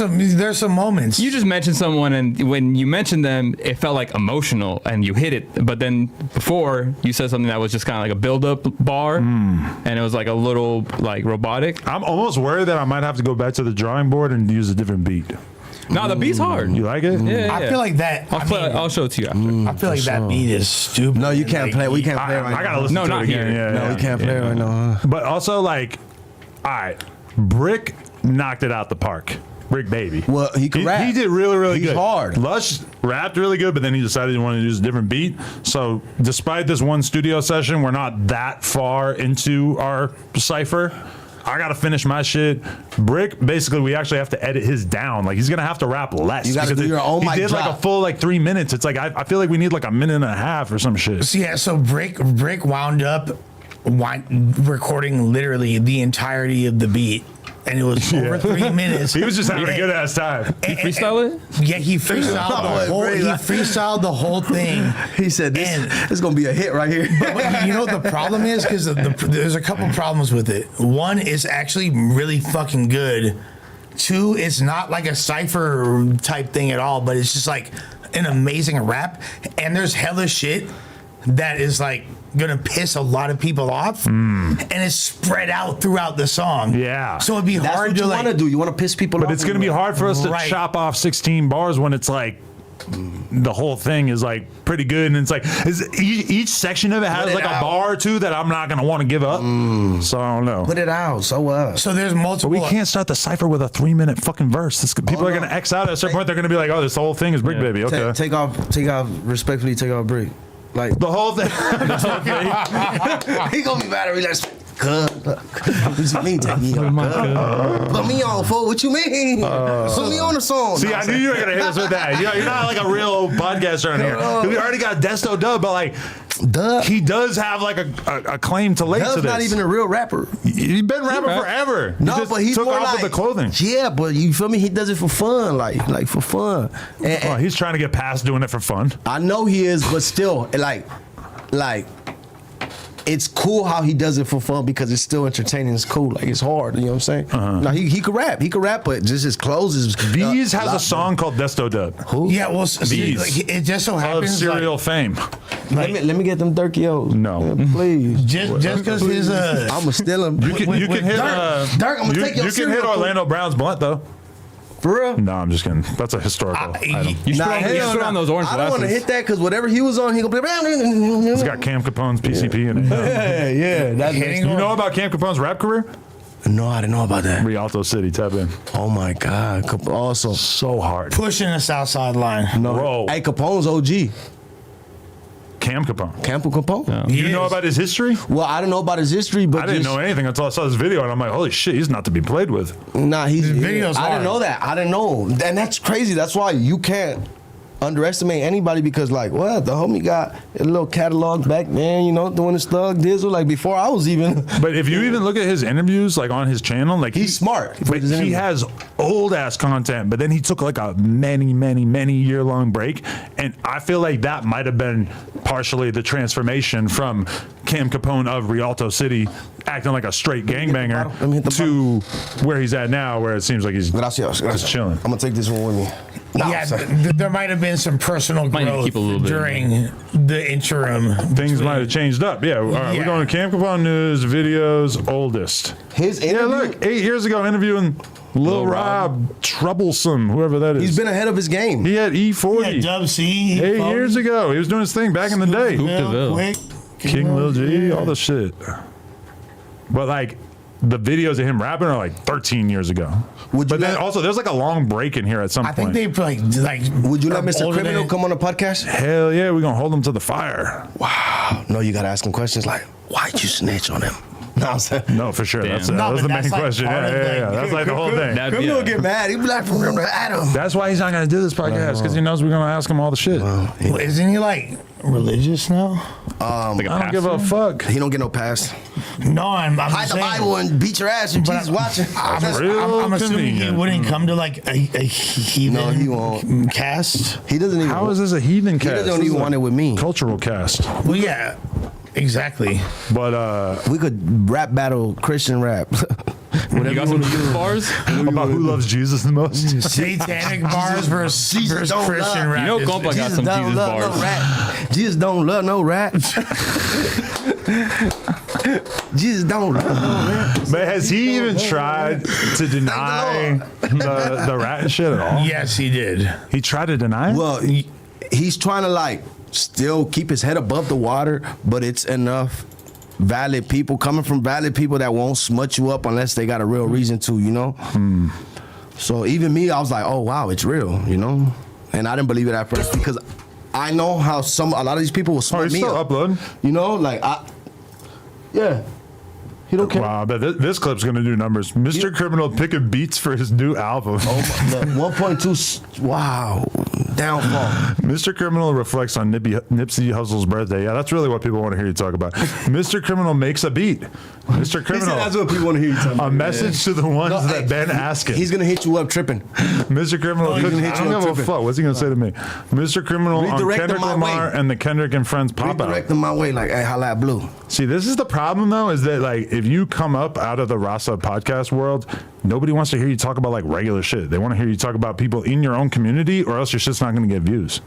some moments. You just mentioned someone, and when you mentioned them, it felt like emotional, and you hit it. But then before, you said something that was just kind of like a build-up bar, and it was like a little like robotic. I'm almost worried that I might have to go back to the drawing board and use a different beat. No, the beat's hard. You like it? Yeah, I feel like that. I'll show it to you after. I feel like that beat is stupid. No, you can't Like, play. We can't play right I gotta now. listen No, to not it again. here. Yeah, No, yeah. we can't play right now. But also, like, all right, Bricc knocked it out the park. Bricc baby. Well, he can rap. He did really He's good. hard. Lush rapped really good, but then he decided he wanted to use a different beat. So, despite this one studio session, we're not that far into our cipher. I gotta finish my shit. Bricc, basically, we actually have to edit his down. Like he's gonna have to rap less. You gotta because do your own He mic did like drop. a full 3 minutes. It's like I feel like we need like a minute and a half or some shit. So yeah, so Bricc wound up recording literally the entirety of the beat, and it was over 3 minutes. He was just having a good ass time. You freestyle it? Yeah, he freestyled the whole thing. He said, And- "This is gonna be a hit right here." But you know what the problem is? Because there's a couple problems with it. One is actually really fucking good. Two, it's not like a cypher type thing at all, but it's just like an amazing rap. And there's hella shit that is like gonna piss a lot of people off, and it's spread out throughout the song. Yeah. So it'd be That's hard what to you like. want to do. You want to piss people off. But it's going to be hard for us to Right. chop off 16 bars when it's like the whole thing is like pretty good, and it's like each section of it has Put it like a out. bar or two that I'm not gonna want to give up. So I don't know. Put it out. So what? So there's But multiple. we can't start the cipher with a 3-minute fucking verse. People are no. gonna X out at a certain point. They're gonna be like, "Oh, this whole thing is Brick Baby." Okay, Take off. Respectfully, take off Brick. Like the whole thing. he gonna be mad at me. Like, what you mean? Take me off? Put me on, fool. What you mean? Put me on the song. See, I knew you were gonna hit us with that. You're not like a real podcaster on here. 'Cause we already got Desto Dub, but like, he does have like a claim to lay to Dub's this. not even a real rapper. He's been rapping forever. No, he just but he's took more off like with the clothing. Yeah, but you feel me? He does it for fun, like for fun. And Oh, he's trying to get past doing it for fun. I know he is, but still, like, it's cool how he does it for fun because it's still entertaining. It's cool. Like, it's hard. You know what I'm saying? Now, he could rap. He could rap, but just his clothes is. Bees has a lot- song called Desto Dub Yeah, well, see, Bees. like, it just so of happens serial fame. Let me get them Durkios. No. Yeah, please. just because his I'ma steal him. You can hit. Dirk, I'm gonna take your you can cereal, hit fool. Orlando Brown's blunt though. For real? No, I'm just kidding. That's a historical item. You Nah, should hell put nah. on those orange I don't want to glasses. hit that because whatever he was on, he gonna be. It's got Cam Capone's PCP in it. Yeah. That's Hitting You know about Cam Capone's rap career? No, I didn't know about that. Rialto City, tap in. Oh my God. Also, So hard. pushing the South Side line. no. Bro. Hey, Capone's OG. Cam Capone. Campo Capone. You know about his history? Well, I don't know about his history, but I didn't just, know anything until I saw this video, and I'm like, holy shit, he's not to be played with. Nah, he's video's I hard. didn't know that. I didn't know, and that's crazy. That's why you can't underestimate anybody because, like, what the homie got a little catalog back then, you know, doing his thug dizzle like before I was even. But if you even look at his interviews, like on his channel, like He's smart. But he has old ass content, but then he took like a many year long break, and I feel like that might have been partially the transformation from Cam Capone of Rialto City acting like a straight Let me gangbanger hit the to where he's at now, where it seems like he's Gracias. just chilling. I'm gonna take this one with me. Nah, Yeah, sorry. there might have been some personal Might need to growth keep a little bit. during the interim. Things might have changed up. Yeah, all right, Yeah. we're going to Cam Capone News Videos Oldest. His Yeah, interview. look, 8 years ago interviewing Lil Rob, Troublesome, whoever that is. He's been ahead of his game. He had E40 Yeah, Dub C. 8 years ago. He was doing his thing back in the day. DeVille. Quick. King Lil G, all the shit. But like the videos of him rapping are like 13 years ago. Would you But then let- also there's like a long break in here at some I think point. they like. Would you let Mr. older Criminal than- come on the podcast? Hell yeah, we're gonna hold him to the fire. Wow. No, you gotta ask him questions like, why'd you snitch on him? No, I'm saying. No, for sure. Damn. That No, was but the main that's, like, question. part Yeah, of, yeah, like, yeah. That's like the whole thing. That'd be Criminal it. get mad. He'd be like, from him to Adam. That's why he's not gonna do this podcast, because he knows we're gonna ask him all the shit. Well, isn't he like religious now? Like a I don't give a pastor? fuck. He don't get no pass. No, I'm Hide the saying, Bible and beat your ass if Jesus watching. Real I'm assuming he convenient. wouldn't come to like a heathen No, he won't. cast. He doesn't even. How is this a heathen cast? doesn't This even is a want it with me. Cultural cast. Well, yeah, exactly. But We could rap battle Christian rap. You got some youth bars? about who loves Jesus the most? Satanic bars versus Jesus don't Christian love- rap. You know, is- Compa got some don't Jesus love bars. no rap. Jesus don't love no rap. Jesus don't love no rap. But has he even tried to deny the rat and shit at all? Yes, he did. He tried to deny it? Well, he's trying to like still keep his head above the water, but it's enough valid people coming from valid people that won't smut you up unless they got a real reason to, you know? So even me, I was like, oh wow, it's real, you know? And I didn't believe it at first because I know how a lot of these people will Oh, smut he's me still up. uploading? You know, like yeah. He don't care. Wow, but this clip's gonna do numbers. Mr. Criminal picking beats for his new album. Oh, look, 1.2. Wow, downfall. Mr. Criminal reflects on Nipsey Hussle's birthday. Yeah, that's really what people want to hear you talk about. Mr. Criminal makes a beat. Mr. Criminal, what people want to hear you talk a message to the ones No, that hey, been asking. He's gonna hit you up tripping. Mr. Criminal, he's gonna hit I you don't up give a tripping. fuck. What's he gonna say to me? Mr. Criminal on Redirect him Kendrick my Lamar way. and the Kendrick and Friends pop out. Redirect them my way, like, hey, holla at Blue. See, this is the problem though, is that like if you come up out of the Rasa podcast world, nobody wants to hear you talk about like regular shit. They want to hear you talk about people in your own community, or else your shit's not gonna get views.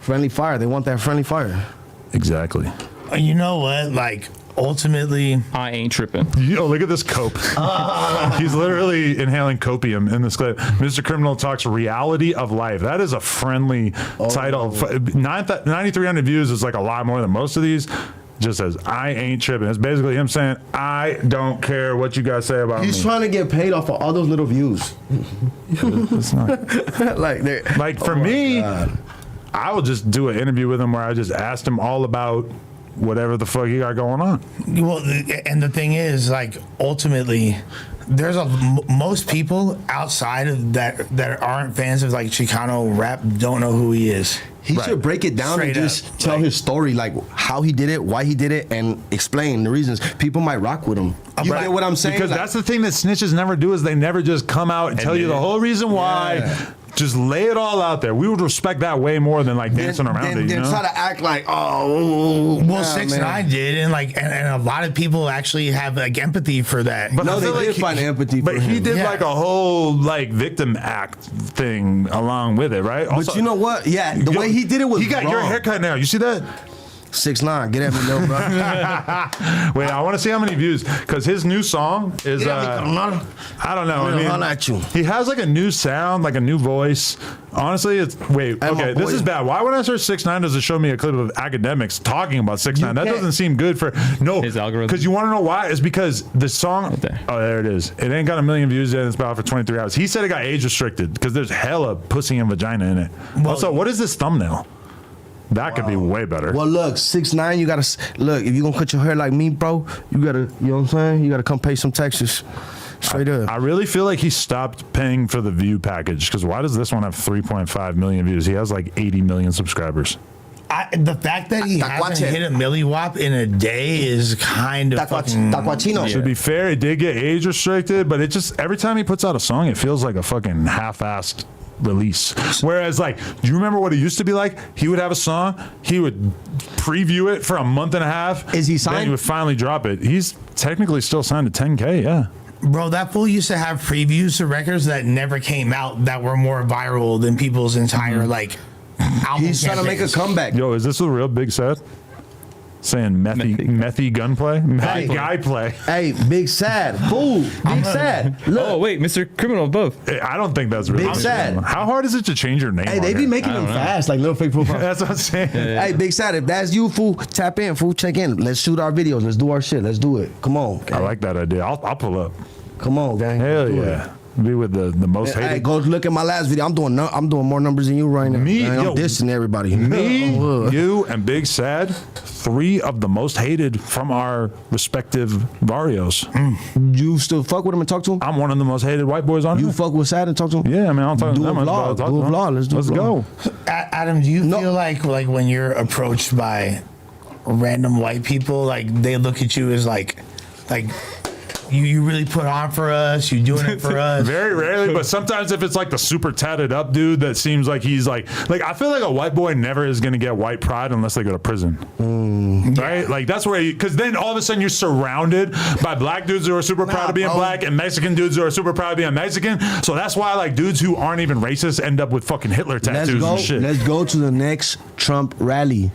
Friendly fire. They want that friendly fire. Exactly. You know what? Like, ultimately, I ain't tripping. Yo, look at this cope. He's literally inhaling copium in this clip. Mr. Criminal talks reality of life. That is a friendly title. 9,300 views is like a lot more than most of these. Just says, I ain't tripping. It's basically him saying, I don't care what you guys say about He's me. trying to get paid off of all those little views. It's not. like For me, I will just do an interview with him where I just asked him all about whatever the fuck he got going on. well, and the thing is, like, ultimately, there's most people outside of that aren't fans of like Chicano rap don't know who he is. He should break it down Straight and just up. tell Like- his story, like how he did it, why he did it, and explain the reasons. People might rock with him. You Right. get what I'm saying? Because Like, that's the thing that snitches never do is they never just come out and tell you the whole reason why. Yeah. Just lay it all out there. We would respect that way more than like dancing around it. You then know? try to act like, oh, Well, nah, 6ix9ine did, and like, and a lot of people actually have like empathy for that. But No, I they feel did like find empathy for But he him. did Yeah. like a whole like victim act thing along with it, right? But you know what? Yeah, the way he did it was he got your wrong. haircut now. You see that? 6ix9ine, get at me, little bro. Wait, I want to see how many views because his new song is. Get at me, carnal. I don't know. I'm I gonna mean, holler at you. he has like a new sound, like a new voice. Honestly, it's wait. Hey, my Okay, this boy. is bad. Why when I search 6ix9ine does it show me a clip of academics talking about 6ix9ine? That can't- doesn't seem good for no His algorithm. Because you want to know why? It's because the song. Right there. Oh, there it is. It ain't got 1 million views yet. It's about for 23 hours. He said it got age restricted because there's hella pussy and vagina in it. Also, what is this thumbnail? That could be way better. Well, look, 6ix9ine, you gotta look. If you gonna cut your hair like me, bro, you gotta, you know what I'm saying? You gotta come pay some taxes, straight up. I really feel like he stopped paying for the view package because why does this one have 3.5 million views? He has like 80 million subscribers. The fact that he hasn't hit a milliwop in a day is kind of fucking. Taquachino. To be fair, it did get age restricted, but it just every time he puts out a song, it feels like a fucking half-assed release. Whereas, like, do you remember what it used to be like? He would have a song, he would preview it for a month and a half. Is he Then signed? he would finally drop it. He's technically still signed to 10K, yeah. Bro, that fool used to have previews to records that never came out that were more viral than people's entire like album. He's trying to make a campaigns. comeback. Yo, is this a real big set? Saying methy gunplay? Methy guy play. Hey, Big Sad, fool, Big Sad. Look, Oh wait, Mr. Criminal both. I don't think that's real. Big Sad. How hard is it to change your name? hey, on they be here? making them don't know. fast, like little fake profile. That's what I'm saying. Hey, Big Sad, if that's you, fool, tap in, fool, check in. Let's shoot our videos. Let's do our shit. Let's do it. Come on, I gang. like that idea. I'll pull up. Come on, gang. Hell Let's do it. yeah. Be with the most Hey, hated. go look at my last video. I'm doing more numbers than you right now. Me, gang. I'm yo, dissing everybody. Me, Oh, you, and Big Sad, 3 of the most hated from our respective barrios. you still fuck with him and talk to him? I'm one of the most hated white boys on You here. fuck with Sad and talk to him? Yeah, man, I'm talking Do to a them. vlog. Do a vlog. Let's do a Let's vlog. go. Adam, do you feel like when you're approached by random white people, like they look at you as like you really put on for us, you doing it for us? Very rarely, but sometimes if it's like the super tatted up dude that seems like he's like I feel like a white boy never is gonna get white pride unless they go to prison, right? Like that's where because then all of a sudden you're surrounded by black dudes who are super proud of being bro. black and Mexican dudes who are super proud of being Mexican. So that's why like dudes who aren't even racist end up with fucking Hitler Let's tattoos go. and shit. Let's go to the next Trump rally.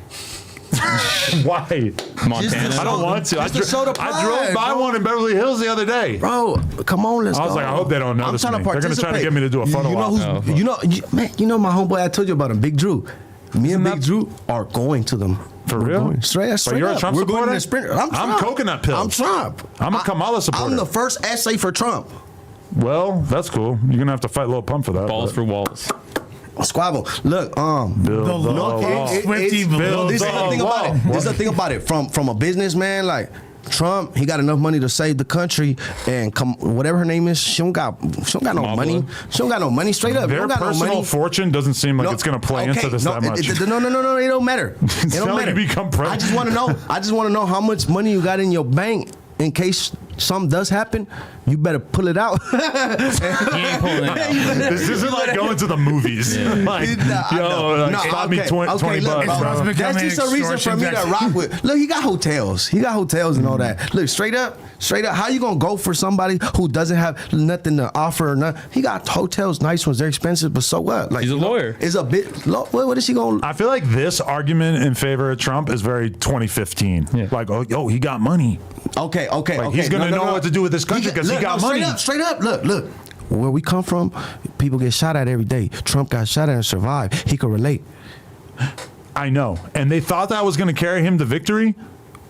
Why? Montana. I don't want to. I, Just to show the I drove pride, by bro. one in Beverly Hills the other day. Bro, come on, let's go. I was like, I hope they don't notice I'm trying me. to They're gonna try to participate. get me to do a photo You know op. who's, man, you know my homeboy, I told you about him, Big Drew. Me and Big Drew are going to them. For We're real? going. Straight But you're a up. Trump We're going to the supporter? sprint. I'm Trump. coconut pills. I'm Trump. I'm a Kamala supporter. I'm the first essay for Trump. Well, that's cool. You're gonna have to fight Lil Pump for that. Balls but- for walls. Squabble. Look, Build The the local wall. Swifty Blue. Build this is the thing about it. This is the thing about it. From a businessman, like Trump, he got enough money to save the country, and whatever her name is, she don't got no Mama. money. She don't got no money. Straight up, she Their don't got no personal money. fortune doesn't seem like No, it's gonna play okay, into this no, that much. No, it don't matter. It It's don't not like matter. you become president. I just want to know. I just want to know how much money you got in your bank in case something does happen. you better pull it out. He ain't pulling it out. This isn't like going to the movies. Like, stop me 20 look, bucks, bro. that's just a reason for me to rock with. Look, he got hotels. He got hotels and all that. Look, straight up, how you gonna go for somebody who doesn't have nothing to offer or nothing? He got hotels, nice ones. They're expensive, but so what? Like, He's a lawyer. It's a bit. What is he gonna? I feel like this argument in favor of Trump is very 2015. Yeah. Like, oh, he got money. Okay. Like, he's gonna know what to do with this country because he got money. Straight up. Look. Where we come from, people get shot at every day. Trump got shot at and survived. He could relate. I know, and they thought that was gonna carry him to victory,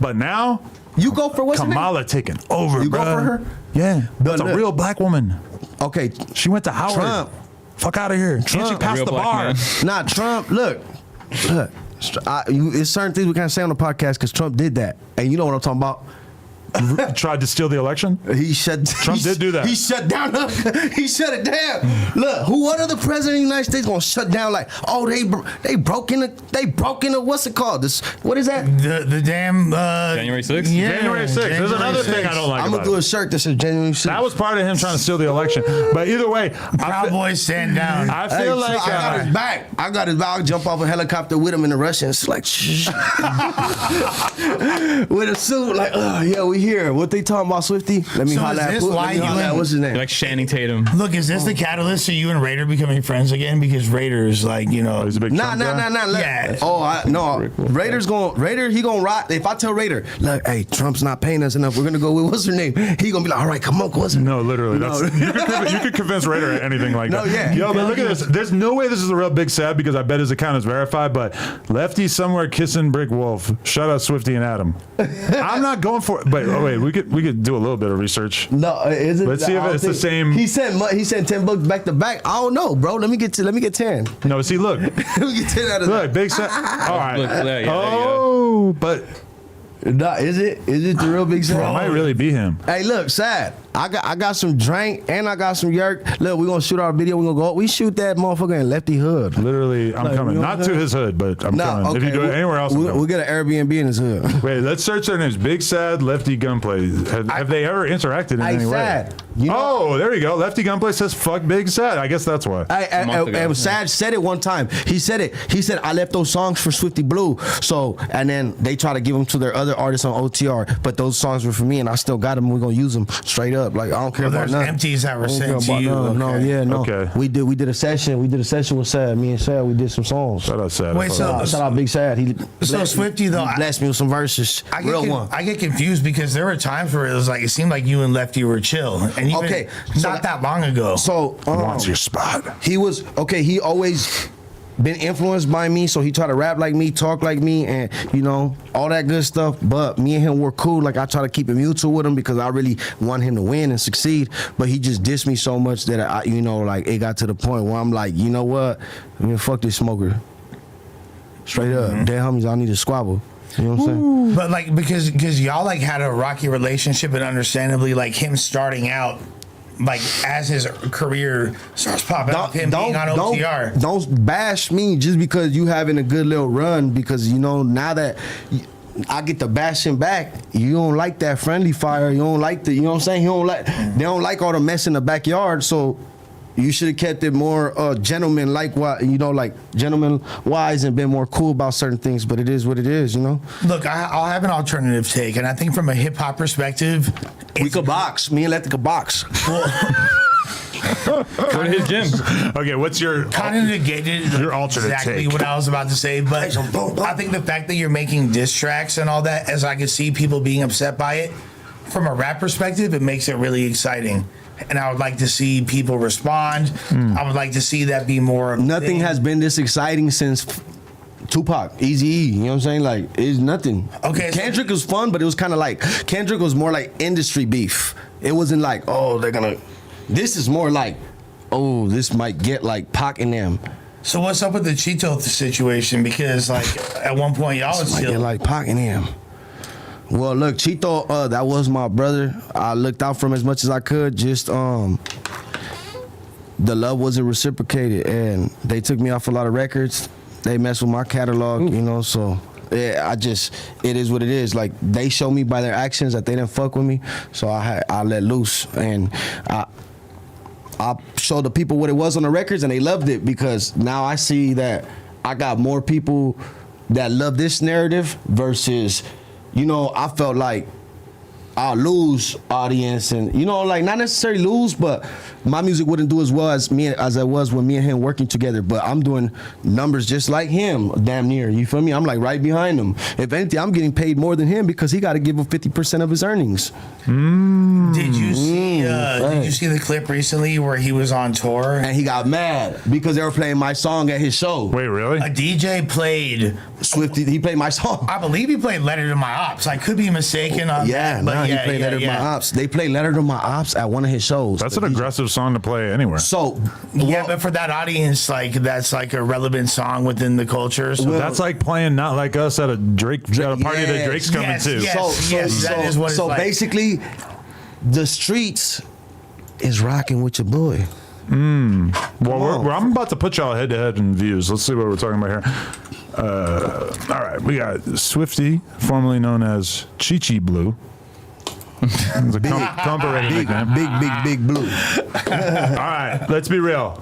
but now you go for what's her name? Kamala taking over. You bro. go for her? Yeah, that's a look. real black woman. Okay, She went to Howard. Trump. Fuck out of here. And she Trump. passed Real the black bar. man. Nah, Trump. Look. It's certain things we can't say on the podcast because Trump did that, and you know what I'm talking about. Tried to steal the election. Trump did do that. He shut down. He shut it down. Look, what other president of the United States gonna shut down? Like, oh, they broke into what's it called? This, what is that? The damn January 6th? Yeah, January 6th. There's January another thing 6th. I don't like I'm about gonna do it. a shirt that says January 6th. That was part of him trying to steal the election. But either way, Proud Boys stand down. I feel Hey, like I got his back. I'll jump off a helicopter with him in the Russians. Like, with a suit. Like, yeah, we here. What they talking about, Swifty? Let me So holler is at this Pooh. why Let me you holler at and- what's his name? You're like Channing Tatum. Look, is this the catalyst to you and Raider becoming friends again? Because Raider's like, you know, he's a big Nah. Yeah. Raider, he gonna rock. If I tell Raider, look, hey, Trump's not paying us enough, we're gonna go with what's her name? He gonna be like, all right, come on, what's her name? No, literally. No. You could convince Raider at anything like No, that. yeah. Yo, but look at this. There's no way this is a real big sad because I bet his account is verified, but Lefty somewhere kissing Brick Wolf. Shout out Swifty and Adam. I'm not going for it. But wait, we could do a little bit of research. No, is it? Let's see if it's the same. He sent $10 back to back. I don't know, bro. Let me get 10. No, see, look. Let me get 10 out of Look, that. big sad. All right. Look, there you go. Oh, but Nah, is it the real big it sad? might really be him. Hey, look, sad. I got some drink and I got some yerk. Look, we gonna shoot our video. We gonna go. We shoot that motherfucker in Lefty hood. Literally, I'm Like, coming. you know Not what to I'm his hood, but I'm coming. If you do it anywhere else, I'm we'll coming. get an Airbnb in his hood. Wait, let's search their names. Big Sad, Lefty Gunplay. Have they ever interacted in Hey, any way? Sad. You know, There you go. Lefty Gunplay says "fuck Big Sad." I guess that's why. and Sad said it one time. He said it. He said, I left those songs for Swifty Blue. So, and then they try to give them to their other artists on OTR, but those songs were for me, and I still got them. We're gonna use them straight up. Like, I don't care Well, about there's nothing. empties that were I don't sent care to about you. none. Okay. No. Okay. We did a session. We did a session with Sad. Me and Sad, we did some songs. Shout out Sad. Wait, so- Shout out Big Sad. He So blessed Swifty, me. though, He blessed me with some verses. I get confused because there were times where it seemed like you and Lefty were chill, and even Okay, so not that long ago. So wants your spot. he was okay. He always been influenced by me, so he tried to rap like me, talk like me, and all that good stuff. But me and him were cool. Like, I try to keep it mutual with him because I really want him to win and succeed. But he just dissed me so much that it got to the point where I'm like, you know what? I mean, fuck this smoker. Straight up, dead homies. I need to squabble. You know what I'm saying? But like because y'all like had a rocky relationship, and understandably, like him starting out, like as his career starts popping up, him being on OTR. Don't bash me just because you having a good little run, because now that I get to bash him back, you don't like that friendly fire. You don't like you know what I'm saying? They don't like all the mess in the backyard, so you should have kept it more gentleman like gentleman wise, and been more cool about certain things. But it is what it is, Look, I'll have an alternative take, and I think from a hip hop perspective, We could box. Me and Lefty could box. Go to his gym. Okay, what's your kind of negated Your alternate exactly take. what I was about to say, but I think the fact that you're making diss tracks and all that, as I could see people being upset by it, from a rap perspective, it makes it really exciting. And I would like to see people respond. I would like to see that be more of a Nothing thing. has been this exciting since Tupac, Eazy-E, you know what I'm saying? Like, it's nothing. Okay, so- Kendrick was fun, but it was kind of like, Kendrick was more like industry beef. It wasn't like, this is more like, this might get like Pac and them. So what's up with the Cheeto situation? Because like at one point y'all was Might get still like Pac and them. Well, look, Cheeto, that was my brother. I looked out for him as much as I could. Just, the love wasn't reciprocated, and they took me off a lot of records. They messed with my catalog, so Yeah, it is what it is. Like, they show me by their actions that they didn't fuck with me, so I let loose, and I showed the people what it was on the records, and they loved it, because now I see that I got more people that love this narrative versus, I felt like I'll lose audience, and like not necessarily lose, but my music wouldn't do as well as I was when me and him working together. But I'm doing numbers just like him, damn near. You feel me? I'm like right behind him. If anything, I'm getting paid more than him because he got to give him 50% of his earnings. Did you see? Did you see the clip recently where he was on tour and he got mad because they were playing my song at his show? Wait, really? A DJ played Swifty. He played my song. I believe he played "Letter to My Ops." I could be mistaken on that. But he played Letter to My Ops. They played Letter to My Ops at one of his shows. That's an aggressive song to play anywhere. So but for that audience, like that's like a relevant song within the culture. So that's like playing "Not Like Us" at a party that Drake's coming to. Yes, that is what it's like. Basically, the streets is rocking with your boy. Well, I'm about to put y'all head to head in views. Let's see what we're talking about here. All right, we got Swifty, formerly known as Chi Blue. It's a comparative nickname. Big blue. All right, let's be real.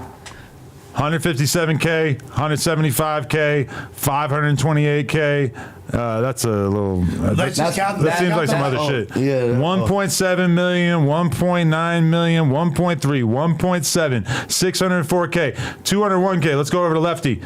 157K, 175K, 528K. That's a little. That seems like some other shit. Yeah. 1.7 million, 1.9 million, 1.3, 1.7, 604K, 201K. Let's go over to Lefty.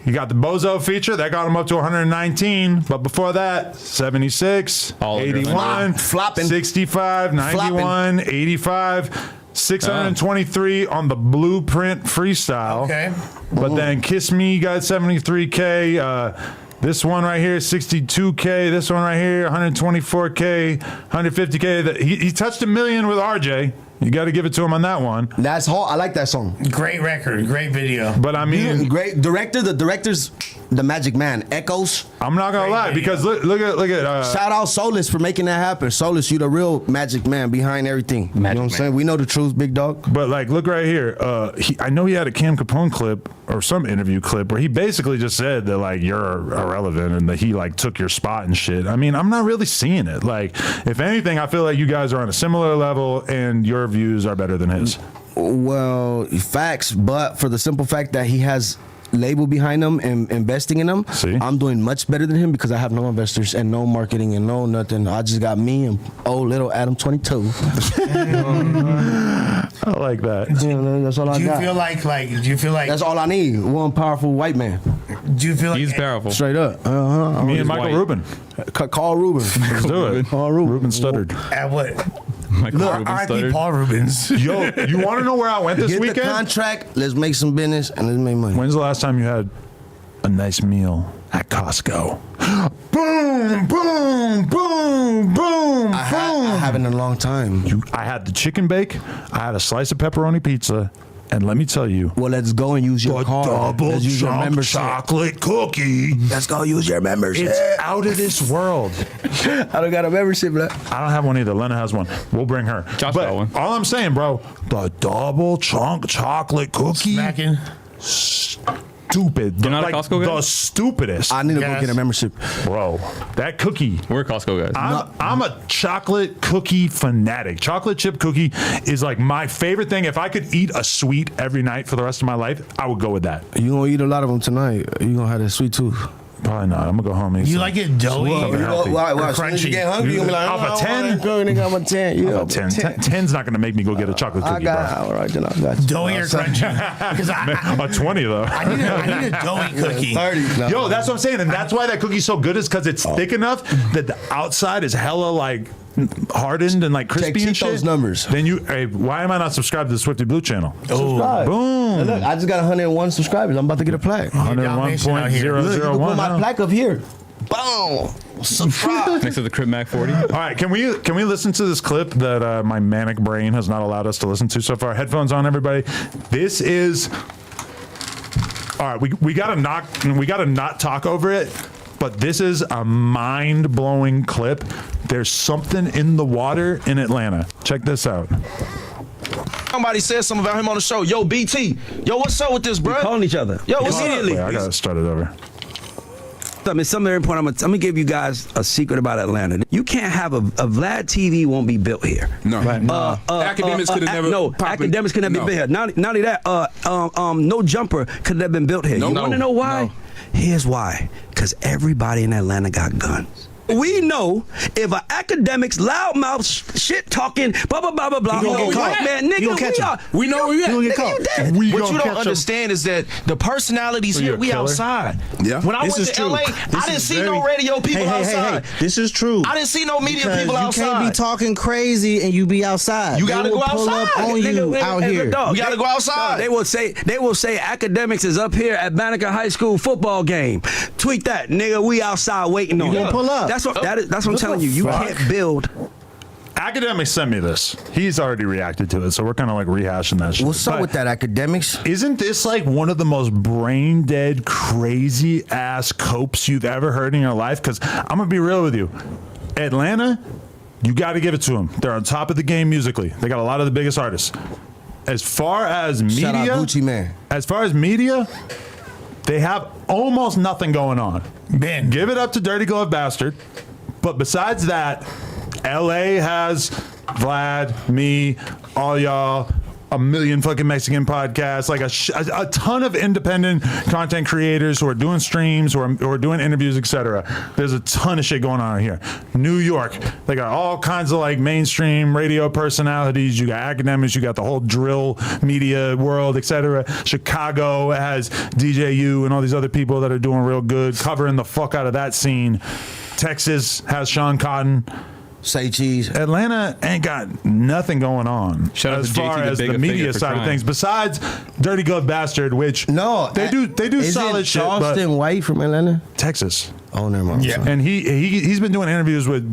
You got the Bozo feature that got him up to 119, but before that, 76, 81, flopping, 65, 91, 85. 623 on the Blueprint freestyle. Okay. But then Kiss Me got 73K. This one right here, 62K. This one right here, 124K, 150K. He touched 1 million with RJ. You got to give it to him on that one. That's hard. I like that song. Great record, great video. But I mean, great director. The director's the Magic Man. Echoes. I'm not gonna lie, because look at. Shout out Solus for making that happen. Solus, you the real Magic Man behind everything. You know what I'm saying? We know the truth, big dog. But like, look right here. I know he had a Cam Capone clip or some interview clip where he basically just said that like you're irrelevant and that he like took your spot and shit. I mean, I'm not really seeing it. Like, if anything, I feel like you guys are on a similar level and your views are better than his. Well, facts, but for the simple fact that he has label behind him and investing in them, I'm doing much better than him because I have no investors and no marketing and no nothing. I just got me and little Adam 22. I like that. Yeah, that's all I got. Do you feel like that's all I need? One powerful white man. Do you feel like he's powerful? Straight up. Me and Michael Rubin. Call Rubin. Let's do it. Call Rubin. Rubin stuttered. At what? Look, R.I.P. Paul Rubens. Yo, you want to know where I went this weekend? Get the contract. Let's make some business and let's make money. When's the last time you had a nice meal at Costco? Boom, boom, boom, boom, I haven't in a long time. I had the chicken bake. I had a slice of pepperoni pizza. And let me tell you. Well, let's go and use your card. Double let's use your membership. chocolate cookie. Let's go use your membership. It's out of this world. I don't got a membership, bro. I don't have one either. Lena has one. We'll bring her. Josh but got one. All I'm saying, bro, the double chunk chocolate cookie. Smacking. Stupid. You're not a Costco guy? The stupidest. I need to go get a membership. Bro, that cookie. We're Costco guys. I'm a chocolate cookie fanatic. Chocolate chip cookie is like my favorite thing. If I could eat a sweet every night for the rest of my life, I would go with that. You gonna eat a lot of them tonight. You gonna have that sweet tooth. Probably not. I'm gonna go home and eat You some. like it doughy? Why? Or As soon as you crunchy? get hungry, you gonna be like, Off a 10? I'm a 10. Yeah, Off a 10. 10's not gonna make me go get a chocolate cookie, all right, then I got you. Doughy or crunchy? Because bro. A 20 though. I need a doughy cookie. 30. No. Yo, that's what I'm saying, and that's why that cookie's so good is because it's thick enough that the outside is hella like hardened and like crispy and check shit. those numbers. Then why am I not subscribed to the Swifty Blue channel? Subscribe. Boom. And look, I just got 101 subscribers. I'm about to get a plaque. 101.001. Look, you can put my plaque up here. Boom. Subscribe. Next to the Crib Mac 40. All right, can we listen to this clip that my manic brain has not allowed us to listen to so far? Headphones on, everybody. This is all right. We gotta not talk over it. But this is a mind-blowing clip. There's something in the water in Atlanta. Check this out. Somebody said something about him on the show. Yo, BT. Yo, what's up with this, bro? Calling each other. Yo, what's Wait, immediately? I gotta start it over. something. It's something very important. I'm gonna give you guys a secret about Atlanta. You can't have a Vlad TV won't be built here. No. Academics could have never. No, academics could have been built here. Not only that, no jumper could have been built here. You want to know why? No. Here's why. Because everybody in Atlanta got guns. We know if an academic's loudmouth shit talking, blah blah blah blah blah. Man, nigga, We know where you at. Nigga, you dead. What you don't understand is that the personalities So here, you're a we killer? outside. Yeah. When I This went is to true. LA, This I didn't is see very- no radio people outside. This is true. I didn't see no media Because people you outside. can't be talking crazy and you be outside. You gotta They will go pull outside. up on you out here. You gotta go outside. They will say academics is up here at Banneker High School football game. Tweet that, nigga. We outside waiting on You you. gonna pull up. That's what I'm telling you. You can't build. Academics sent me this. He's already reacted to it, so we're kind of like rehashing that shit. What's up But with that, academics? Isn't this like one of the most brain dead, crazy ass copes you've ever heard in your life? Because I'm gonna be real with you, Atlanta, you got to give it to them. They're on top of the game musically. They got a lot of the biggest artists. As far as media, Shout out Gucci Man. as far as media, they have almost nothing going on. Ben. Give it up to Dirty Glove Bastard. But besides that, LA has Vlad, me, all y'all, a million fucking Mexican podcasts, like a ton of independent content creators who are doing streams, who are doing interviews, etc. There's a ton of shit going on here. New York, they got all kinds of like mainstream radio personalities. You got academics, you got the whole drill media world, etc. Chicago has DJU and all these other people that are doing real good, covering the fuck out of that scene. Texas has Sean Cotton. Say cheese. Atlanta ain't got nothing going on Shout out as to far JT the as big the media figure for side of crime. things. Besides Dirty Glove Bastard, which No, they do solid shit. But Charleston White from Atlanta? Texas, Oh, never mind. Yeah. and he's been doing interviews with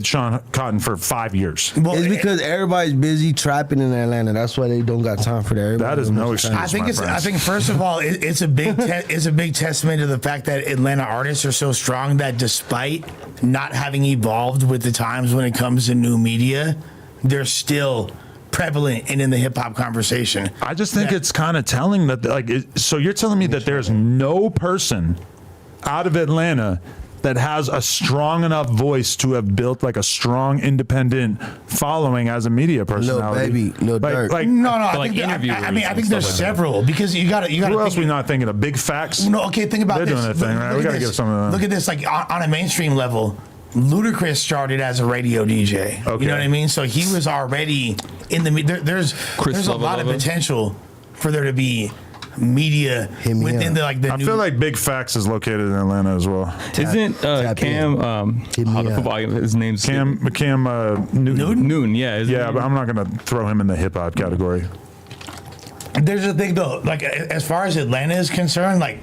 Sean Cotton for 5 years. Well, It's because everybody's busy trapping in Atlanta. That's why they don't got time for that. Everybody That is no wants time. excuse. I think first of all, it's a big it's a big testament to the fact that Atlanta artists are so strong that despite not having evolved with the times when it comes to new media, they're still prevalent and in the hip hop conversation. I just think it's kind of telling that, like, so you're telling me that there's no person out of Atlanta that has a strong enough voice to have built like a strong independent following as a media personality. Baby, Lil Durk. No, For, I like, think interview I mean I reasons, think there's stuff like that. several because you got to Who else think, we not thinking of? Big Facts. No, okay, think about They're this. doing their thing, right? Look We at gotta this. give some of them. Look at this, like on a mainstream level, Ludacris started as a radio DJ. Okay. You know what I mean? So he was already in the there's a lot of Lova. potential for there to be media Hit me within up. the like the I new. feel like Big Facts is located in Atlanta as well. Isn't tap Cam Hit me the up. football his name's Cam Newton. Noon, yeah. isn't Yeah, it? but I'm not gonna throw him in the hip hop category. There's a thing though, like as far as Atlanta is concerned, like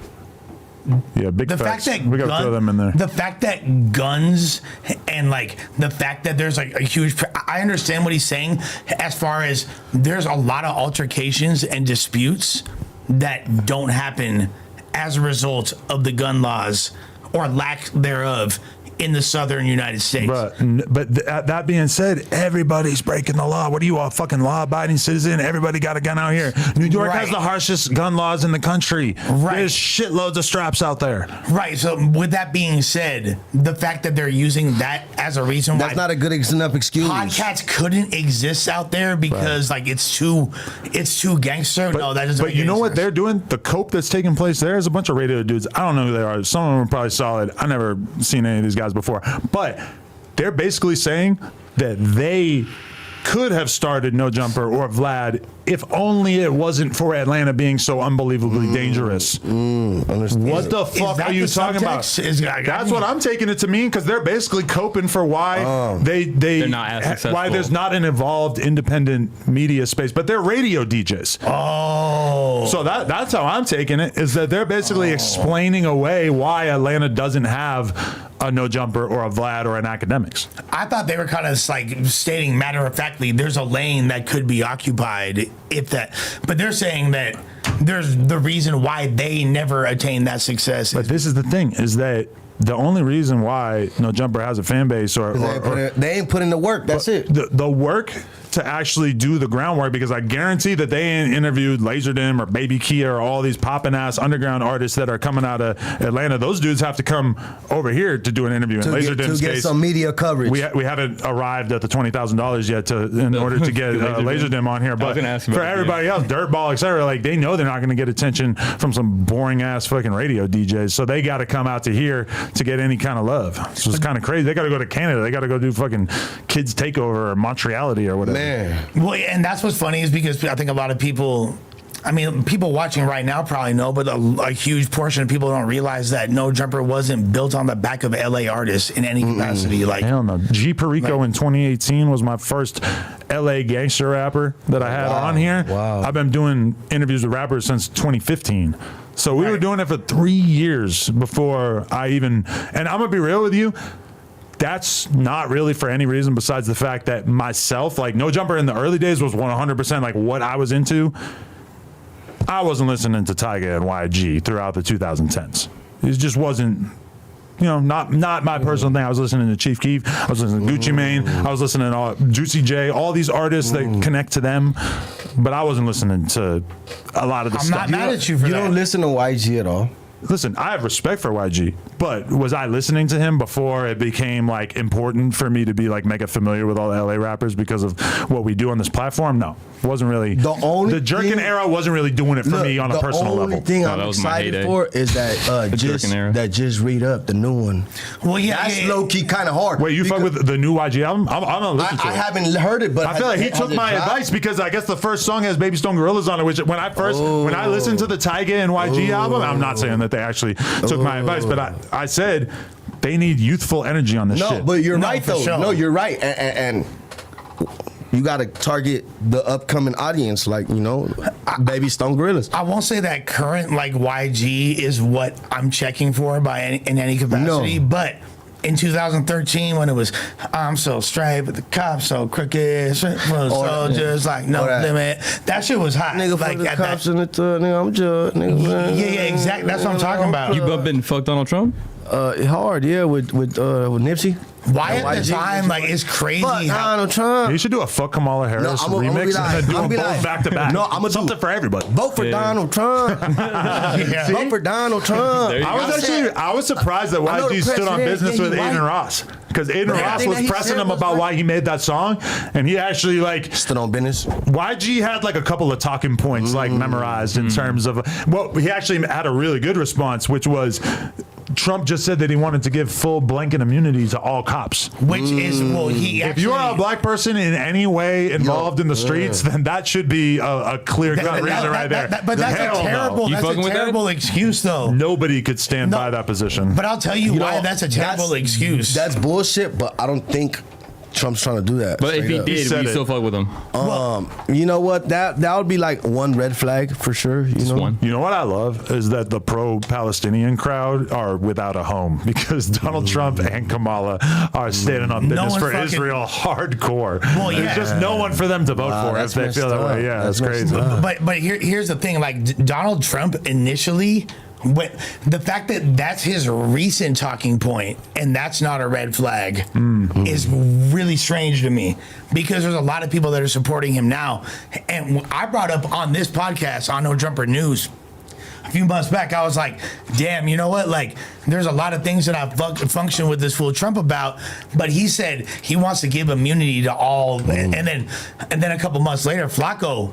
Yeah, Big the Facts. fact that We gotta throw them in there. The fact that guns and like the fact that there's like a huge. I understand what he's saying as far as there's a lot of altercations and disputes that don't happen as a result of the gun laws or lack thereof in the southern United States. That being said, everybody's breaking the law. What are you, a fucking law-abiding citizen? Everybody got a gun out here. New York has Right. the harshest gun laws in the country. Right. There's shitloads of straps out there. Right. So with that being said, the fact that they're using that as a reason That's why not a good enough excuse. podcasts couldn't exist out there because like it's too gangster. No, that doesn't. But make you any know what sense. they're doing? The cope that's taking place there is a bunch of radio dudes. I don't know who they are. Some of them are probably solid. I never seen any of these guys before. But they're basically saying that they could have started No Jumper or Vlad if only it wasn't for Atlanta being so unbelievably dangerous. What the fuck that are you the talking about? subtext? That's what I'm taking it to mean, because they're basically coping for why they're not as successful. why there's not an evolved independent media space, but they're radio DJs. Oh, So that's how I'm taking it, is that they're basically explaining away why Atlanta doesn't have a No Jumper or a Vlad or an Academics. I thought they were kind of like stating matter of factly, there's a lane that could be occupied if that, but they're saying that there's the reason why they never attained that success. But this is the thing, is that the only reason why No Jumper has a fan base or They ain't put in the work. That's it. the work to actually do the groundwork, because I guarantee that they ain't interviewed Laserdisc or Baby Kia or all these poppin' ass underground artists that are coming out of Atlanta. Those dudes have to come over here to do an interview. In Laserdisc's to get case, some media coverage. we haven't arrived at the $20,000 yet in order to get Laserdisc on here. But for everybody else, Dirtball, etc., like they know they're not going to get attention from some boring ass fucking radio DJs, so they got to come out to here to get any kind of love. So it's kind of crazy. They got to go to Canada. They got to go do fucking Kids Takeover or Montreality or whatever. Man. Well, and that's what's funny is because I think a lot of people, I mean, people watching right now probably know, but a huge portion of people don't realize that No Jumper wasn't built on the back of LA artists in any capacity. Like, hell no. G Perico in 2018 was my first LA gangster rapper that I had on here. Wow. I've been doing interviews with rappers since 2015. So we were doing it for 3 years before I even, and I'm gonna be real with you, that's not really for any reason besides the fact that myself, like No Jumper in the early days was 100% like what I was into. I wasn't listening to Tyga and YG throughout the 2010s. It just wasn't, you know, not my personal thing. I was listening to Chief Keef. I was listening to Gucci Mane. I was listening to Juicy J, all these artists that connect to them. But I wasn't listening to a lot of the I'm stuff. not mad at you for that. You don't listen to YG at all. Listen, I have respect for YG, but was I listening to him before it became like important for me to be like mega familiar with all the LA rappers because of what we do on this platform? No, wasn't really. The Jerkin era wasn't really doing it for me on a personal level. The only thing I'm that was my excited heyday. for is that just read up the new one. well, yeah, That's low key kind of hard. Wait, you fuck with the new YG album? I'm gonna listen to it. I haven't heard it, but I feel like he has took it my dropped? advice because I guess the first song has Baby Stone Gorillas on it, which when I listened to the Tyga and YG album, I'm not saying that they actually took my advice, but I said they need youthful energy on this shit. No, but you're right for though. sure. No, you're right, and you got to target the upcoming audience, like, you know, Baby Stone Gorillas. I won't say that current like YG is what I'm checking for in any capacity, but in 2013 when it was I'm so straight but the cops so crooked, soldiers like no limit, that shit was hot. Nigga, like the at cops that, in the nigga, I'm just nigga. yeah, exactly. That's what I'm talking about. You been fucked Donald Trump? Hard, yeah, with Nipsey. Why at YG, the time, like, it's crazy Fuck how Donald Trump. You should do a Fuck Kamala Harris I'ma be remix like- and then do I'ma them be both like- back to back. No, I'ma something do- for everybody. Vote for Donald Trump. Vote for Donald Trump. There you go. I was surprised that I know YG the stood on president, business yeah, with you Aiden right. Ross. Because Aiden Ross everything was that he pressing said him was about right. why he made that song, and he actually like Stood on business. YG had like a couple of talking points like memorized in terms of he actually had a really good response, which was Trump just said that he wanted to give full blanket immunity to all cops. which is well he If you are a black person in any way involved in the streets, then that should be a clear cut reason right there. But that's Hell a no. terrible, You that's a fucking with that? terrible excuse though. Nobody could stand by that position. But I'll tell you why know, that's a terrible that's- excuse. That's bullshit, but I don't think Trump's trying to do that. But if straight he up. did, said we it. still fuck with him. You know what? That would be like one red flag for sure. You know, one. You know what I love is that the pro-Palestinian crowd are without a home because Donald Trump and Kamala are standing on business one for fucking- Israel hardcore. Well, yeah. There's just no one for them to vote for if that's they feel that messed way. up. Yeah, That's that's crazy. messed up. But here's the thing: like Donald Trump initially, the fact that that's his recent talking point and that's not a red flag is really strange to me because there's a lot of people that are supporting him now. And I brought up on this podcast on No Jumper News a few months back, I was like, damn, you know what? Like, there's a lot of things that I function with this fool Trump about, but he said he wants to give immunity to all. And then a couple months later, Flacco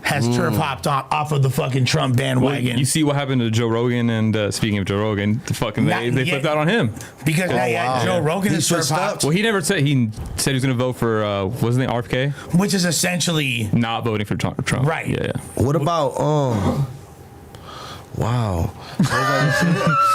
has turf hopped off of the fucking Trump bandwagon. You see what happened to Joe Rogan, and speaking of Joe Rogan, they flipped out on him. Because Joe Rogan He is turf switched up? hopped, Well, he said he was going to vote for wasn't it RFK? which is essentially Not voting for Trump. Right. Yeah. What about wow.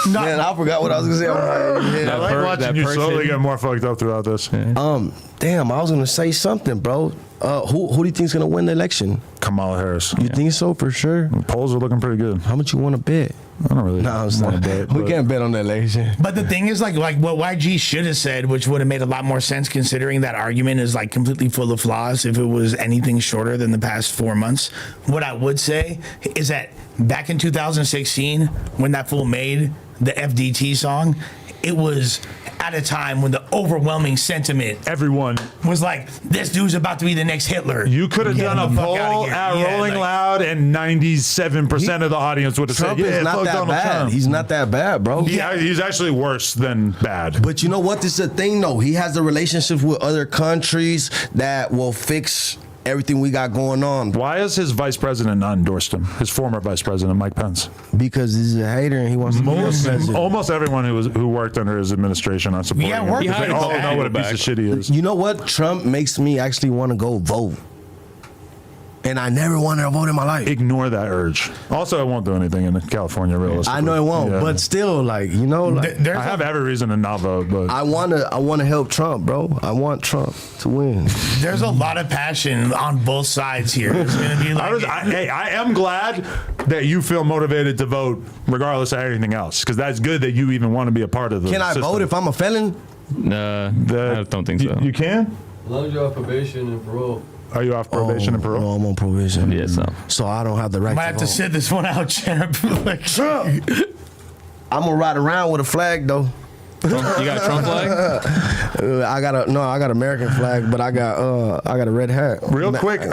Man, I forgot what I was gonna say. I like Per- watching that you Pershing- slowly get more fucked up throughout this. Damn, I was gonna say something, bro. Who do you think's gonna win the election? Kamala Harris. You think so for sure? Polls are looking pretty good. How much you want to bet? I don't really Nah, I'm want sorry. to bet. We but- can't bet on the election. But the thing is, like what YG should have said, which would have made a lot more sense considering that argument is like completely full of flaws if it was anything shorter than the past 4 months. What I would say is that back in 2016, when that fool made the FDT song, it was at a time when the overwhelming sentiment Everyone. was like, this dude's about to be the next Hitler. You could have Get done a him the fuck poll outta here. at Yeah, Rolling like- Loud, and 97% of the audience would have said, Trump "Yeah, is not fuck that Donald bad. Trump." He's not that bad, bro. He's actually worse than bad. But you know what? This is the thing, though. He has a relationship with other countries that will fix everything we got going on. Why has his vice president not endorsed him? His former vice president, Mike Pence. Because he's a hater and he wants to be president. Almost everyone who worked under his administration on supporting Yeah, him. worked because with They him. all know what a piece Back. of shit he is. You know what? Trump makes me actually want to go vote. And I never wanted to vote in my life. Ignore that urge. Also, it won't do anything in California, realistically. I know it won't, Yeah. but still, like, you know, like, There's I have every reason to not vote, but I wanna help Trump, bro. I want Trump to win. there's a lot of passion on both sides here. It's gonna be like, I am glad that you feel motivated to vote regardless of anything else, because that's good that you even want to be a part of the Can I system. vote if I'm a felon? I don't think so. You can? As long as you're off probation and parole. Are you off probation and parole? No, I'm on probation. Yeah, so. So I don't have the right might to have vote. to sit this one out, champ. Like, Trump. I'm gonna ride around with a flag though. You got a Trump flag? I got American flag, but I got a red hat. Real quick, Make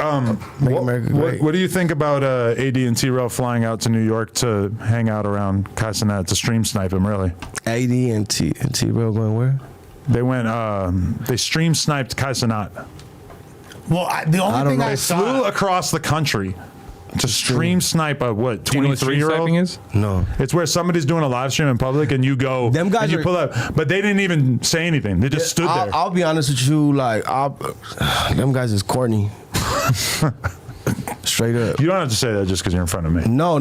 America great. what do you think about AD and T-Rail flying out to New York to hang out around Kai Cenat to stream snipe him? Really? AD and T-Rail going where? They went. They stream sniped Kai Cenat. well, the only don't thing know. I They saw. flew across the country to stream snipe a what? Do you know what stream 23-year-old? sniping is? No. It's where somebody's doing a live stream in public and you go. Them guys and you are- pull up, but they didn't even say anything. They just stood there. I'll be honest with you, like, them guys is corny. Straight up. You don't have to say that just because you're in front of me. No,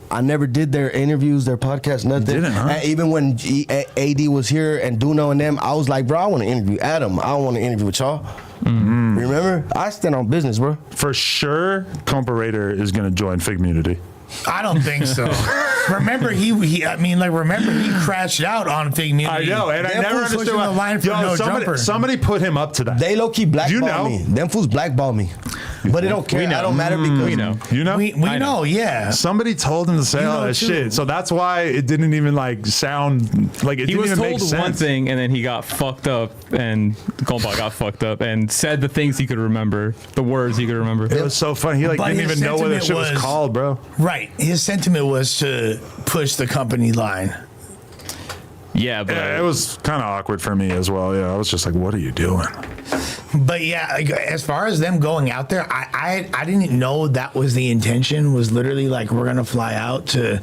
I never did their interviews, their podcasts, nothing. didn't, huh? And even when AD was here and Duno and them, I was like, bro, I want to interview Adam. I don't want to interview with y'all. Mm-hmm. Remember? I stand on business, bro. For sure, Comparator is going to join Figmunity. I don't think so. remember he crashed out on Fig Mutiny. I know, and I Them never fools understood pushing why. the line for no jumper. Somebody put him up to that. They low-key blackball You know. me. Them fools blackball me. But it don't care. I don't matter because We know. You know? We know, yeah. Somebody told him to say You all know, that too. shit, so that's why it didn't even like sound like it He didn't was even make told sense. one thing, and then he got fucked up, and Goldbach got fucked up, and said the things he could remember, the words he could remember. It was so funny. He like But didn't his even know what that shit sentiment was was- called, bro. Right. His sentiment was to push the company line. Yeah, but Yeah, it was kind of awkward for me as well. Yeah, I was just like, "What are you doing?" But yeah, like, as far as them going out there, I didn't know that was the intention. Was literally like, we're gonna fly out to. Is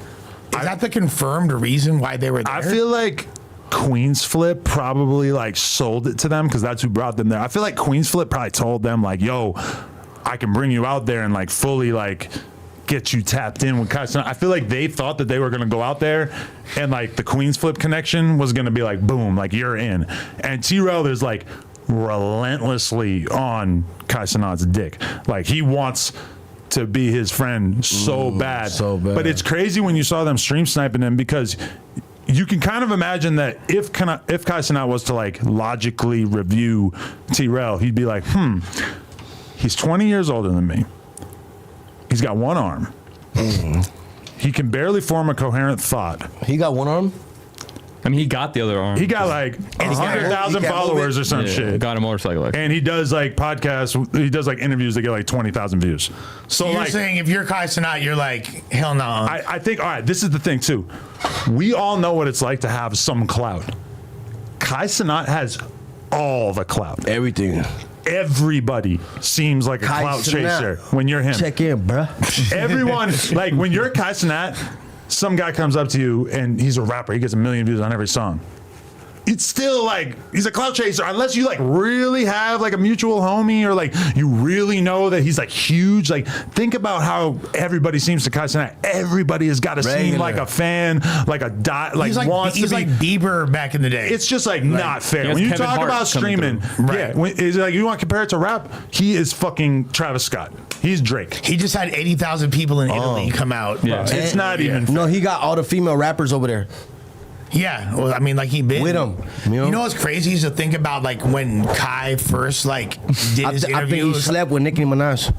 that the confirmed reason why they were there? I feel like Queen's Flip probably like sold it to them because that's who brought them there. I feel like Queen's Flip probably told them like, "Yo, I can bring you out there and like fully like get you tapped in with Kai Cenat." I feel like they thought that they were gonna go out there and like the Queen's Flip connection was gonna be like, boom, like you're in. And T-Rail is like relentlessly on Kai Cenat's dick. Like he wants to be his friend so bad. so bad. But it's crazy when you saw them stream sniping him because you can kind of imagine that if Kai Cenat was to like logically review T-Rail, he'd be like, he's 20 years older than me. He's got one arm. He can barely form a coherent thought. he got one arm. I mean, he got the other arm. He got like he 100,000 can't move followers it. or some Yeah, shit. got a motorcycle. And he does like podcasts. He does like interviews that get like 20,000 views. So You're like, saying if you're Kai Cenat, you're like, hell no. I think, all right, this is the thing too. We all know what it's like to have some clout. Kai Cenat has all the clout. Everything. Everybody seems like a Kai clout Cenat. chaser when you're him. Check in, bruh. Everyone, like when you're Kai Cenat, some guy comes up to you and he's a rapper. He gets 1 million views on every song. It's still like he's a clout chaser unless you like really have like a mutual homie or like you really know that he's like huge. Like think about how everybody seems to Kai Cenat. Everybody has got to seem Regular. like a fan, like a dot, like he's like wants he's to be. like Bieber back in the day. It's just like not fair. has When you Kevin talk Hart about coming streaming, through. yeah, is it like you want to compare it to rap? He is fucking Travis Scott. He's Drake. he just had 80,000 people in Italy come out. Yeah. It's not even. No, he got all the female rappers over there. Yeah, well, I mean, like he been With him, You know what's crazy is to think about like when Kai first like did his I think interview. he slept with Nicki Minaj.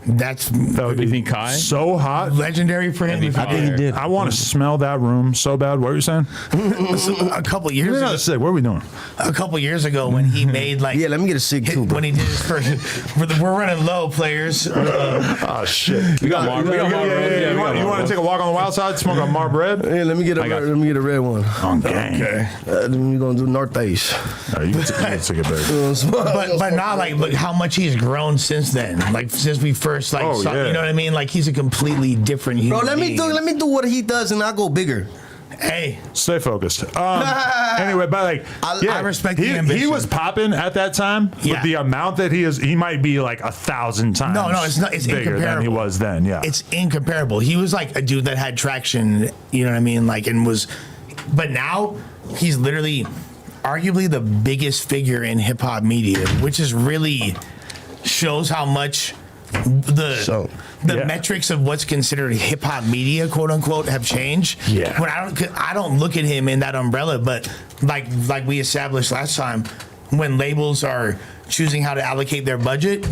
That's That would You be think Kai? so hot. legendary for him. That'd be if he fire. did. I want to smell that room so bad. What were you saying? A couple years No, ago, sick. What are we doing? a couple years ago when he made like Yeah, let me get a cig too, bro. when he did his first. We're running low, players. Oh shit! We got Mar. We got Mar. Yeah, we got You Mar. want to take a walk on the wild side? Smoke a Mar bread? Yeah, let me get a I got red, let me get a red one. On gang. Then we gonna do Northeast. No, you can take it back. But not like look how much he's grown since then. Like since we first like Oh, saw, yeah. you know what I mean? Like he's a completely different human. Bro, let me being. do what he does, and I'll go bigger. Hey, Stay focused. Anyway, but like, I respect the he ambition. was popping at that time, Yeah. but the amount that he is, he might be like 1,000 times. No, it's not. It's bigger than he incomparable. was then. Yeah, it's incomparable. He was like a dude that had traction. You know what I mean? Like and was, but now he's literally, arguably the biggest figure in hip hop media, which is really shows how much the Yeah. metrics of what's considered hip hop media, quote unquote, have changed. Yeah. When I don't look at him in that umbrella, but like we established last time, when labels are choosing how to allocate their budget,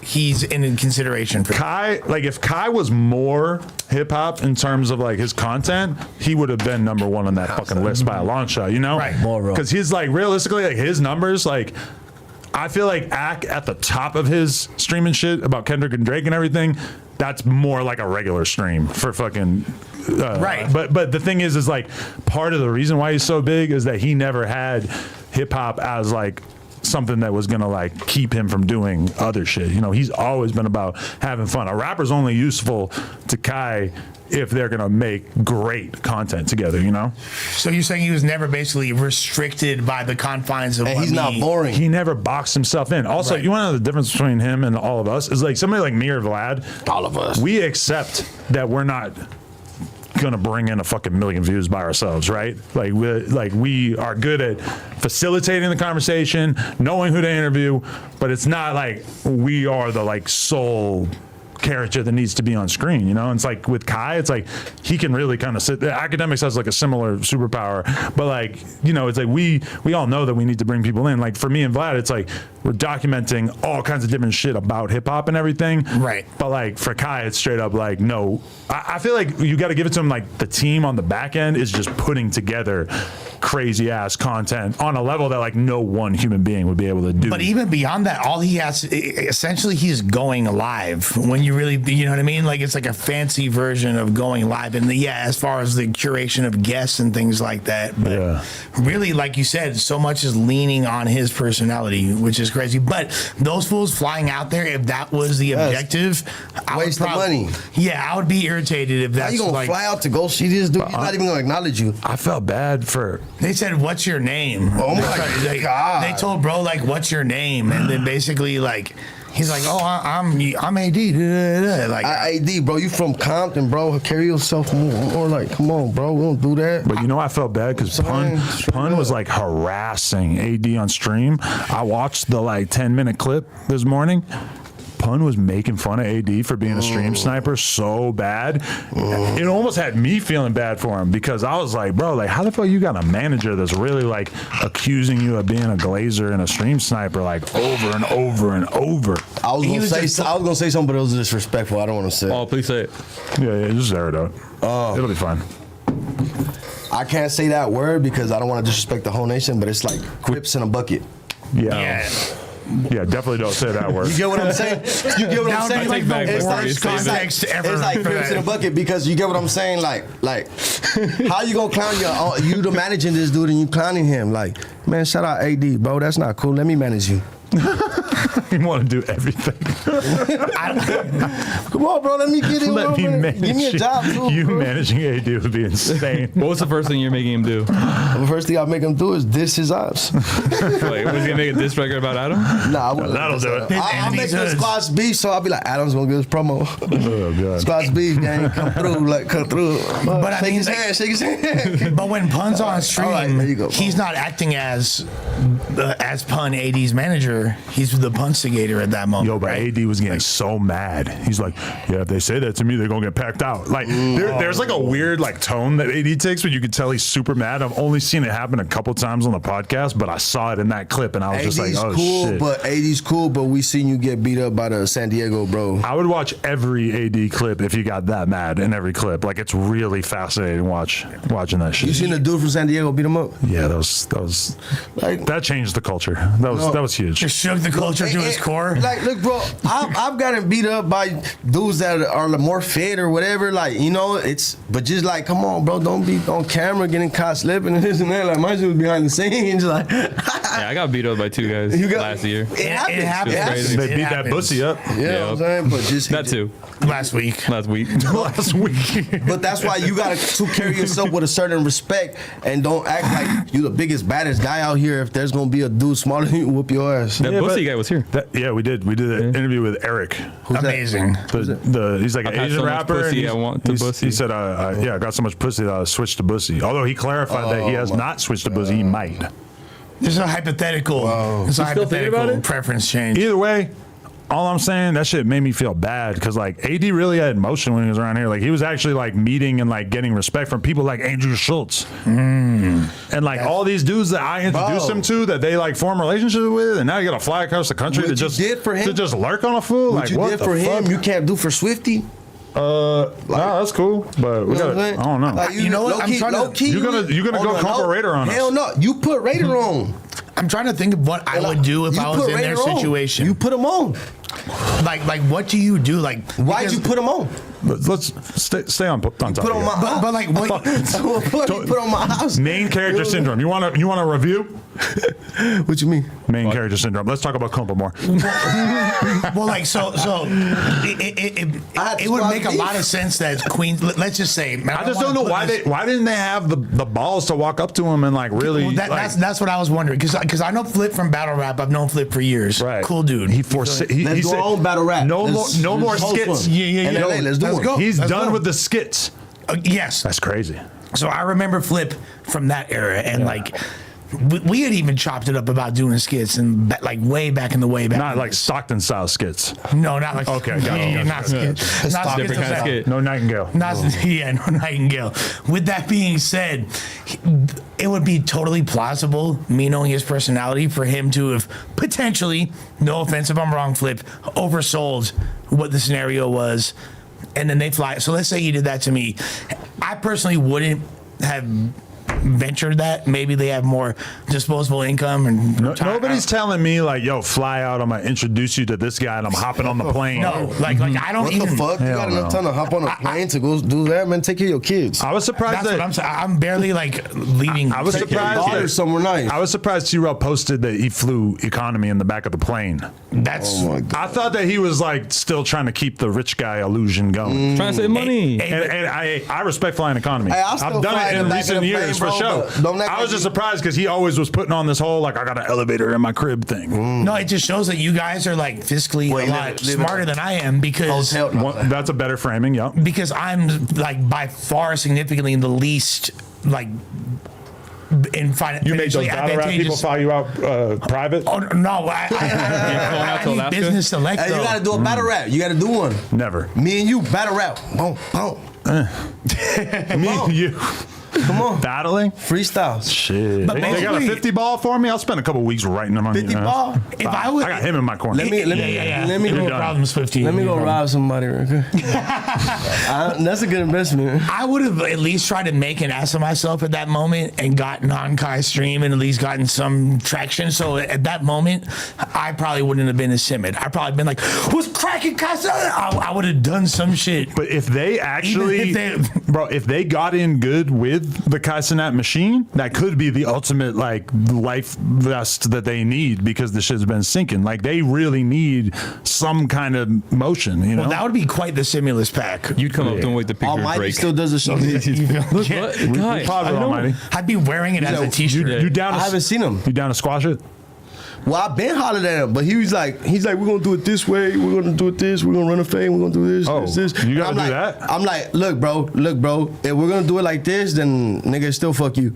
he's in consideration for. Kai, like if Kai was more hip hop in terms of like his content, he would have been number one on that fucking list by a long shot, you know? Right. More real. Because he's like realistically, like his numbers, like I feel like at the top of his streaming shit about Kendrick and Drake and everything, that's more like a regular stream for fucking. Right. But the thing is like part of the reason why he's so big is that he never had hip hop as like something that was gonna like keep him from doing other shit. You know, he's always been about having fun. A rapper's only useful to Kai if they're gonna make great content together, you know? So you're saying he was never basically restricted by the confines of And what he's not he- boring. He never boxed himself in. Also, Right. you want to know the difference between him and all of us? Is like somebody like me or Vlad, All of us. we accept that we're not gonna bring in a fucking million views by ourselves, right? Like we are good at facilitating the conversation, knowing who to interview, but it's not like we are the like sole character that needs to be on screen, you know? And it's like with Kai, it's like he can really kind of sit. Academics has like a similar superpower, but like, you know, it's like we all know that we need to bring people in. Like for me and Vlad, it's like we're documenting all kinds of different shit about hip hop and everything. Right. But like for Kai, it's straight up like, no, I feel like you got to give it to him. Like the team on the back end is just putting together crazy ass content on a level that like no one human being would be able to do. But even beyond that, all he has, essentially, he's going live. When you really, you know what I mean? Like it's like a fancy version of going live. And yeah, as far as the curation of guests and things like that. But Yeah. really, like you said, so much is leaning on his personality, which is crazy. But those fools flying out there, if that was the objective, I would Waste of money. Yeah, I would be irritated if How that's you gonna like. fly out to go see this dude? He's not even gonna acknowledge you. I felt bad for They said, "What's your name?" Oh my God. They told bro like, "What's your name?" And then basically like, he's like, "Oh, I'm AD." Like, AD, bro, you from Compton, bro. Carry yourself more. Like, come on, bro. We don't do that. But you know, I felt bad because Pun was like harassing AD on stream. I watched the like 10-minute clip this morning. Pun was making fun of AD for being a stream sniper so bad. It almost had me feeling bad for him because I was like, bro, like how the fuck you got a manager that's really like accusing you of being a glazer and a stream sniper like over and over and over. I was gonna say something, but it was disrespectful. I don't want to say. Oh, please say it. Yeah, just air it out. It'll be fine. I can't say that word because I don't want to disrespect the whole nation. But it's like Crips in a bucket. Yeah. Yeah, definitely don't say that word. You get what I'm saying? You get what I'm saying? take back It's what like, you it's said. Context ever it's like for Crips that. in a bucket because you get what I'm saying? Like how you gonna clown you the managing this dude and you clowning him? Like, man, shout out AD, bro. That's not cool. Let me manage you. You want to do everything. Come on, bro. Let me get it. Let me manage Give me a job, too, you bro. managing AD would be insane. What was the first thing you're making him do? The first thing I make him do is diss his ops. Like, was he gonna make a diss record about Adam? Nah, I wouldn't that'll do it. I'll make the squash beef, so I'll be like, Adam's gonna give us promo. Oh god. Squash beef, gang, come through. But I shake mean, his hand, shake his hand. But when Pun's on stream, right, there you go. he's not acting as Pun AD's manager. He's the Pun instigator at that moment. Yo, but right? AD was getting so mad. He's like, yeah, if they say that to me, they're gonna get packed out. Like, there's like a weird like tone that AD takes, where you can tell he's super mad. I've only seen it happen a couple times on the podcast, but I saw it in that clip, and I was just like, oh cool, shit. but AD's cool, but we seen you get beat up by the San Diego, bro. I would watch every AD clip if you got that mad in every clip. Like, it's really fascinating watching that shit. You seen the dude from San Diego beat him up? Yeah, that was Like, that changed the culture. That was huge. Just shook the culture to its core. Like, look, bro, I've gotten beat up by dudes that are more fit or whatever. Like, you know, but just like, come on, bro, don't be on camera getting caught slipping and this and that. Like, my shit was behind the scenes. Like, Yeah, I got beat up by 2 guys last year. It happens. It happens. It happens. They It beat that happens. pussy up. You know what I'm saying? But just That too. Last week. Last week. last week. But that's why you gotta carry yourself with a certain respect and don't act like you the biggest, baddest guy out here. If there's gonna be a dude smaller than you, whoop your ass. That Yeah, pussy but- guy was here. Yeah, we did. We did an interview with Eric. Amazing. He's like I've an had Asian so much rapper. pussy, and I want the pussy. He said, I got so much pussy that I switched to pussy. Although he clarified that he has not switched to pussy, he might. There's a hypothetical. There's a still thinking about hypothetical it? preference change. Either way, all I'm saying, that shit made me feel bad because like AD really had emotion when he was around here. Like he was actually like meeting and like getting respect from people like Andrew Schultz and like all these dudes that I introduced him to that they like form relationships with, and now you got to fly across the country What you did for him? to just lurk on a fool. What Like you what did the for fuck? him, you can't do for Swifty. Nah, that's cool, but we You know got. what I'm I saying? don't know. Like, You know what? I'm trying to- low key, You're gonna go Compo Raider on us. Hell no, you put Raider on. I'm trying to think of what I would do if You I was put in their Raider on. situation. You put him on. Like what do you do? Like Why'd you put him on? Let's stay on top. Put on here. my But like what? put on my house. Main character syndrome. You want to review? What you mean? Main character syndrome. Let's talk about Compo more. Well, like so it would make a lot of sense that Queen. Let's just say. I just don't know why didn't they have the balls to walk up to him and like really. Well, that's what I was wondering because I know Flip from battle rap. I've known Flip for years. Right. Cool dude. Let's do our own battle rap. No more host skits. one. Yeah. In LA, let's do Let's one. go. He's Let's done go. with the skits. Yes. That's crazy. So I remember Flip from that era, and like we had even chopped it up about doing skits, and like way back in the way back. Not like Stockton style skits. No, not like Okay, got it. yeah, not skits. Not skits Different kind of of skit. No Nightingale. Not no Nightingale. With that being said, it would be totally plausible, me knowing his personality, for him to have potentially, no offense if I'm wrong, Flip, oversold what the scenario was, and then they fly. So let's say he did that to me. I personally wouldn't have ventured that. Maybe they have more disposable income and Nobody's telling me like, yo, fly out. I'm gonna introduce you to this guy, and I'm hopping on the plane. No, like I don't What even. the fuck? You Hell got enough no. time to hop on a plane to go do that, man? Take care of your kids. I was surprised That's what that I'm saying. I'm barely like leaving. I was Take your surprised daughter that somewhere nice. I was surprised T-Raw posted that he flew economy in the back of the plane. That's Oh my God. I thought that he was like still trying to keep the rich guy illusion going. Trying to save money. And I respect flying economy. Hey, I'll still I've done fly it in in the back recent of the years plane, for bro, sure. but don't act I was like just you- surprised because he always was putting on this whole like I got an elevator in my crib thing. no. It just shows that you guys are like fiscally Wait, a lot live it smarter up. than I am because Hotel. That's a better framing. Yep. because I'm like by far significantly the least like in You made those financially battle rap people advantageous. fly you out private? Oh no! I to need Alaska? business to let Hey, you go. gotta do a battle rap. You gotta do one. Never. Me and you, battle rap. Boom, boom. Me and you Come on. battling. Freestyles. Shit. But They got a basically- 50 ball for me. I'll spend a couple weeks writing them on 50 you know. ball? If I would, I got him in my corner. Let me Let me You're go done. problems 15. Let me go rob somebody real quick. That's a good investment. I would have at least tried to make an ass of myself at that moment and gotten on Kai's stream and at least gotten some traction. So at that moment, I probably wouldn't have been as timid. I'd probably been like, "What's cracking, Kai Cenat?" I would have done some shit. But if they actually, Even if bro, if they got in good with the Kai Cenat machine, that could be the ultimate like life vest that they need because the shit's been sinking. Like they really need some kind of motion, you know? Well, that would be quite the stimulus pack. You'd come up to him with the picture of Almighty Drake. still does the show. Look, Yeah. what? Guy, Pause I it, know. Almighty. I'd be wearing it as a t-shirt. You down? I To, haven't seen him. you down to squash it? Well, I've been hollering at him, but he's like, we're gonna do it this way, we're gonna do it this, we're gonna run a fade, we're gonna do this, this. You gotta I'm do like, that? I'm like, look, bro, if we're gonna do it like this, then nigga, still fuck you.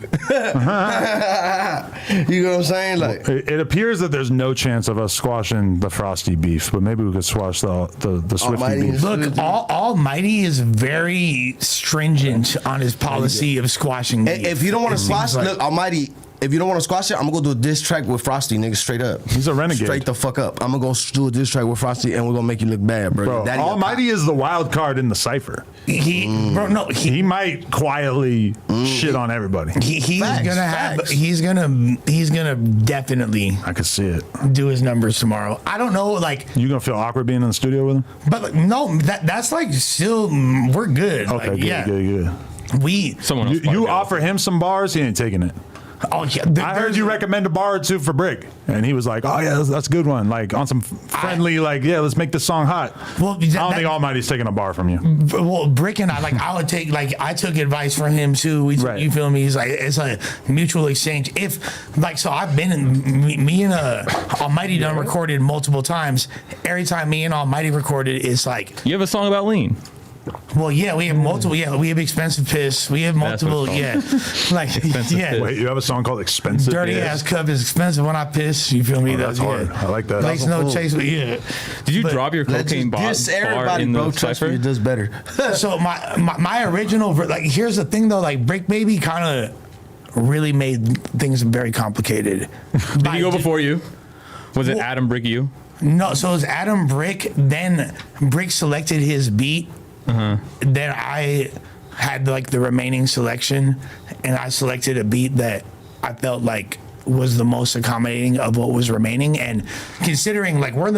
You know what I'm saying? Like, It appears that there's no chance of us squashing the Frosty beef, but maybe we could squash the Swifty Almighty beef. and Look, Almighty is very stringent on his policy of squashing beef. if you don't want to squash, like- look, Almighty. If you don't want to squash it, I'm gonna go do a diss track with Frosty, nigga, straight up. He's a renegade. Straight the fuck up. I'm gonna go do a diss track with Frosty, and we're gonna make you look bad, bro. Bro, Daddy Almighty is the wild card in the cipher. He might quietly shit on everybody. He's Facts, gonna facts. he's gonna definitely I could see it. do his numbers tomorrow. I don't know, like, You gonna feel awkward being in the studio with him? but like, no, that's like still we're good. Okay, Like, good, yeah, good. we. Someone else. You offer him some bars, he ain't taking it. Oh yeah, I heard you recommend a bar or two for Bricc, and he was like, "Oh yeah, that's a good one." Like on some friendly, like, yeah, let's make this song hot. Well, I don't think Almighty's taking a bar from you. Well, Bricc and I, like, I would take, like, I took advice from him too. Right. You feel me? He's like, it's a mutual exchange. If, like, so I've been in, me and Almighty done recorded multiple times. Every time me and Almighty recorded, it's like, You have a song about lean. well, yeah, we have multiple, yeah, we have expensive piss. We have That's what multiple, yeah. it's Like, yeah. piss. Wait, you have a song called "Expensive"? Dirty Piss? ass cup is expensive when I piss. You feel me? That's hard. I like that. Makes no chase, but yeah. Did you But drop your Let's cocaine just diss bar everybody, in bro. the Trust me, cipher? it does better. So my original, like, here's the thing though, like, Bricc Baby kind of really made things very complicated. Did he go before you? Was it Adam Bricc you? No, so it was Adam Bricc, then Bricc selected his beat, then I had like the remaining selection, and I selected a beat that I felt like was the most accommodating of what was remaining. And considering, like, we're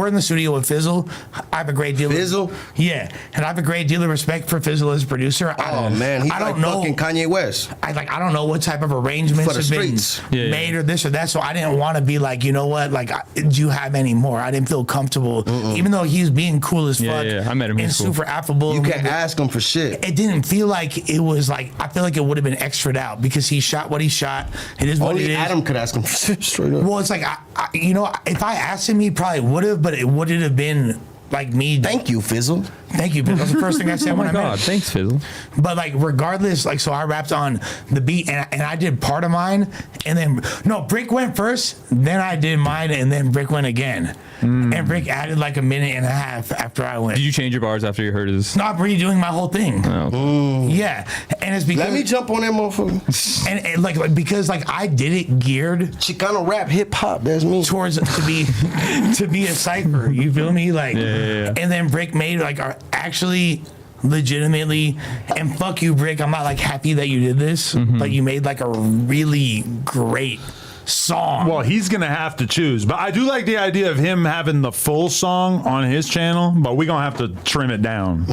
in the studio with Fizzle, I have a great deal Fizzle? yeah, and I have a great deal of respect for Fizzle as a producer. Oh man, he's I like don't know. fucking Kanye West. I don't know what type of arrangements For the have been streets. Yeah, made or this or that. So I didn't want to be like, you know what, like, do you have any more? I didn't feel comfortable, even though he was being cool as Yeah, fuck. yeah, I met him, and he's cool. super affable. You can't ask him for shit. It didn't feel like it was like, I feel like it would have been extra'd out because he shot what he shot. It is what Only it is. Adam could ask him for shit straight up. Well, it's like, you know, if I asked him, he probably would have, but it wouldn't have been like me. Thank you, Fizzle. Thank you. That was the first thing I said Oh when my I met him. God, thanks, Fizzle. But like, regardless, like, so I rapped on the beat and I did part of mine, and then no, Bricc went first, then I did mine, and then Bricc went again, and Bricc added like a minute and a half after I went. Did you change your bars after you heard his? Not redoing my whole thing. Oh. Yeah, and it's because Let me jump on that motherfucker. and like because like I did it geared Chicano rap, hip hop. That's me. towards to be a cipher. You feel me? Like, yeah. and then Bricc made like actually legitimately, and fuck you, Bricc. I'm not like happy that you did this, but you made like a really great song. Well, he's gonna have to choose, but I do like the idea of him having the full song on his channel. But we're gonna have to trim it down.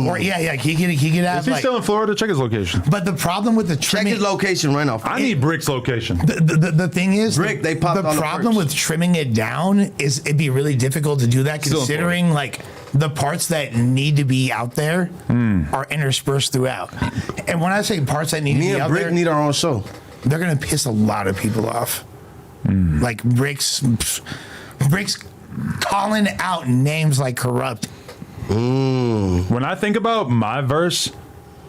Or yeah, he could have Is he like. still in Florida? Check his location. But the problem with the Check trimming, his location right now. I need Brick's location. the thing is, Bricc, they popped the on the problem perks. with trimming it down is it'd be really difficult to do that, Still considering like the parts that need to be out there are interspersed throughout. And when I say parts that need Me to be and out Brick there, need our own show. they're gonna piss a lot of people off. Like Brick's calling out names like corrupt. When I think about my verse,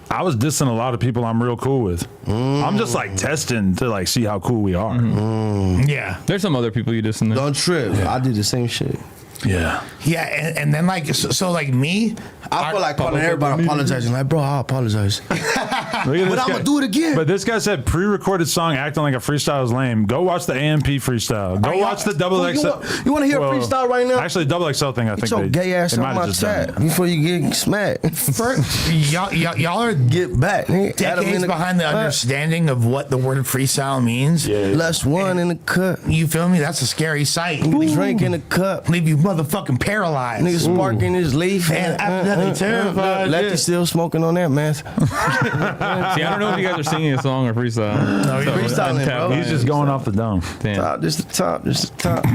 I was dissing a lot of people I'm real cool with. I'm just like testing to like see how cool we are. Yeah. There's some other people you just in there. Don't trip. I did the same shit. Yeah. Yeah, and then like so like me, I feel like calling everybody apologizing. Like, bro, I apologize. Look at But this I'm guy. gonna do it again. But this guy said pre-recorded song acting like a freestyle is lame. Go watch the AMP freestyle. Go watch the double Well, XL. you wanna hear a freestyle right now? Actually, double XL thing. I Get think your they gay ass they on might my have just done chat it. before you get smacked. first, y'all are Get back. nigga. Adam in decades the behind the cut. understanding of what the word freestyle means. Less one in the cut. You feel me? That's a scary sight. Drink in the cup. Leave you motherfucking paralyzed. Nigga sparking his leaf. Man, after that, they terrified. Lefty still smoking on that meth. See, I don't know if you guys are singing a song or freestyle. No, you're freestyling, bro. He's just going off the dome. Damn. Top, just the top, just the top.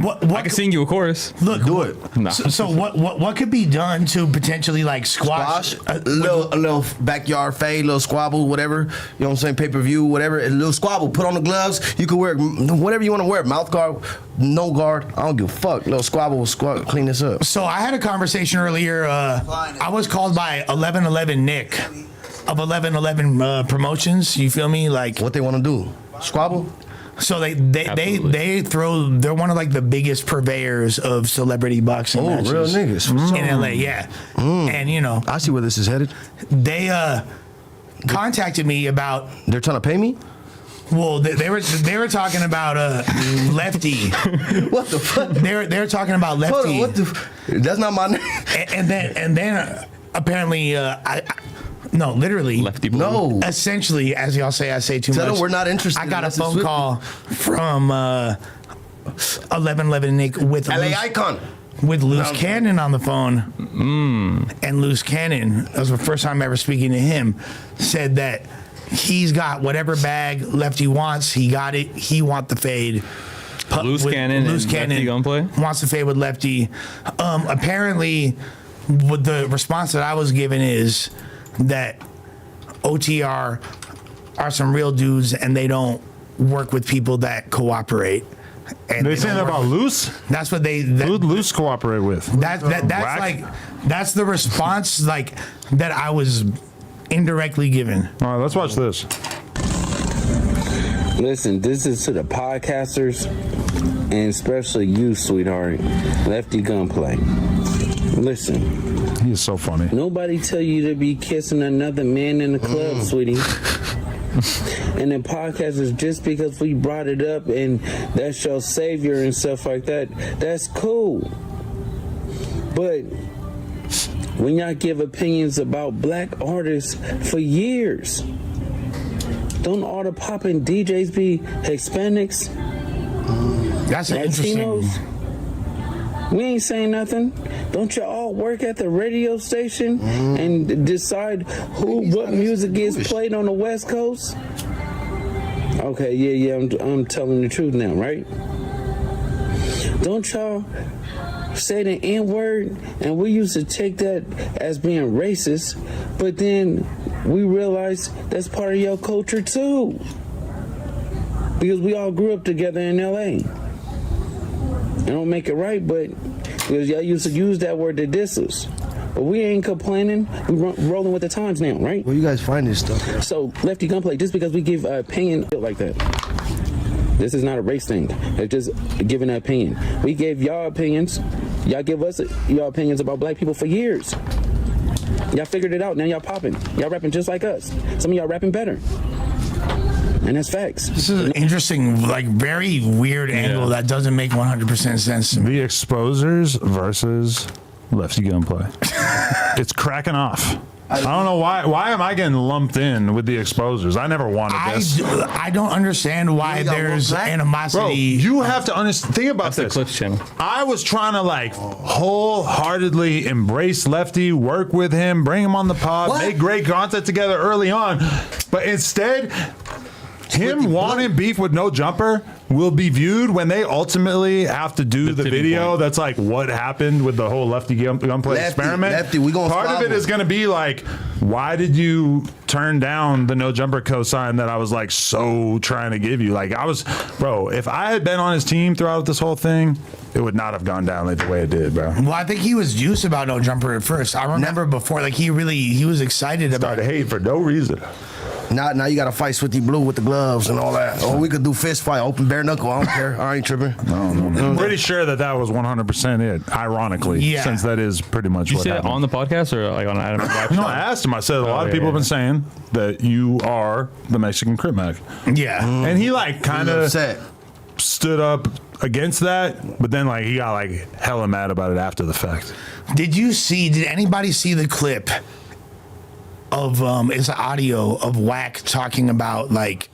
What I can sing you a chorus. Look, Do it. Nah. So what could be done to potentially like squash? Squash, a little backyard fade, little squabble, whatever. You know what I'm saying? Pay per view, whatever. A little squabble. Put on the gloves. You can wear whatever you want to wear. Mouth guard. no guard. I don't give a fuck. Little squabble, clean this up. So I had a conversation earlier. I was called by 1111 Nick of 1111 Promotions. You feel me? Like what they want to do? Squabble. So they're one of like the biggest purveyors of celebrity boxing matches. Real niggas in LA, yeah. And you know, I see where this is headed. They contacted me about. They're trying to pay me. Well, they were talking about Lefty. What the fuck? They're talking about Lefty. Hold on, what the? That's not my name. And then apparently no, literally. Lefty Blue. No. Essentially, as y'all say, I say too Tell much. them we're not interested. I got a Unless it's phone Swifty. call from 1111 Nick with LA Icon. with Loose Cannon on the phone. And Loose Cannon, that was the first time ever speaking to him, said that he's got whatever bag Lefty wants. He got it. He want the fade. Loose Cannon and Lefty Gunplay? Wants to fade with Lefty. Apparently, what the response that I was given is that OTR are some real dudes and they don't work with people that cooperate. And They saying don't about work- Loose? That's what Who'd Loose cooperate with? that's Wack? like that's the response like that I was indirectly given. All right, let's watch this. Listen, this is to the podcasters and especially you, sweetheart, Lefty Gunplay. Listen. He is so funny. Nobody tell you to be kissing another man in the club, sweetie. And the podcasters, just because we brought it up and that's your savior and stuff like that, that's cool. But when y'all give opinions about black artists for years, don't all the poppin' DJs be Hispanics? That's interesting. Latinos? We ain't saying nothing. Don't you all work at the radio station and decide what music gets played on the West Coast? Okay, yeah, I'm telling the truth now, right? Don't y'all say the N-word, and we used to take that as being racist, but then we realized that's part of your culture too, because we all grew up together in LA. I don't make it right, but because y'all used to use that word to diss us. But we ain't complaining. We rolling with the times now, right? Where you guys find this stuff? So, Lefty Gunplay, just because we give an opinion like that, this is not a race thing. It's just giving an opinion. We gave y'all opinions. Y'all give us y'all opinions about black people for years. Y'all figured it out. Now y'all popping. Y'all rapping just like us. Some of y'all rapping better. And that's facts. This is an interesting, like, very weird angle that doesn't make 100% sense to me. The Exposers versus Lefty Gunplay. It's cracking off. I don't know why. Why am I getting lumped in with the Exposers? I never wanted this. I don't understand why there's Bro, animosity. you have to understand. Think about That's the this. Clips channel. I was trying to like wholeheartedly embrace Lefty, work with him, bring him on the pod, make great content together early on, but instead, him wanting beef with No Jumper will be viewed when they ultimately have to do the video point. that's like what happened with the whole Lefty Gunplay experiment. Lefty, we gonna Part of it is going to be like, why did you turn down the No Jumper cosign that I was like so trying to give you? Like I was, bro, if I had been on his team throughout this whole thing, it would not have gone down like the way it did, bro. Well, I think he was juiced about No Jumper at first. I remember before, like he was excited about Started hate for no reason. Now you gotta fight Swifty Blue with the gloves and all that. Or we could do fist fight, open bare knuckle. I don't care. I ain't tripping. I'm pretty sure that was 100% it. Ironically, since that is pretty much Did you what say it happened. on the podcast or like on Adam Black? No, I asked him. I said a lot of people have been saying that you are the Mexican Crip Mac. Yeah, and he like kind of upset. Stood up against that, but then like he got like hella mad about it after the fact. Did anybody see the clip of it's an audio of Wack talking about like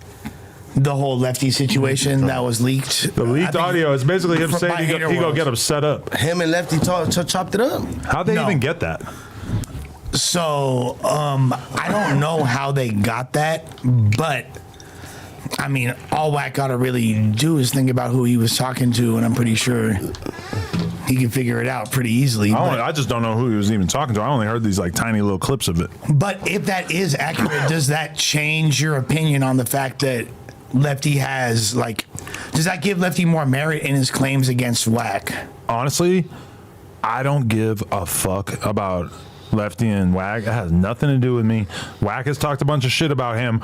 the whole Lefty situation that was leaked? The leaked audio is basically him saying he go get him set up. Him and Lefty chopped it up. How'd they even get that? So I don't know how they got that, but I mean, all Wack gotta really do is think about who he was talking to, and I'm pretty sure he can figure it out pretty easily. I just don't know who he was even talking to. I only heard these like tiny little clips of it. But if that is accurate, does that change your opinion on the fact that Lefty has like Does that give Lefty more merit in his claims against Wack? Honestly, I don't give a fuck about Lefty and Wack. It has nothing to do with me. Wack has talked a bunch of shit about him,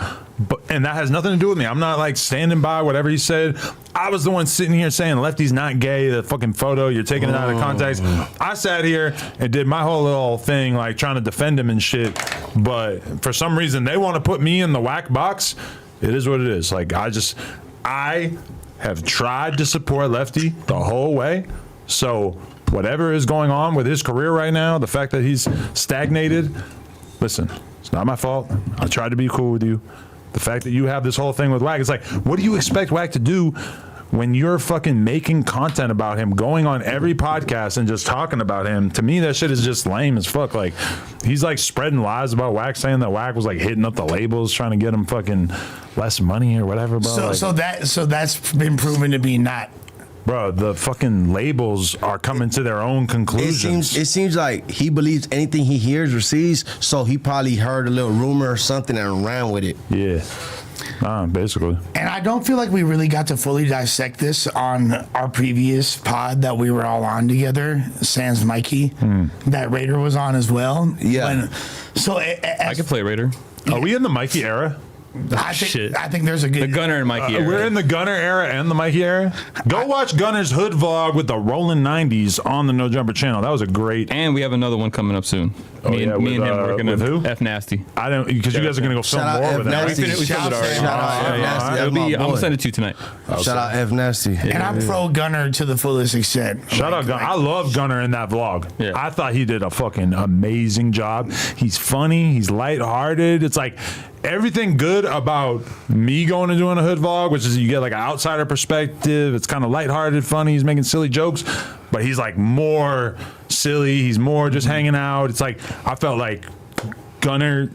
and that has nothing to do with me. I'm not like standing by whatever he said. I was the one sitting here saying Lefty's not gay. The fucking photo, you're taking it out of context. I sat here and did my whole little thing, like trying to defend him and shit. But for some reason, they want to put me in the Wack box. It is what it is. Like I have tried to support Lefty the whole way. So whatever is going on with his career right now, the fact that he's stagnated, listen, it's not my fault. I tried to be cool with you. The fact that you have this whole thing with Wack, it's like, what do you expect Wack to do when you're fucking making content about him, going on every podcast and just talking about him? To me, that shit is just lame as fuck. Like, he's like spreading lies about Wack, saying that Wack was like hitting up the labels, trying to get him fucking less money or whatever, bro. So that's been proven to be not. Bro, the fucking labels are coming to their own conclusions. It seems like he believes anything he hears or sees, so he probably heard a little rumor or something and ran with it. Yeah. Basically. And I don't feel like we really got to fully dissect this on our previous pod that we were all on together, sans Mikey, that Raider was on as well. Yeah. I could play Raider. Are we in the Mikey era? I think there's a good... The Gunner and Mikey era. We're in the Gunner era and the Mikey era. Go watch Gunner's hood vlog with the rolling 90s on the No Jumper channel. That was a great... And we have another one coming up soon. Me and him working with on who? F Nasty. I don't, because you guys are going to go film more with that. Nasty. We filmed it already. Shout out F Nasty. It'll be, That's my I'm going boy. to send it to you tonight. Shout out F Nasty. And I'm pro Gunner to the fullest extent. Shout out Gunner. I love Gunner in that vlog. Yeah. I thought he did a fucking amazing job. He's funny. He's lighthearted. It's like everything good about me going and doing a hood vlog, which is you get like an outsider perspective. It's kind of lighthearted, funny. He's making silly jokes, but he's like more silly. He's more just hanging out. It's like I felt like Gunner.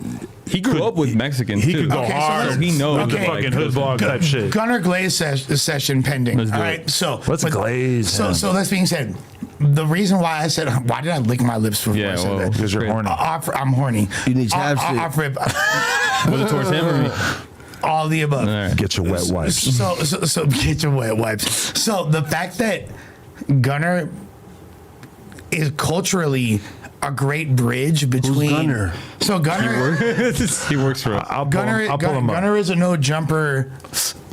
He grew up with Mexicans. He too. could go hard. So he knows the the fucking hood vlog type shit. Gunner Glaze session pending. Let's do All it. right, so What's Glaze? So that being said, the reason why I said why did I lick my lips before I said that? Because you're horny. I'm horny. You need to have shit. Off rip. Was it towards him or me? All the above. All right. Get your wet wipes. So get your wet wipes. So the fact that Gunner is culturally a great bridge between Gunner? So Gunner He works for us. I'll pull him up. Gunner is a no jumper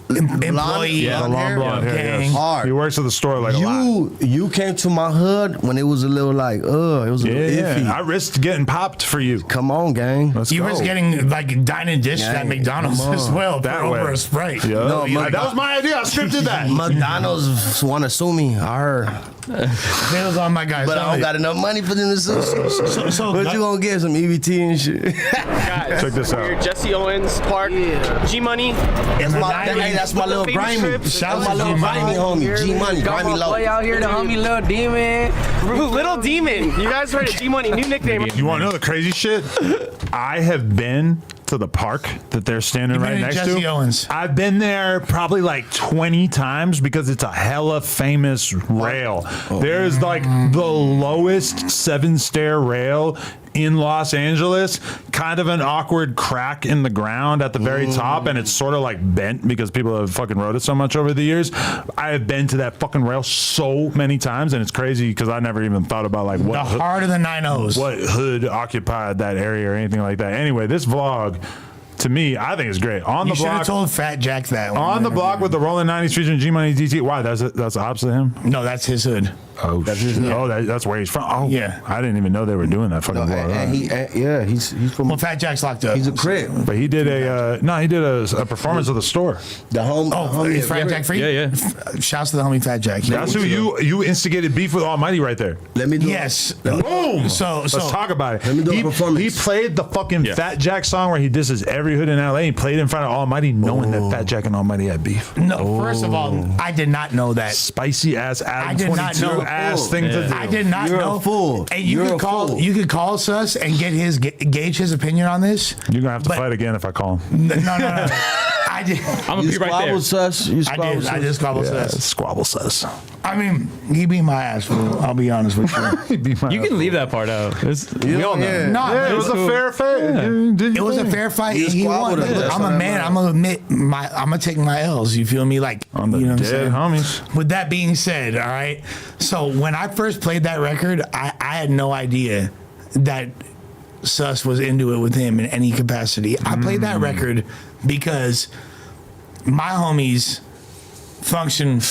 employee. Yeah, the long blonde hair. gang. Yes. Hard. He works at the store like a lot. You came to my hood when it was a little like, it was a little iffy. I risked getting popped for you. Come on, gang. Let's You go. was getting like dining dish at Gang, McDonald's come on. as well That for over way. a Sprite. Yeah. No, that was my idea. I scripted that. McDonald's want to sue me. I heard. They was on my guys. But I don't got enough money for them to sue. So But you gonna get some EBT and shit. Guys, Check this out. we're Jesse Owens Park, G Money. That's my little grimy. That's my little grimy homie. G Money, grimy low. Play out here, the homie Little Demon. Little Demon. You guys heard of G Money? New nickname. You want to know the crazy shit? I have been to the park that they're standing You've right been to next Jesse to. Owens. I've been there probably like 20 times because it's a hella famous rail. There's like the lowest 7-stair rail in Los Angeles, kind of an awkward crack in the ground at the very top, and it's sort of like bent because people have fucking rode it so much over the years. I have been to that fucking rail so many times, and it's crazy because I never even thought about like what The heart of the 9-0s. what hood occupied that area or anything like that. Anyway, this vlog, to me, I think is great. On You the should have block, told Fat Jack that. on the block with the rolling 90s featuring G Money DT. Why? That's the opposite of him. No, that's his hood. Oh, that's where he's from. Oh, Yeah. I didn't even know they were doing that fucking vlog. And he's from. Well, Fat Jack's locked up. He's a crib. But he did a performance of the store. The homie. Is Fat Jack free? Yeah. Shouts to the homie Fat Jack. That's who you instigated beef with Almighty right there. Let me do. Yes. Boom. So Let's talk about it. Let me do a He performance. played the fucking Fat Jack song where he disses every hood in LA. He played in front of Almighty, knowing that Fat Jack and Almighty had beef. No, first of all, I did not know that. Spicy ass Adam I did not 22 know. ass thing to do. I did not You're know. a fool. And you You're could a call. fool. You could call Sus and get gauge his opinion on this. You're gonna have to But- fight again if I call him. No. I I did. I'm gonna You be right there. squabbled sus. You I squabbled did. sus. I did squabble sus. Squabble says. I mean, he beat my ass, fool. I'll be honest with you. You can leave that part out. We all know. Yeah. No, Yeah, it was a fair fight. It was a fair fight. You And he squabbled won. him. Look, That's I'm a what I man. meant. I'm gonna admit I'm gonna take my L's. You feel me? Like On the you know what I'm dead saying? homies. With that being said, all right. So when I first played that record, I had no idea that Sus was into it with him in any capacity. I played that record because my homies function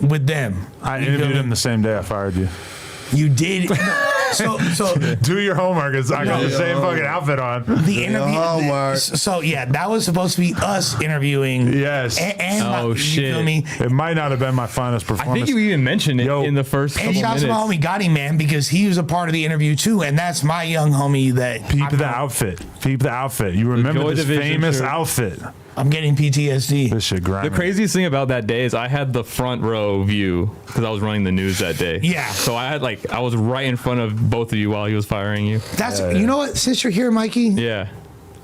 with them. I You feel interviewed me? him the same day I fired you. You did. So Do your homework. I got the same fucking outfit on. the interview. homework. So yeah, that was supposed to be us interviewing. Yes. And Oh, you shit. feel me? It might not have been my finest I performance. think you even mentioned it Yo. in the first And couple shouts to minutes. my homie Gotti, man, because he was a part of the interview too, and that's my young homie that Peep I'm, the outfit. Peep the outfit. You remember Joy this Division famous shirt. outfit. I'm getting PTSD. This shit grimy. The craziest thing about that day is I had the front row view because I was running the news that day. Yeah. So I was right in front of both of you while he was firing you. That's you know what, since you're here, Mikey, Yeah.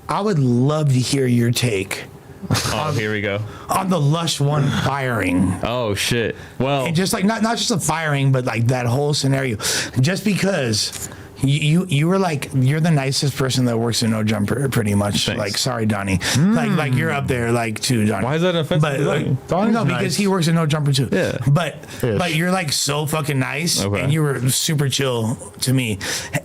I would love to hear your take Oh, here we go. on the Lush one firing. Oh shit. Well, And just like not just the firing, but like that whole scenario. Just because you were like, you're the nicest person that works in No Jumper, pretty much. Thanks. Like, sorry, Donnie. Like you're up there, like too, Donnie. why is that offensive? But to like, you? Donnie's no, because nice. he works in No Jumper too. Yeah. But you're like so fucking nice, Okay. and you were super chill to me,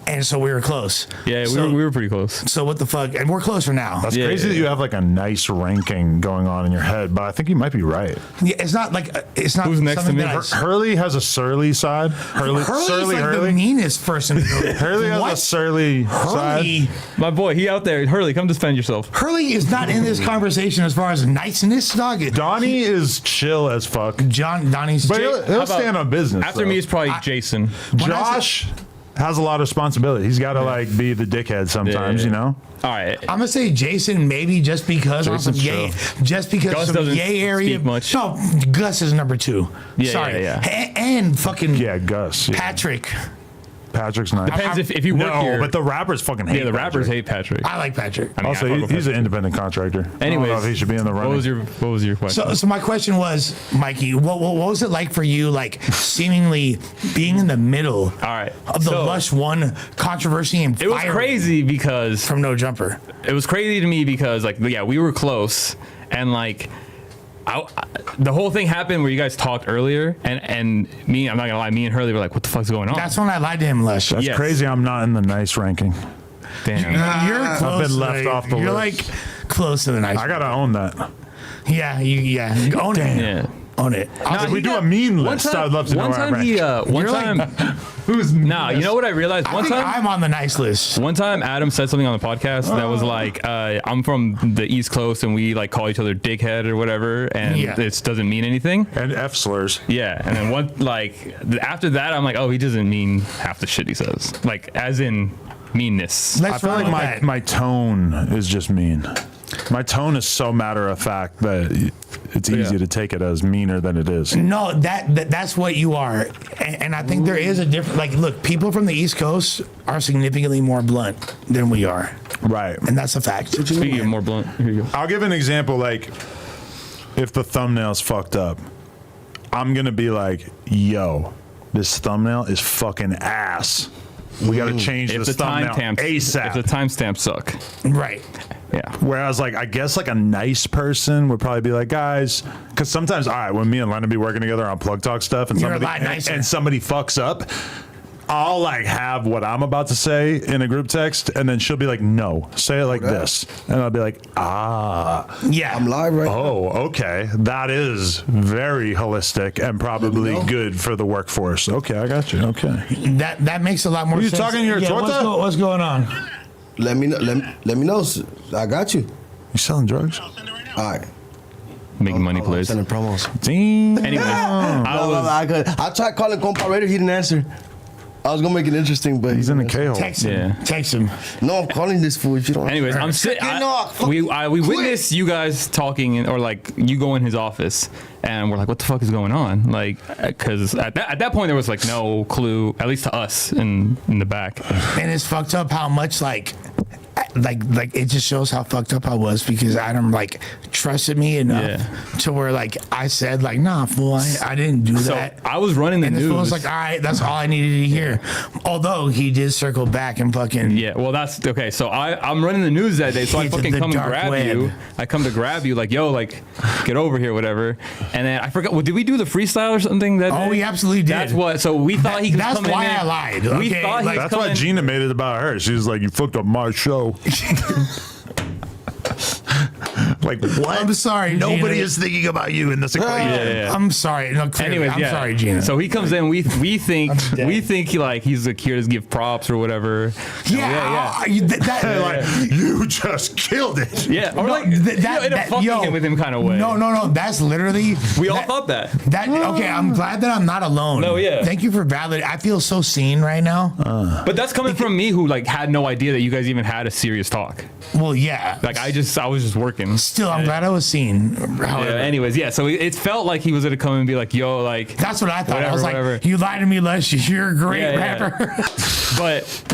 and so we were close. Yeah, So- we were pretty close. So what the fuck? And we're closer now. That's Yeah, crazy yeah, that you yeah. have like a nice ranking going on in your head, but I think you might be right. Yeah, it's not like it's not Who's next to something me? that I- Hurley has a surly side. Hurley's Surly like the Hurley. meanest person. Hurley has a What? surly Hurley, side. My boy, he out there. Hurley, come defend yourself. Hurley is not in this conversation as far as niceness, dog. Donnie is chill as fuck. Donnie's. But he'll about- stand on business. After though. me is probably Jason. when I said- Josh has a lot of responsibility. He's got to like be the dickhead sometimes, Yeah. you know? All right. I'm gonna say Jason, maybe just because on some Jason's yay, chill. just because Gus some doesn't yay area. speak much. No, Gus is number 2. Yeah, Sorry, yeah, And fucking Yeah, Gus. Yeah. Patrick. Patrick's nice. Depends if you work No, here. but the rappers fucking hate yeah, the rappers Patrick. hate Patrick. I like Patrick. I mean, Also, I fuck with he's an Patrick. independent contractor. I Anyways, don't know if he should be in the running. what was your question? So my question was, Mikey, what was it like for you, like seemingly being in the middle All right. of the So, Lush One controversy and It was firing crazy because from No Jumper? it was crazy to me because like yeah, we were close and like the whole thing happened where you guys talked earlier and me, I'm not gonna lie, me and Hurley were like, what the fuck's going on? That's when I lied to him, Lush. That's Yes. crazy. I'm not in the nice ranking. Damn. You're close. been left off the You're list. like close to the nice. I gotta own that. Yeah, own it. Yeah. Own it. Nah, If we he do got- a mean one list, time- I'd love to know one where I'm time he ranked. one You're time like- Who's nah, you know what I realized? I One think time I'm on the nice list. One time, Adam said something on the podcast that was like, "I'm from the East Coast, and we like call each other dickhead or whatever, and Yeah. it doesn't mean anything." And F slurs. Yeah, and then after that, I'm like, "Oh, he doesn't mean half the shit he says, like as in meanness." Let's I feel run like with that. my tone is just mean. My tone is so matter of fact that it's easy to take it as meaner than it is. No, that's what you are, and I think there is a different. Like, look, people from the East Coast are significantly more blunt than we are, Right. and that's a fact. Speaking of more blunt, here you go. I'll give an example. Like, if the thumbnail's fucked up, I'm gonna be like, "Yo, this thumbnail is fucking ass. We gotta change If this the thumbnail timestamps, ASAP." if the timestamps suck, Right. yeah. Whereas, like, I guess, like, a nice person would probably be like, guys, because sometimes, all right, when me and Lennon be working together on Plug Talk stuff and You're a somebody, lot nicer. and somebody fucks up, I'll, like, have what I'm about to say in a group text, and then she'll be like, no, say it like this. And I'll be like, Yeah. I'm live right now. oh, okay. That is very holistic and probably good for the workforce. Okay, I got you. Okay. That makes a lot more Are you sense. talking your torta? What's going on? Let me know. Let me know. I got you. You selling drugs? All right. Making money, please. Sending promos. Damn. Anyways, I tried calling Compa Raider. He didn't answer. I was gonna make it interesting, but He's in the K-hole. Text him. Yeah. Text him. No, I'm calling this fool. If you don't. Anyways, I'm sitting. We witnessed you guys talking, or like you go in his office, and we're like, "What the fuck is going on?" Like, because at that point there was like no clue, at least to us in the back. And it's fucked up how much like like it just shows how fucked up I was because Adam like trusted me enough to where like I said like, nah, fool, I didn't do that. I was running the and news. And was like, all right, that's all I needed to hear. Although he did circle back and fucking. Yeah, well, that's okay. So I'm running the news that day, so I fucking come and grab you. I come to grab you, like, yo, like, get over here, whatever. And then I forgot. Well, did we do the freestyle or something that day? Oh, we absolutely did. That's what. So we thought he could come in. That's why I lied. Okay? We thought like, that's why Gina made it about her. She was like, you fucked up my show. Like, what? I'm sorry, nobody Gina. is thinking about you in this equation. Yeah. I'm sorry. No, clearly, Anyways, I'm sorry, Gina. So he comes in. We think he's like here to give props or whatever. Yeah. Like, you just killed it. Yeah. Or No, like in a fucking him with him kind of way. No. That's literally. We all thought that. Okay, I'm glad that I'm not alone. No, yeah. Thank you for validating. I feel so seen right now. But that's coming from me, who like had no idea that you guys even had a serious talk. Well, yeah. Like I was just working. Still, I'm glad I was seen. Yeah, anyways, yeah. So it felt like he was gonna come and be like, "Yo, like." That's what I thought. Whatever, I was like, "You lied to me, Lush. You're a great rapper." But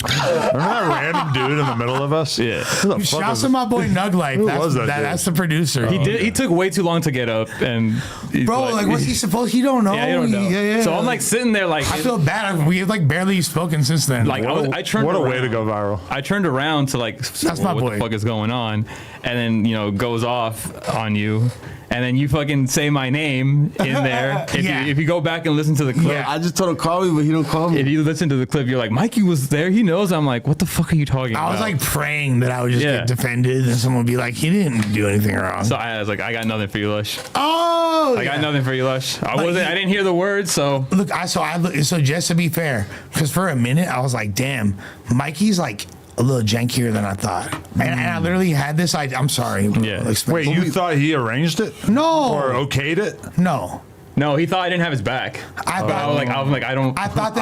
remember that random dude in the middle of us? Yeah. Shouts to my boy Nug Life. That's the producer. He took way too long to get up, and bro, like what's he supposed? He don't know. Yeah, he don't know. Yeah. So I'm like sitting there, like I feel bad. We've like barely spoken since then. Like I turned. What a around. way to go viral! I turned around to like, That's my what boy. the fuck is going on, and then goes off on you. And then you fucking say my name in there. If you go back and listen to the clip. Yeah, I just told him call me, but he don't call me. If you listen to the clip, you're like, Mikey was there. He knows. I'm like, what the fuck are you talking about? I was like praying that I would just get defended and someone would be like, he didn't do anything wrong. So I was like, I got nothing for you, Lush. Oh, I got nothing for you, Lush. I didn't hear the words, so. Look, so just to be fair, because for a minute I was like, damn, Mikey's like a little jankier than I thought. And I literally had this idea. I'm sorry. Yeah. Wait, you thought he arranged it? No. Or okayed it? No. No, he thought I didn't have his back. I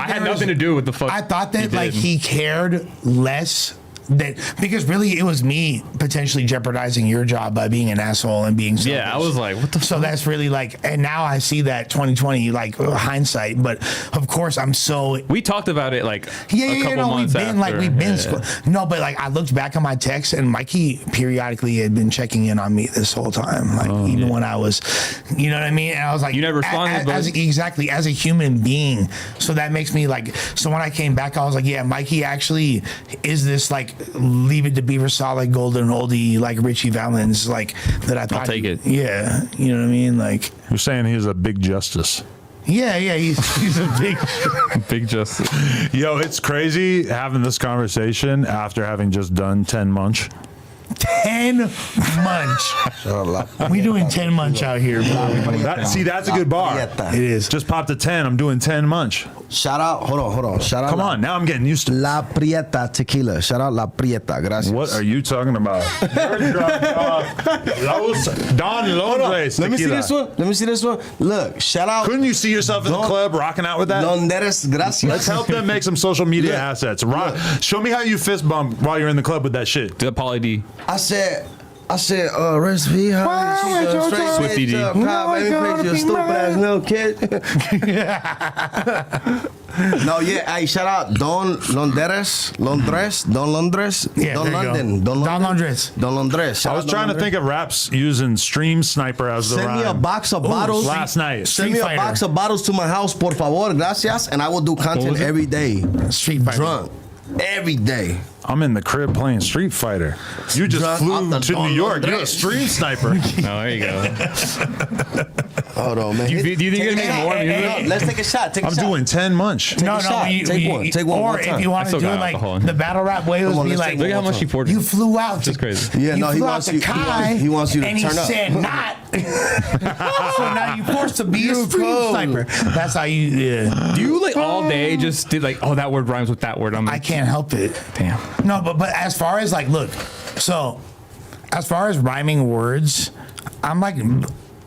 had nothing to do with the fuck. I thought that like he cared less because really it was me potentially jeopardizing your job by being an asshole and being selfish. Yeah, I was like, what the So fuck? that's really like, and now I see that 2020 like hindsight, but of course I'm so. We talked about it like a couple months after. No, but like I looked back on my texts and Mikey periodically had been checking in on me this whole time, like even when I was, you know what I mean? And I was like, you never responded, exactly as a human being. So that makes me like, so when I came back, I was like, yeah, Mikey actually is this like Leave It to Beaver solid golden oldie like Richie Valens like that I thought. I'll take it. Yeah, you know what I mean? Like You're saying he's a big justice. yeah, he's a big justice. Yo, it's crazy having this conversation after having just done 10 munch. 10 munch. We doing 10 munch out here, bro. That's a good bar. It is. Just popped a 10. I'm doing 10 munch. Shout out, hold on. Shout out. Come on, now I'm getting used to it. La Prieta tequila. Shout out La Prieta. Gracias. What are you talking about? Don Londres Let me see tequila. this one. Look, shout out. Couldn't you see yourself in the club rocking out with that? Londeres, gracias. Let's help them make some social media assets. Show me how you fist bump while you're in the club with that shit. The Pauly D. I said, recipe, Swifty D. Baby, crazy, you stupid ass little kid. No, yeah, hey, shout out Don Londres. Yeah, Don there you London. go. Don Londres. Don Londres. I was trying to think of raps using Stream Sniper as the Send me a rhyme. box of bottles. Last night. Send me a box of bottles to my house, por favor, gracias, and I will do content every day. Street Fighter. Drunk. Every day. I'm in the crib playing Street Fighter. You just Drunk flew off the to Don New York. You're a Londres. Stream Sniper. Oh, there you go. Hold on, man. Do you think you're gonna make more music? Let's take a shot. I'm doing 10 munch. Take a shot. Take one. Or one if time. you want I to still do it got like alcohol. the battle rap way, it Come would on, be let's like, take Look at how much she poured. you flew out. Just crazy. Yeah, you no, he flew wants out you. to Kai, He wants you to and turn he up. said not. So now you forced to be a street sniper. That's how you. Yeah. Do you like all day just did like, oh, that word rhymes with that word? I'm I like, can't help it. damn. No, but as far as like, look, so as far as rhyming words, I'm like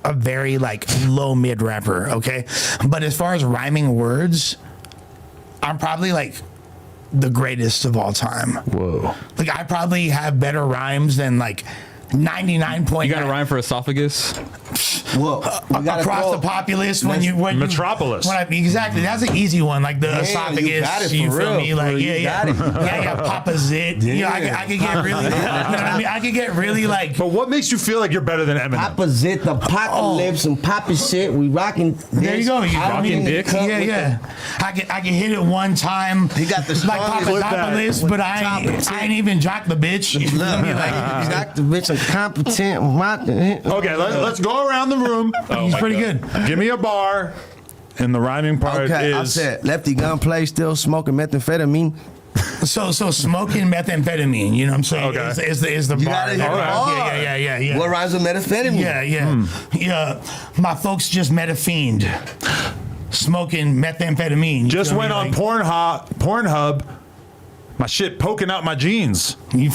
a very like low mid rapper, okay? But as far as rhyming words, I'm probably like the greatest of all time. Whoa. Like I probably have better rhymes than like 99 point. You got a rhyme for esophagus? Well, we gotta across throw- the populace Metropolis. Exactly, that's an easy one. Like the Damn, esophagus. you got it You for feel real, me? Like bro, you got it. yeah. Papa Zit. You know, I could get really. You know what I mean? I could get really like. But what makes you feel like you're better than Eminem? Papa Zit, the apocalypse, and Papa shit. We rocking. There you go. You rocking dicks? Yeah. I can hit it one time. He got the like Papadopoulos, but I ain't even jock the bitch. You feel me? Like Jock the bitch, incompetent. Okay, let's go around the room. he's pretty good. Give me a bar, and the rhyming part Okay, I is. said Lefty Gunplay still smoking methamphetamine. So smoking methamphetamine, you know what I'm saying? Okay. Is the You bar. gotta hit hard. Yeah. What rhymes with methamphetamine? Yeah. My folks just met a fiend. Smoking methamphetamine. Just went on Pornhub. My shit poking out my jeans. You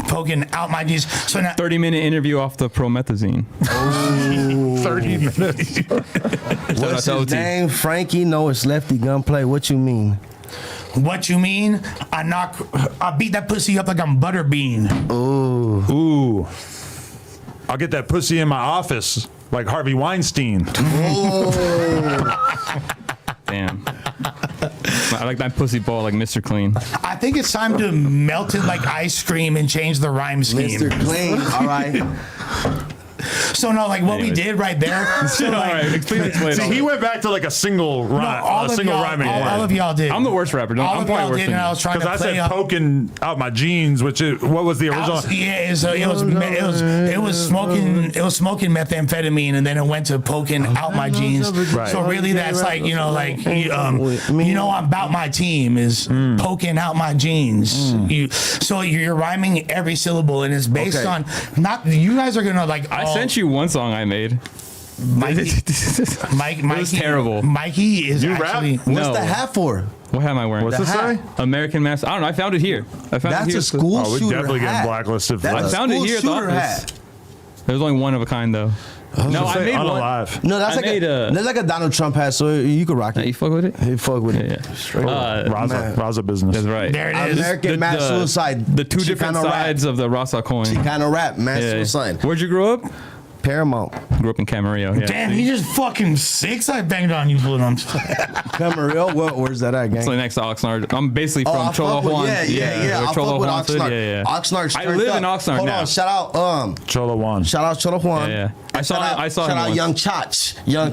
poking out my jeans. So now 30-minute interview off the promethazine. 30 minutes. What's his name? Frankie? No, it's Lefty Gunplay. What you mean? What you mean? I beat that pussy up like I'm Butterbean. Ooh. I'll get that pussy in my office like Harvey Weinstein. Damn. I like that pussy ball like Mr. Clean. I think it's time to melt it like ice cream and change the rhyme scheme. Mr. Clean. All right. So no, like what we did right there. So like, All right, explain See, he went back to like a single rhyme, a single rhyming word. all of y'all did. I'm the worst rapper. All I'm of probably y'all worse did, than and you. I was trying to Because I play said poking out my jeans, which is what was the original? It was smoking methamphetamine, and then it went to poking out my jeans. Right. So really, that's like I'm about my team is poking out my jeans. So you're rhyming every syllable, and it's based on not. You guys are gonna like. I sent you one song I made. Mikey. It was terrible. Mikey is You actually. rap? What's No. the hat for? What hat am I wearing? What's this say? American Master. I don't know. I found it here. That's here. a school Oh, we're shooter definitely getting hat. blacklisted for That's that. a I found it school here at the shooter office. hat. There's only one of a kind though. No, I made one. Unalive. No, that's I made that's like a Donald Trump hat, so you can rock You it. fuck with it? You fuck with it. Yeah. Straight Raza business. That's right. There it is. American Mass Suicide. The two She different kinda sides of the Rasa coin. She kind of rap, Mass Yeah. Suicide. Where'd you grow up? Paramount. Grew up in Camarillo. Yeah. Damn, he just fucking 6. I banged on you, Blooms. Camarillo? Where's that at, gang? It's like next to Oxnard. I'm basically from I Cholo fuck with- Juan. Yeah. I Cholo fuck with Juan said, Oxnard. Yeah. Oxnard I straight live up. in Oxnard Hold now. on, shout out Cholo Juan. Shout out Cholo Juan. Yeah. I saw him Shout out once. Young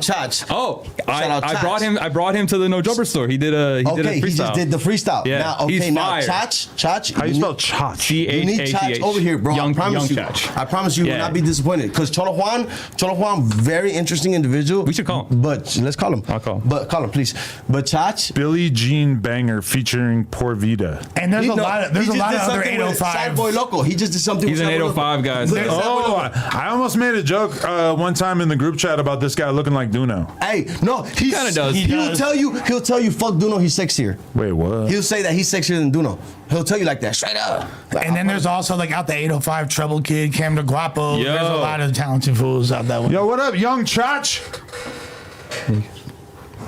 Chach. Oh, Shout out I brought him. I brought him to the No Jumper store. He did a Okay, freestyle. he just did the freestyle. Yeah, Now, okay, he's now fire. Chach. How you spell Chach? You need Chach over here, bro. Young, I promise young you. Chach. I promise you will Yeah. not be disappointed. Because Cholo Juan, very interesting individual. We should call him. But let's call him. I'll call him. But call him, please. But Chach. Billie Jean Banger featuring Por Vida. And there's a lot of other Sad 805. Boy Loco. He just did something. He's with an Sad Boy 805 guy. Loco. Look at Sad Boy Oh, Loco. I almost made a joke one time in the group chat about this guy looking like Duno. Hey, no, he kinda does. He'll tell you, fuck Duno, he's sexier. Wait, what? He'll say that he's sexier than Duno. He'll tell you like that, straight up. And then there's also like out the 805 Treble Kid, Cam de Guapo. Yo. There's a lot of talented fools out that way. Yo, what up, Young Chach?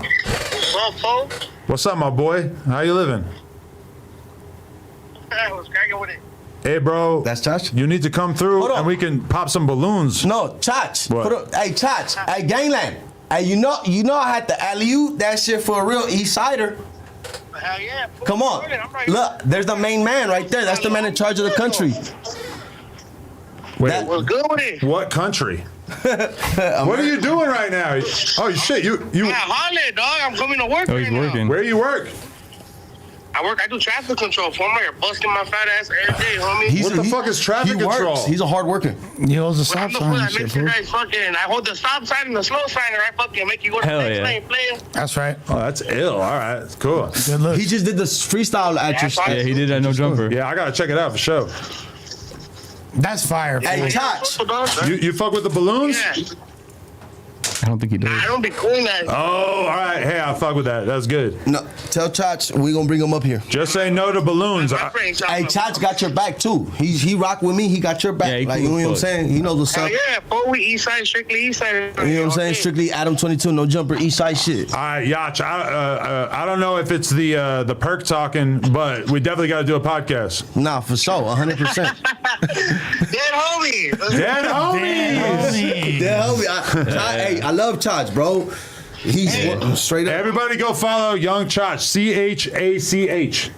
What's up, folks? What's up, my boy? How you living? What's cracking with it? Hey, bro. That's Chach? You need to come through Hold on. and we can pop some balloons. No, Chach. What? Hey, Chach. Hey, Gangland. Hey, you know I had to alley-oop that shit for a real East Sider. Hell yeah. Come on. Look, there's the main man right there. That's the man in charge of the country. Wait, What's good with it? what country? What are you doing right now? Oh, shit, you. Yeah, Holland, dog. I'm coming to work Oh, right he's now. working. Where you work? I do traffic control for him. You're busting my fat ass every day, homie. What the fuck is traffic he works. control? He's a hard worker. He holds a But stop I'm the sign fool and that shit, makes you fool. guys fucking. I hold the stop sign and the slow sign, and I fucking make you go to Hell the next yeah. lane, player. That's right. Oh, that's ill. All right, that's cool. Good look. He just did the freestyle at your. Yeah, Yeah, he did that No Jumper. Yeah, I gotta check it out for sure. That's fire. Hey, fool. Chach. You fuck with the balloons? Yeah. I don't think he did. I don't be cool that. Oh, all right. Hey, I fuck with that. That's good. No, tell Chach we gonna bring him up here. Just say no to balloons. My friend, Hey, Chach got your back too. He rock with me. He got your back. Yeah, he like cool you know as what I'm fuck. saying. He knows what's Hell up. yeah, fool. We east side, strictly east side. You know what I'm saying? Strictly Adam 22, No Jumper, East Side shit. All right, Yach. I don't know if it's the perk talking, but we definitely got to do a podcast. Nah, for sure, 100%. Dead homie. Dead homies. Yeah, hey, I love Chach, bro. He's straight up. Everybody go follow Young Chach. CHACH.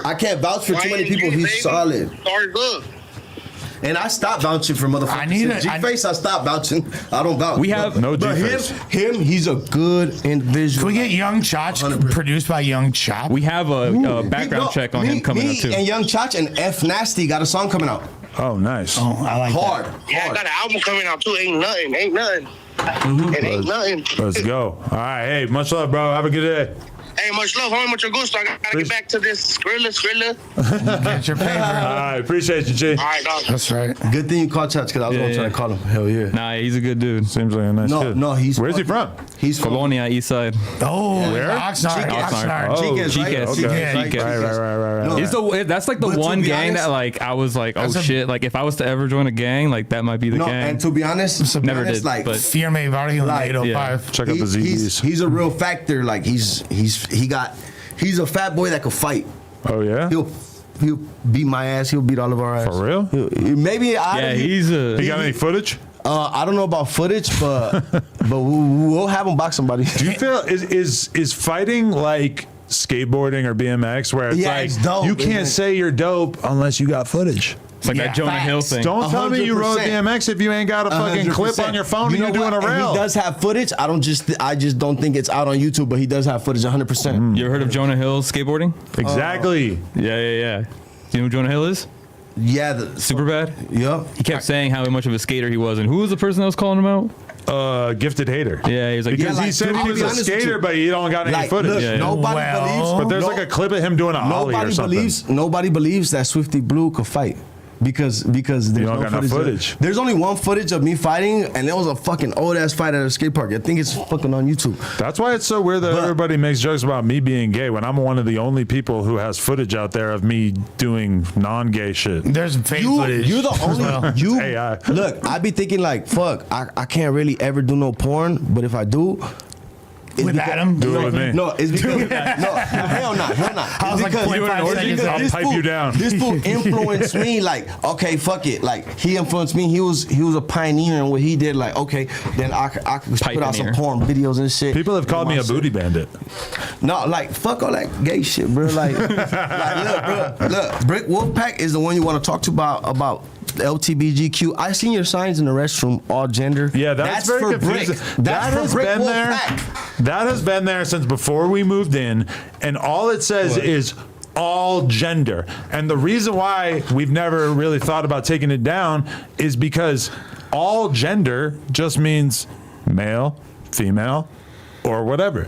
I can't vouch for too many people. He's solid. Sorry, good. And I stopped vouching for motherfuckers. G-Face, I stopped vouching. I don't vouch. We have no But G-Face. him, he's a good individual. Can we get Young Chach produced by Young Chop? We have a background check on him coming up too. And Young Chach and F Nasty got a song coming out. Oh, nice. Oh, I like Hard. Yeah, I got an album coming out too. Ain't nothing. It ain't nothing. Let's go. All right. Hey, much love, bro. Have a good day. Hey, much love, homie, mucho gusto. I gotta get back to this Skrilla. Get your paper. All right. Appreciate you, G. All right, dog. That's right. Good thing you called Chach because I was going to try to call him. Hell yeah. Nah, he's a good dude. Seems like a nice kid. No, he's. Where's he from? He's from Colonia, East Side. Oh, Where? Oxnard. Oxnard. Oh, Chiques, right? Chiques. Okay. Chiques. Right. No, It's that's like the But to one be gang honest- that like I was like, oh shit, like if I was to ever join a gang, like that might be the No, gang. and to be honest, Never did, like, but- Firme Barrio Like, 805. Check out the ZDs. he's a real factor. Like he's a fat boy that could fight. Oh, yeah? He'll beat my ass. He'll beat all of our ass. For real? Maybe yeah, he's a. He got any footage? I don't know about footage, but we'll have him box somebody. Do you feel is fighting like skateboarding or BMX where it's Yeah, like it's dope, you isn't can't it? say you're dope unless you got footage? It's like Yeah, that Jonah Hill facts. thing. Don't tell me you rode 100%. BMX if you ain't got a fucking clip 100%. on your phone and know you're doing what? a And rail. he does have footage. I just don't think it's out on YouTube, but he does have footage 100%. You ever heard of Jonah Hill skateboarding? Exactly. Yeah. You know who Jonah Hill is? Yeah, Superbad. Yep. He kept saying how much of a skater he was, and who was the person that was calling him out? Gifted hater. Yeah, he was like, Because Yeah, he like, said dude, he I'll was be a honest with skater, you. but he don't got any Like, footage. look, Yeah. nobody Well, believes. But there's like a clip of him doing a ollie or something. Nobody believes that Swifty Blue could fight. Because there's don't no got no footage. There's only one footage of me fighting, and it was a fucking old ass fight at a skate park. I think it's fucking on YouTube. That's why it's so weird that everybody makes jokes about me being gay when I'm one of the only people who has footage out there of me doing non-gay shit. There's fake footage. You're the only you. AI. Look, I be thinking like, fuck, I can't really ever do no porn, but if I do. It's With Adam? Do it with me. No, it's because hell not. I was like, 0.5 seconds I'll this pipe fool- you down. This fool influenced me. Like, okay, fuck it. Like, he influenced me. He was a pioneer in what he did. Like, okay, then I could put out some Pioneer. porn videos and shit. People have called me a booty bandit. No, like, fuck all that gay shit, bro. Like, look, Brick Wolfpack is the one you want to talk to about LTBGQ. I seen your signs in the restroom, all gender. Yeah, that's very for confusing. Brick. That That's has for Brick been there. Wolfpack. That has been there since before we moved in, and all it says is all gender. And the reason why we've never really thought about taking it down is because all gender just means male, female, or whatever.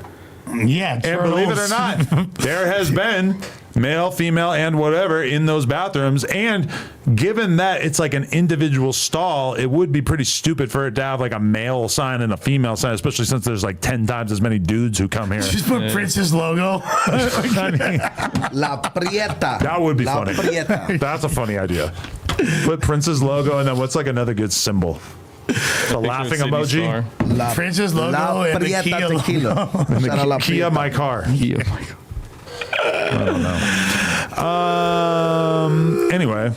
Yeah, And believe it or not, there has been male, female, and whatever in those bathrooms. And given that it's like an individual stall, it would be pretty stupid for it to have like a male sign and a female sign, especially since there's like 10 times as many dudes who come here. Just put Prince's logo. La Prieta. That would be La funny. Prieta. That's a funny idea. Put Prince's logo and then what's like another good symbol? The laughing emoji. La, Prince's logo La and the Prieta Kia logo. tequila. And Shout out La the Kia Prieta. my car. yeah, oh my God. Anyway.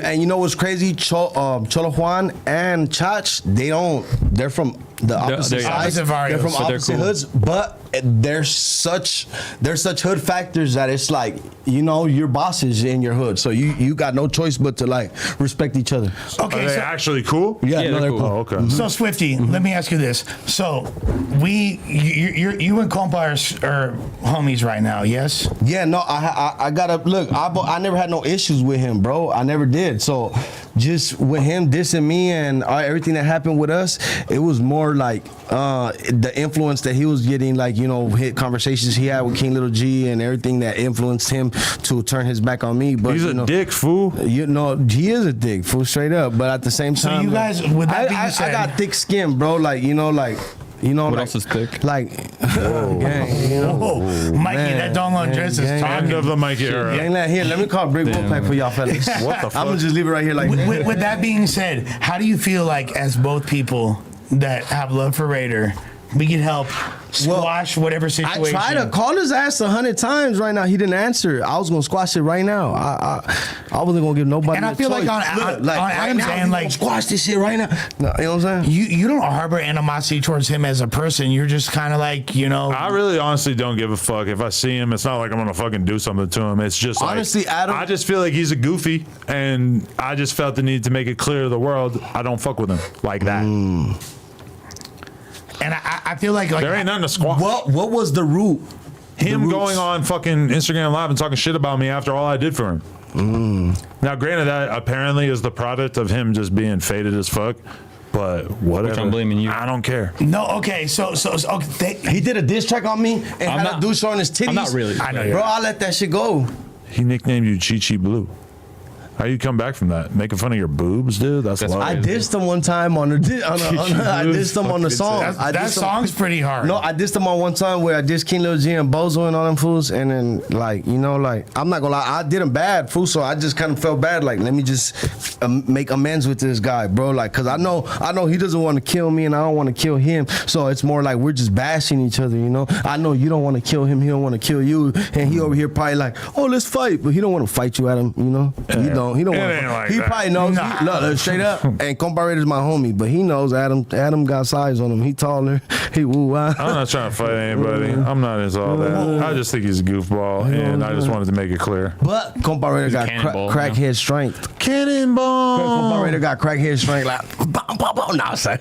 And you know what's crazy? Cholo Juan and Chach, they're from the opposite they're sides. opposite barrios, They're from so they're opposite cool. hoods, but they're such hood factors that it's like, you know, your bosses in your hood, so you got no choice but to like respect each other. Are Okay, they so, actually cool? Yeah, Yeah, no, they're they're cool. Oh, okay. so Swifty, let me ask you this. So you and Compa are homies right now, yes? Yeah, no, I gotta look. I never had no issues with him, bro. I never did. So just with him dissing me and everything that happened with us, it was more like the influence that he was getting, like, you know, hit conversations he had with King Little G and everything that influenced him to turn his back on me. But He's a dick, fool. You know, he is a dick, fool, straight up. But at the same So time, you guys, with that being I said, got thick skin, bro. Like, you know, What like, else is thick? like, gang, you know. whoa, Mikey, that don't look dress is gang, talking. End of the Mikey era. Gang, here, let me call Brick Wolfpack for y'all fellas. What the fuck? I'm gonna just leave it right here like that. With that being said, how do you feel like, as both people that have love for Raider, we can help squash whatever I situation. tried to call his ass 100 times right now. He didn't answer. I was gonna squash it right now. I wasn't gonna give nobody. And I a feel like choice. on right Adam's now, end, we like gonna squash this shit right now. No, you know what I'm saying? you don't harbor animosity towards him as a person. You're just kind of like, you know. I really honestly don't give a fuck. If I see him, it's not like I'm gonna fucking do something to him. It's just Honestly, like, Adam, I just feel like he's a goofy, and I just felt the need to make it clear to the world I don't fuck with him like that. And I feel like There ain't nothing to squash. what was the root? Him going on fucking Instagram Live and talking shit about me after all I did for him. Now, granted, that apparently is the product of him just being faded as fuck. But whatever. Which I'm blaming you. I don't care. No, okay, so okay, He did a diss track on me and had not- a dude showing his titties. I'm not really. I know, Bro, I let that shit go. He nicknamed you Chi Blue. How you come back from that? Making fun of your boobs, dude? That's love. I dissed him one time on I dissed him on the song. that song's pretty hard. No, I dissed him on one time where I dissed King Lil G and Bozo and all them fools, and then like, you know, like, I'm not gonna lie, I did him bad, fool. So I just kind of felt bad. Like, let me just make amends with this guy, bro. Like, cause I know he doesn't want to kill me, and I don't want to kill him. So it's more like we're just bashing each other, you know. I know you don't want to kill him, he don't want to kill you, and he over here probably like, oh, let's fight, but he don't want to fight you, Adam. You know, he don't It want. ain't like He that. probably knows. Look, straight up. And Comparator's my homie, but he knows Adam. Adam got size on him. He taller. He woo. I'm not trying to fight anybody. I'm not into all that. I just think he's a goofball, and I just wanted to make it clear. But Comparator got cannonball, crackhead strength. Cannonball. Comparator got crackhead strength. Like, bow, bow, bow. No, I'm saying.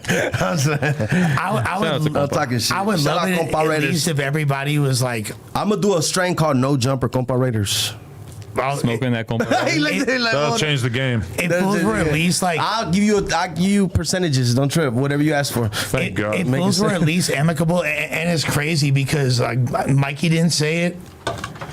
I'm talking shit. I would Shout love out it at Comparators. least if everybody was like, I'm gonna do a strain called No Jumper Comparators. Smoking that combo. He looked at it like, That'll oh, change the game. if fools were at least like, I'll give you percentages. Don't trip. Whatever you ask for. Thank God. if Make it fools were sense. at least amicable, and it's crazy because like Mikey didn't say it,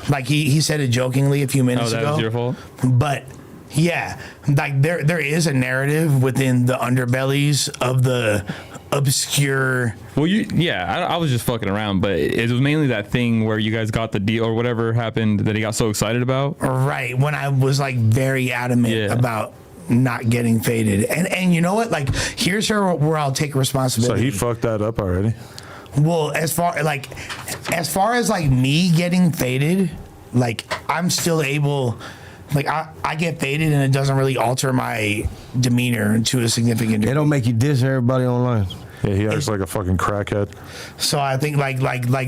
like he said it jokingly a few minutes Oh, that ago. was your fault? But yeah, like there is a narrative within the underbellies of the obscure. Well, I was just fucking around, but it was mainly that thing where you guys got the deal or whatever happened that he got so excited about. Right, when I was like very adamant about not getting faded, and you know what? Like, here's where I'll take So responsibility. he fucked that up already. Well, as far as like me getting faded, like I'm still able. Like I get faded and it doesn't really alter my demeanor to a significant It degree. don't make you diss everybody online. Yeah, he acts like a fucking crackhead. So I think like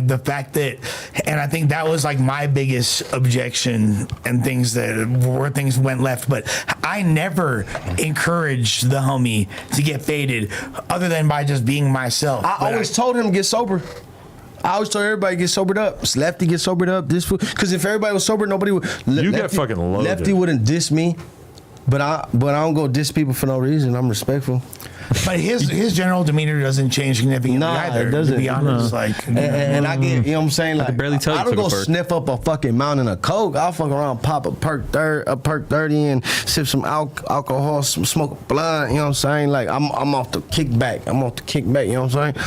the fact that, and I think that was like my biggest objection and things where things went left. But I never encouraged the homie to get faded other than by just being myself. I always told him to get sober. I always told everybody to get sobered up. Lefty get sobered up. This because if everybody was sober, nobody would. You get fucking loaded. Lefty wouldn't diss me, but I don't go diss people for no reason. I'm respectful. But his general demeanor doesn't change significantly either. It doesn't. To be honest, like, and I get, you know what I'm saying? Like, can barely tell you I don't took a go perk. sniff up a fucking mountain of coke. I'll fuck around, pop a perk 30, and sip some alcohol, smoke a blunt. You know what I'm saying? Like, I'm off the kickback. You know what I'm saying?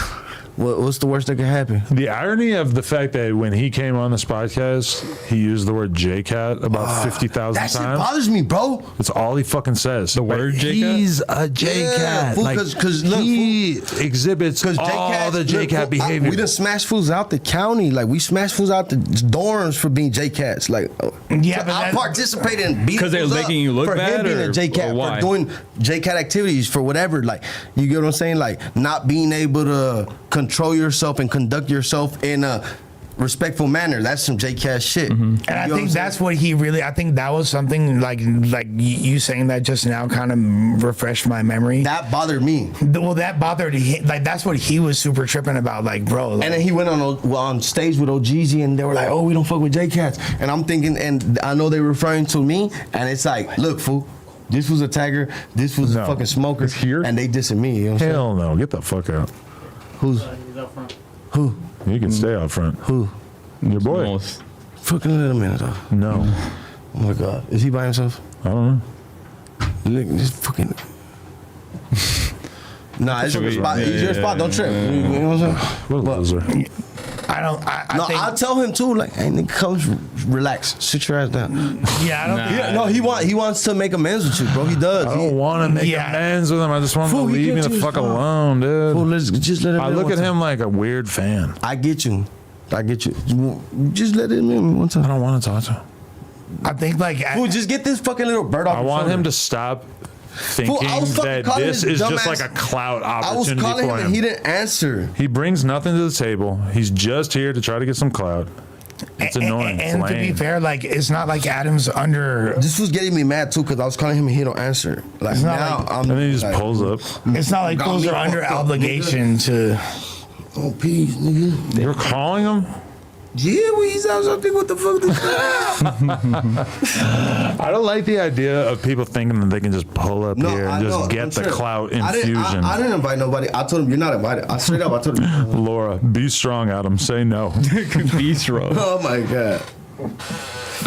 What's the worst that could happen? The irony of the fact that when he came on this podcast, he used the word J-Cat about 50,000 That shit times. bothers me, bro. That's all he fucking says. The word J-Cat? He's a J-Cat. fool, like, 'cause look, he exhibits all the J-Cat behavior. We done smash fools out the county. Like, we smash fools out the dorms for being J-Cats. Like, Yeah, so but I that- participated in beating 'Cause they was fools up making you look for bad, him being or- a J-Cat, or why? for doing J-Cat activities, for whatever. Like, you get what I'm saying? Like, not being able to control yourself and conduct yourself in a respectful manner. That's some J-Cat shit. And I think that's what he really. I think that was something like you saying that just now kind of refreshed my memory. That bothered me. Well, that bothered him. Like, that's what he was super tripping about. Like, bro. Like, And then he went on stage with OGZ, and they were like, "Oh, we don't fuck with J-Cats." And I'm thinking, and I know they're referring to me, and it's like, look, fool, this was a tagger, this was a fucking smoker, and they dissing me. You know what I'm Hell no, get the fuck out. Who? You can stay out front. Who? Your boy. Almost. Fucking little man, though. No. Oh my God, is he by himself? I don't know. Look, this fucking. Nah, it's your Sweet. spot. Yeah, It's your yeah, spot. Don't trip. You know what I'm saying? What a loser. I No, think, I'll tell him too. Like, hey, nigga, come relax, sit your ass down. Yeah, I don't. Yeah, no, he wants to make amends with you, bro. He does. I don't want to make amends with him. I just want him to leave me the fuck alone, dude. Fool, just let him I in look one at him like a weird fan. I get you. Just let him in one time. I don't want to talk to him. I think like. Fool, just get this fucking little bird off. I want him to stop thinking that this is just like a clout opportunity I was calling for him him. and he didn't answer. He brings nothing to the table. He's just here to try to get some clout. It's annoying. And to be fair, like it's not like Adam's under. This was getting me mad too because I was calling him and he don't answer. Like now, and then he just pulls up. It's not like those are under obligation to. Oh, peace, nigga. You're calling him? Yeah, well, he's out something. What the fuck? I don't like the idea of people thinking that they can just pull up here and just get the clout infusion. I didn't invite nobody. I told him you're not invited. I straight up. I told him. Laura, be strong, Adam. Say no. Be strong. Oh my god.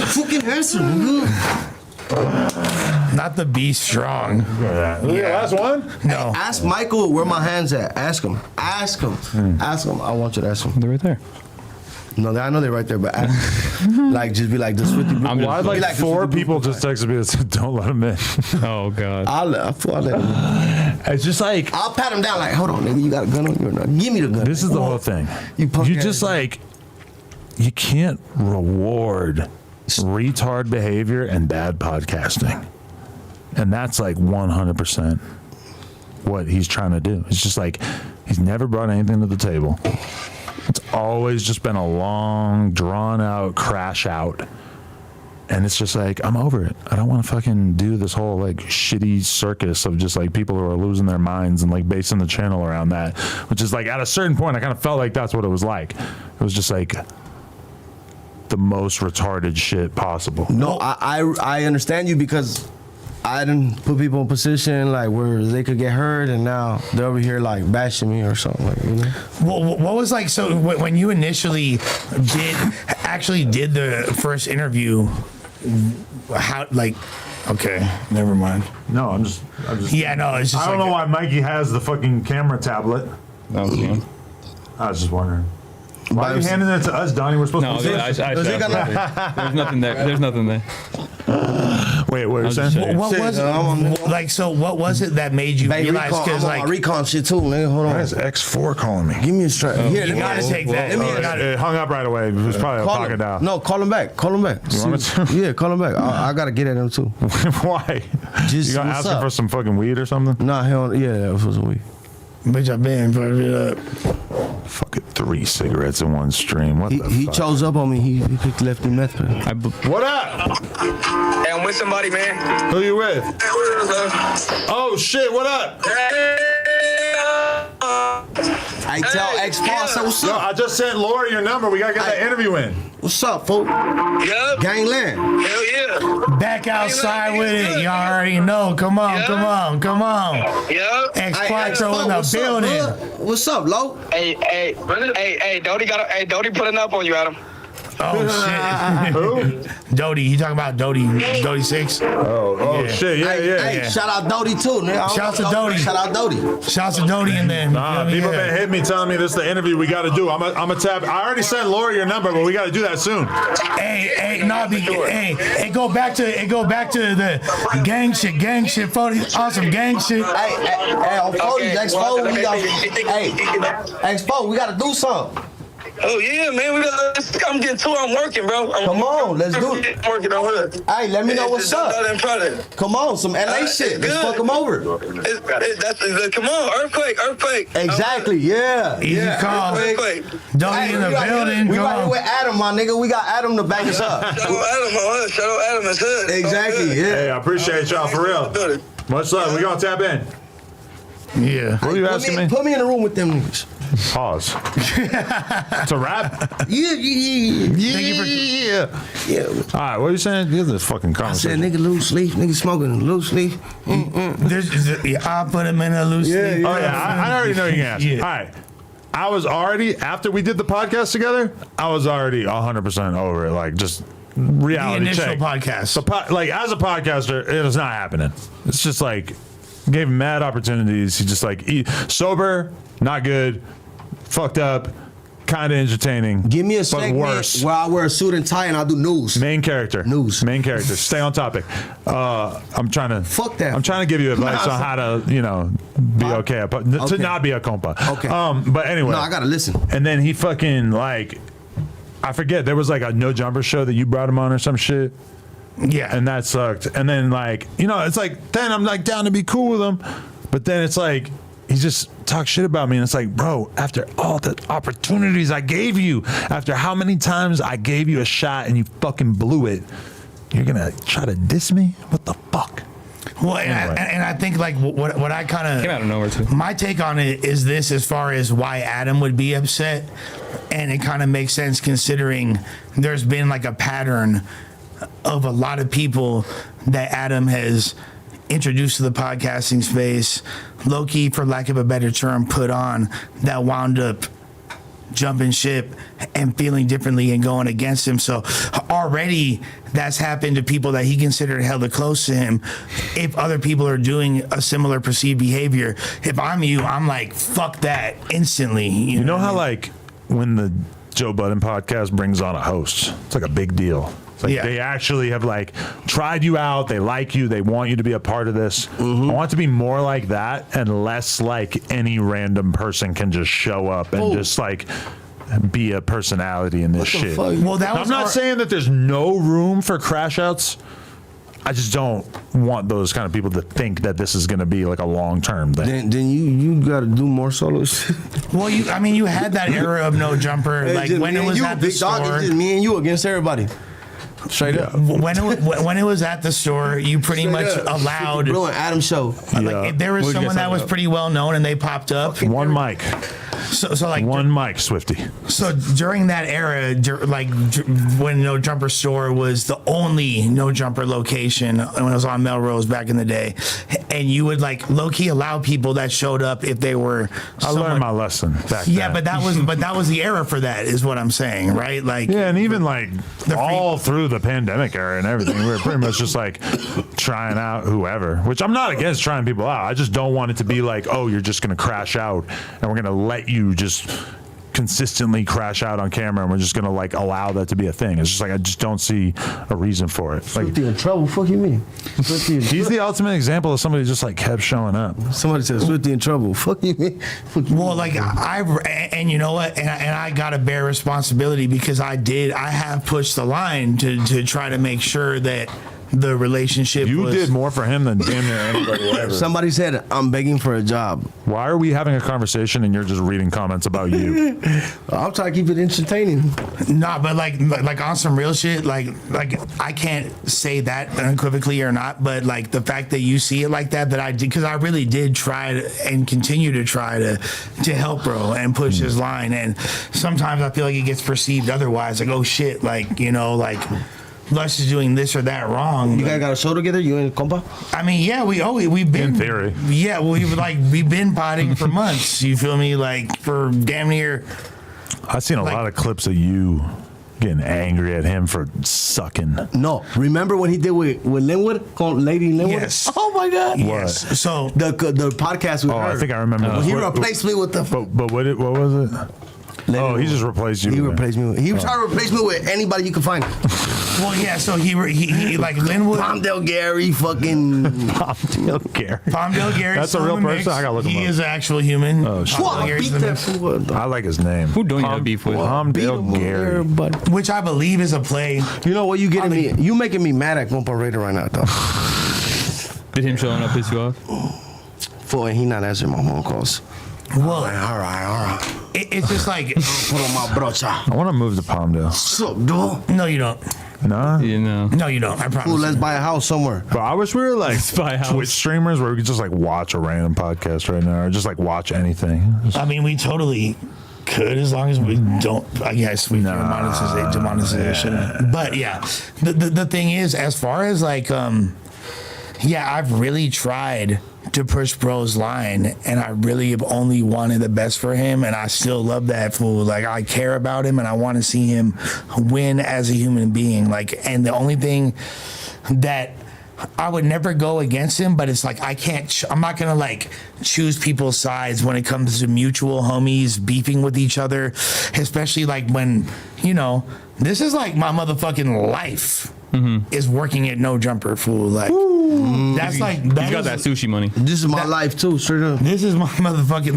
Fucking answer, nigga. Not the be strong. Yeah. Last one? No. Hey, ask Michael where my hands at. Ask him. Ask him. Ask him. I want you to ask him. They're right there. No, I know they're right there, but ask like just be like the Swifty Blue. Well, I'd like 4 people just texted me and said, don't let him in. Oh, God. I'll let him. It's just like, I'll pat him down like, hold on, nigga, you got a gun on you or not? Give me the gun. this is the whole thing. You just like, you can't reward retard behavior and bad podcasting. And that's like 100% what he's trying to do. It's just like, he's never brought anything to the table. It's always just been a long, drawn-out crash out. And it's just like, I'm over it. I don't want to fucking do this whole, like, shitty circus of just, like, people who are losing their minds and, like, basing the channel around that. Which is, like, at a certain point, I kind of felt like that's what it was like. It was just, like, the most retarded shit possible. No, I understand you because I didn't put people in position like where they could get hurt, and now they're over here like bashing me or something. Like, you know? What was like? So when you initially did the first interview, how like? Okay, never mind. No, I'm just. Yeah, no, it's just. I don't know why Mikey has the fucking camera tablet. That was him. I was just wondering. Why are you handing it to us, Donnie? We're supposed to. There's nothing there. There's nothing there. Wait, what are you saying? What was like? So what was it that made you realize? Because like my recon shit too, nigga. Hold on. Why is X4 calling me? Give me a strap. You gotta take that. It hung up right away. It was probably a pocket dial. No, call him back. Call him back. You want me to? Yeah, call him back. I gotta get at him too. Why? Just you gonna ask him for some fucking weed or something? Nah, hell, yeah, that was weed. Bitch, I've been putting it up. Fucking 3 cigarettes in one stream. What the He fuck? chose up on me. He picked Lefty meth. What up? Hey, I'm with somebody, man. Who you with? Oh shit! What up? I tell X-Paul, so what's Yo, up? I just sent Laura your number. We gotta get that interview in. What's up, fool? Yup. Gangland. Hell yeah. Back outside with it. You already know. Come on, come on, come on. Yup. X-Paco in the building. What's up, Lo? Hey, Dodie pulling up on you, Adam. Oh shit. Who? Dodie, you talking about Dodie 6? Oh Yeah. shit! Yeah, Hey, shout out Dodie too, nigga. Shout out to Dodie. Shout out Dodie. Shouts to Dodie and then. People been hitting me telling me this is the interview we got to do. I'm a tap. I already sent Laura your number, but we got to do that soon. Go back to the gang shit, 40 awesome gang shit. Hey, on 40, X4, we got. Hey, X4, we gotta do something. Oh yeah, man. I'm getting to it. I'm working, bro. Come on, let's do it. I'm working on it. Hey, let me know what's up. Come on, some LA shit. Let's fuck them over. Come on, earthquake. Exactly, yeah. Easy call. Earthquake. Dodie in the building. We Come right here on. with Adam, my nigga. We got Adam to back us up. Shout out Adam, that's it. Exactly, yeah. Hey, I appreciate y'all for real. Much love. We gonna tap in. Yeah. What are you asking me? Put me in the room with them niggas. Pause. It's a rap. Yeah. All right, what are you saying? Give this fucking I said, conversation. nigga, loose leaf. Nigga smoking loose leaf. I put him in a loose leaf. Oh yeah, I already know you can ask. Yeah. All right. I was already, after we did the podcast together, I was already 100% over it. Like, just reality The initial check. podcast. Like, as a podcaster, it is not happening. It's just like, gave him mad opportunities. He just like, sober, not good, fucked up, kind of entertaining. Give me a but segment worse. where I wear a suit and tie and I'll do news. Main character. Main character. Stay on topic. I'm trying to. Fuck that. I'm trying to give you advice on how to, be okay. To not be a compa. Okay. But anyway. No, I gotta listen. And then he fucking I forget. There was like a no jumper show that you brought him on or some shit. Yeah. And that sucked. And then it's like then I'm like down to be cool with him, but then it's like. He just talks shit about me, and it's like, bro, after all the opportunities I gave you, after how many times I gave you a shot and you fucking blew it, you're gonna try to diss me? What the fuck? Well, and I think like what I kind of came out of nowhere too. My take on it is this, as far as why Adam would be upset, and it kind of makes sense considering there's been like a pattern of a lot of people that Adam has introduced to the podcasting space, low-key, for lack of a better term, put on, that wound up jumping ship and feeling differently and going against him. So already that's happened to people that he considered hella close to him. If other people are doing a similar perceived behavior, if I'm you, I'm like, fuck that instantly. You know how like when the Joe Budden podcast brings on a host, it's like a big deal. It's like they actually have like tried you out. They like you. They want you to be a part of this. I want it to be more like that and less like any random person can just show up and just like be a personality in this shit. Well, I'm not saying that there's no room for crash outs. I just don't want those kind of people to think that this is going to be like a long-term thing. Then you got to do more solos. Well, you had that era of no jumper, like when it was at the store. It's just me and you against everybody. Straight up. When it was at the store, you pretty much allowed. Swifty Blue and Adam show. Like if there was someone that was pretty well known and they popped up. One mic. So like one mic, Swifty. So during that era, when No Jumper Store was the only No Jumper location, when it was on Melrose back in the day, and you would like low key allow people that showed up if they were. I learned my lesson back then. But that was the era for that, is what I'm saying, right? Like and even like all through the pandemic era and everything, we were pretty much just like trying out whoever. Which I'm not against trying people out. I just don't want it to be like, oh, you're just gonna crash out and we're gonna let you just consistently crash out on camera and we're just gonna like allow that to be a thing. It's just like I just don't see a reason for it. Like Swifty in trouble. Fuck you mean? He's the ultimate example of somebody who just like kept showing up. Somebody said Swifty in trouble. Fuck you mean? Well, like and you know what? And I got to bear responsibility because I have pushed the line to try to make sure that the relationship did more for him than damn near anybody ever. Somebody said, I'm begging for a job. Why are we having a conversation and you're just reading comments about you? I'll try to keep it entertaining. Nah, but like on some real shit, like I can't say that unequivocally or not, but like the fact that you see it like that I did, because I really did try and continue to try to help bro and push his line, and sometimes I feel like it gets perceived otherwise, like, oh shit, like, you know, like Lush is doing this or that wrong. You guys got a show together? You and compa? I mean, yeah, we've been in theory. Yeah, we've been potting for months. You feel me? Like for damn near. I've seen a lot of clips of you getting angry at him for sucking. No, remember when he did with Linwood, called Lady Linwood? Yes. Oh my God. Yes. What? So the podcast with her. I think I remember. He replaced me with the. But what was it? Linwood. He just replaced you. He replaced me. He was trying to replace me with anybody you could find. Well, yeah. So he like Linwood, Palmdale Gary, fucking Palmdale Gary. Palmdale Gary. That's a real person. I gotta look him up. He is an actual human. Oh, shit. Beat that fool. I like his name. Who don't you have beef with? Palmdale Gary. Which I believe is a play. You know what? You getting me? You making me mad at Compa Raider right now, though. Did him showing up piss you off? Fool, and he not answering my phone calls. Well, all right. It's just like put on my brocha. I want to move to Palmdale. So, dude. No, you don't. Nah. You know. No, you don't. I promise. Fool, let's buy a house somewhere. But I wish we were like buy a house. Twitch streamers where we could just like watch a random podcast right now, or just like watch anything. I mean, we totally could, as long as we don't. I guess we demonetization. Yeah. But yeah, the thing is, as far as like, yeah, I've really tried to push bro's line, and I really have only wanted the best for him, and I still love that fool. Like, I care about him and I want to see him win as a human being. Like, and the only thing that I would never go against him, but it's like I can't. I'm not gonna like choose people's sides when it comes to mutual homies beefing with each other, especially like when this is like my motherfucking life. Is working at No Jumper, fool. Like that's like he's got that sushi money. This is my life too, straight up. This is my motherfucking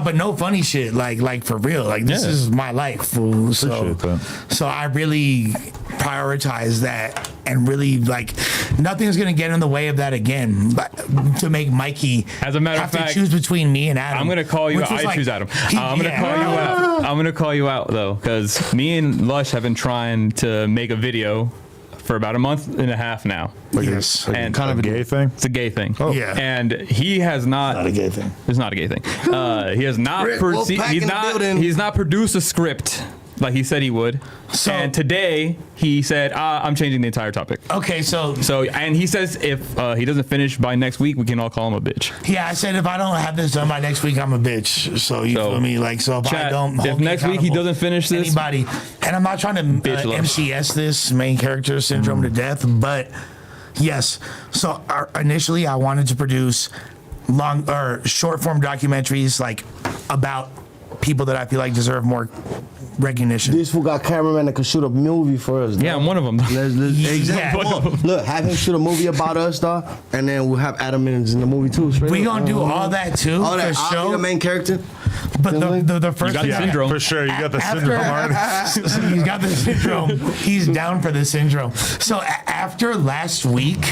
but no funny shit. Like for real. Like this is my life, fool. So I really prioritize that and really like nothing's gonna get in the way of that again. But to make Mikey as a matter of fact to choose between me and Adam. I'm gonna call you out. I choose Adam. I'm gonna call you out. I'm gonna call you out though, because me and Lush have been trying to make a video for about a month and a half now. Yes. And kind of a gay thing? It's a gay thing. Oh. Yeah. And he has not a gay thing. It's not a gay thing. He has not Brick Wolfpack he's not produced a script like he said he would. So, and today he said, I'm changing the entire topic. Okay, so and he says if he doesn't finish by next week, we can all call him a bitch. Yeah, I said if I don't have this done by next week, I'm a bitch. So you feel me? Like, so if chat, I don't, if next week he doesn't finish this, anybody, and I'm not trying to MCS this main character syndrome to death, but yes. So initially, I wanted to produce long or short form documentaries like about people that I feel like deserve more recognition. This fool got cameraman that can shoot a movie for us. Yeah, I'm one of them. Exactly. Look, have him shoot a movie about us, dog, and then we'll have Adam in the movie too. We gonna do all that too. All that. For I'll show. be the main character. But the first you got the syndrome. For sure, you got the syndrome already. He's got the syndrome. He's down for the syndrome. So after last week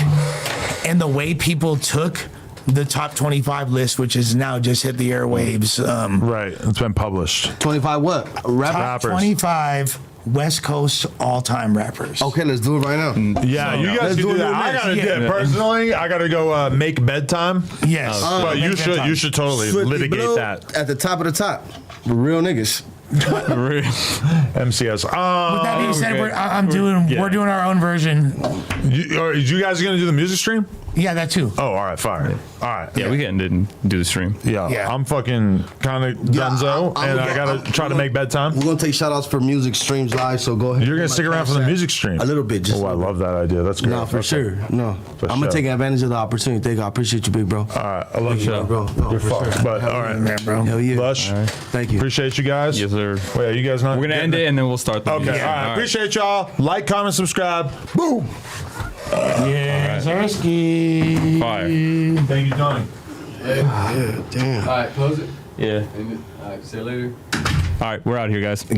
and the way people took the top 25 list, which is now just hit the airwaves. Right, it's been published. 25 what? Top Rappers. 25 West Coast all-time rappers. Okay, let's do it right now. Yeah, you guys can do that. I gotta do it personally. I gotta go make bedtime. Yes, but you should totally Swifty litigate Blue that. at the top of the top. Real niggas. MCS. With that being said, we're doing our own version. You guys gonna do the music stream? Yeah, that too. Oh, all right, fire. All right. Yeah, we didn't do the stream. Yeah. I'm fucking kind of dunzo, and I gotta try to make bedtime. We're gonna take shout outs for music streams live, so go ahead. You're gonna stick around for the music stream? A little bit, just. Oh, I love that idea. That's great. No, for sure. No. I'm gonna take advantage of the opportunity. Thank you. I appreciate you, big bro. All right, I love you, bro. No, You're for fucked, sure. but all right, man, bro. Hell yeah. Lush. Right. Thank you. Appreciate you guys. Yes, sir. Wait, are you guys not? We're gonna end it and then we'll start the Okay. music. All right. Appreciate y'all. Like, comment, subscribe. Boom. Yeah, Zersky. Fire. Thank you, Johnny. Yeah, damn. All right, close it. Yeah. All right, see you later. All right, we're out here, guys.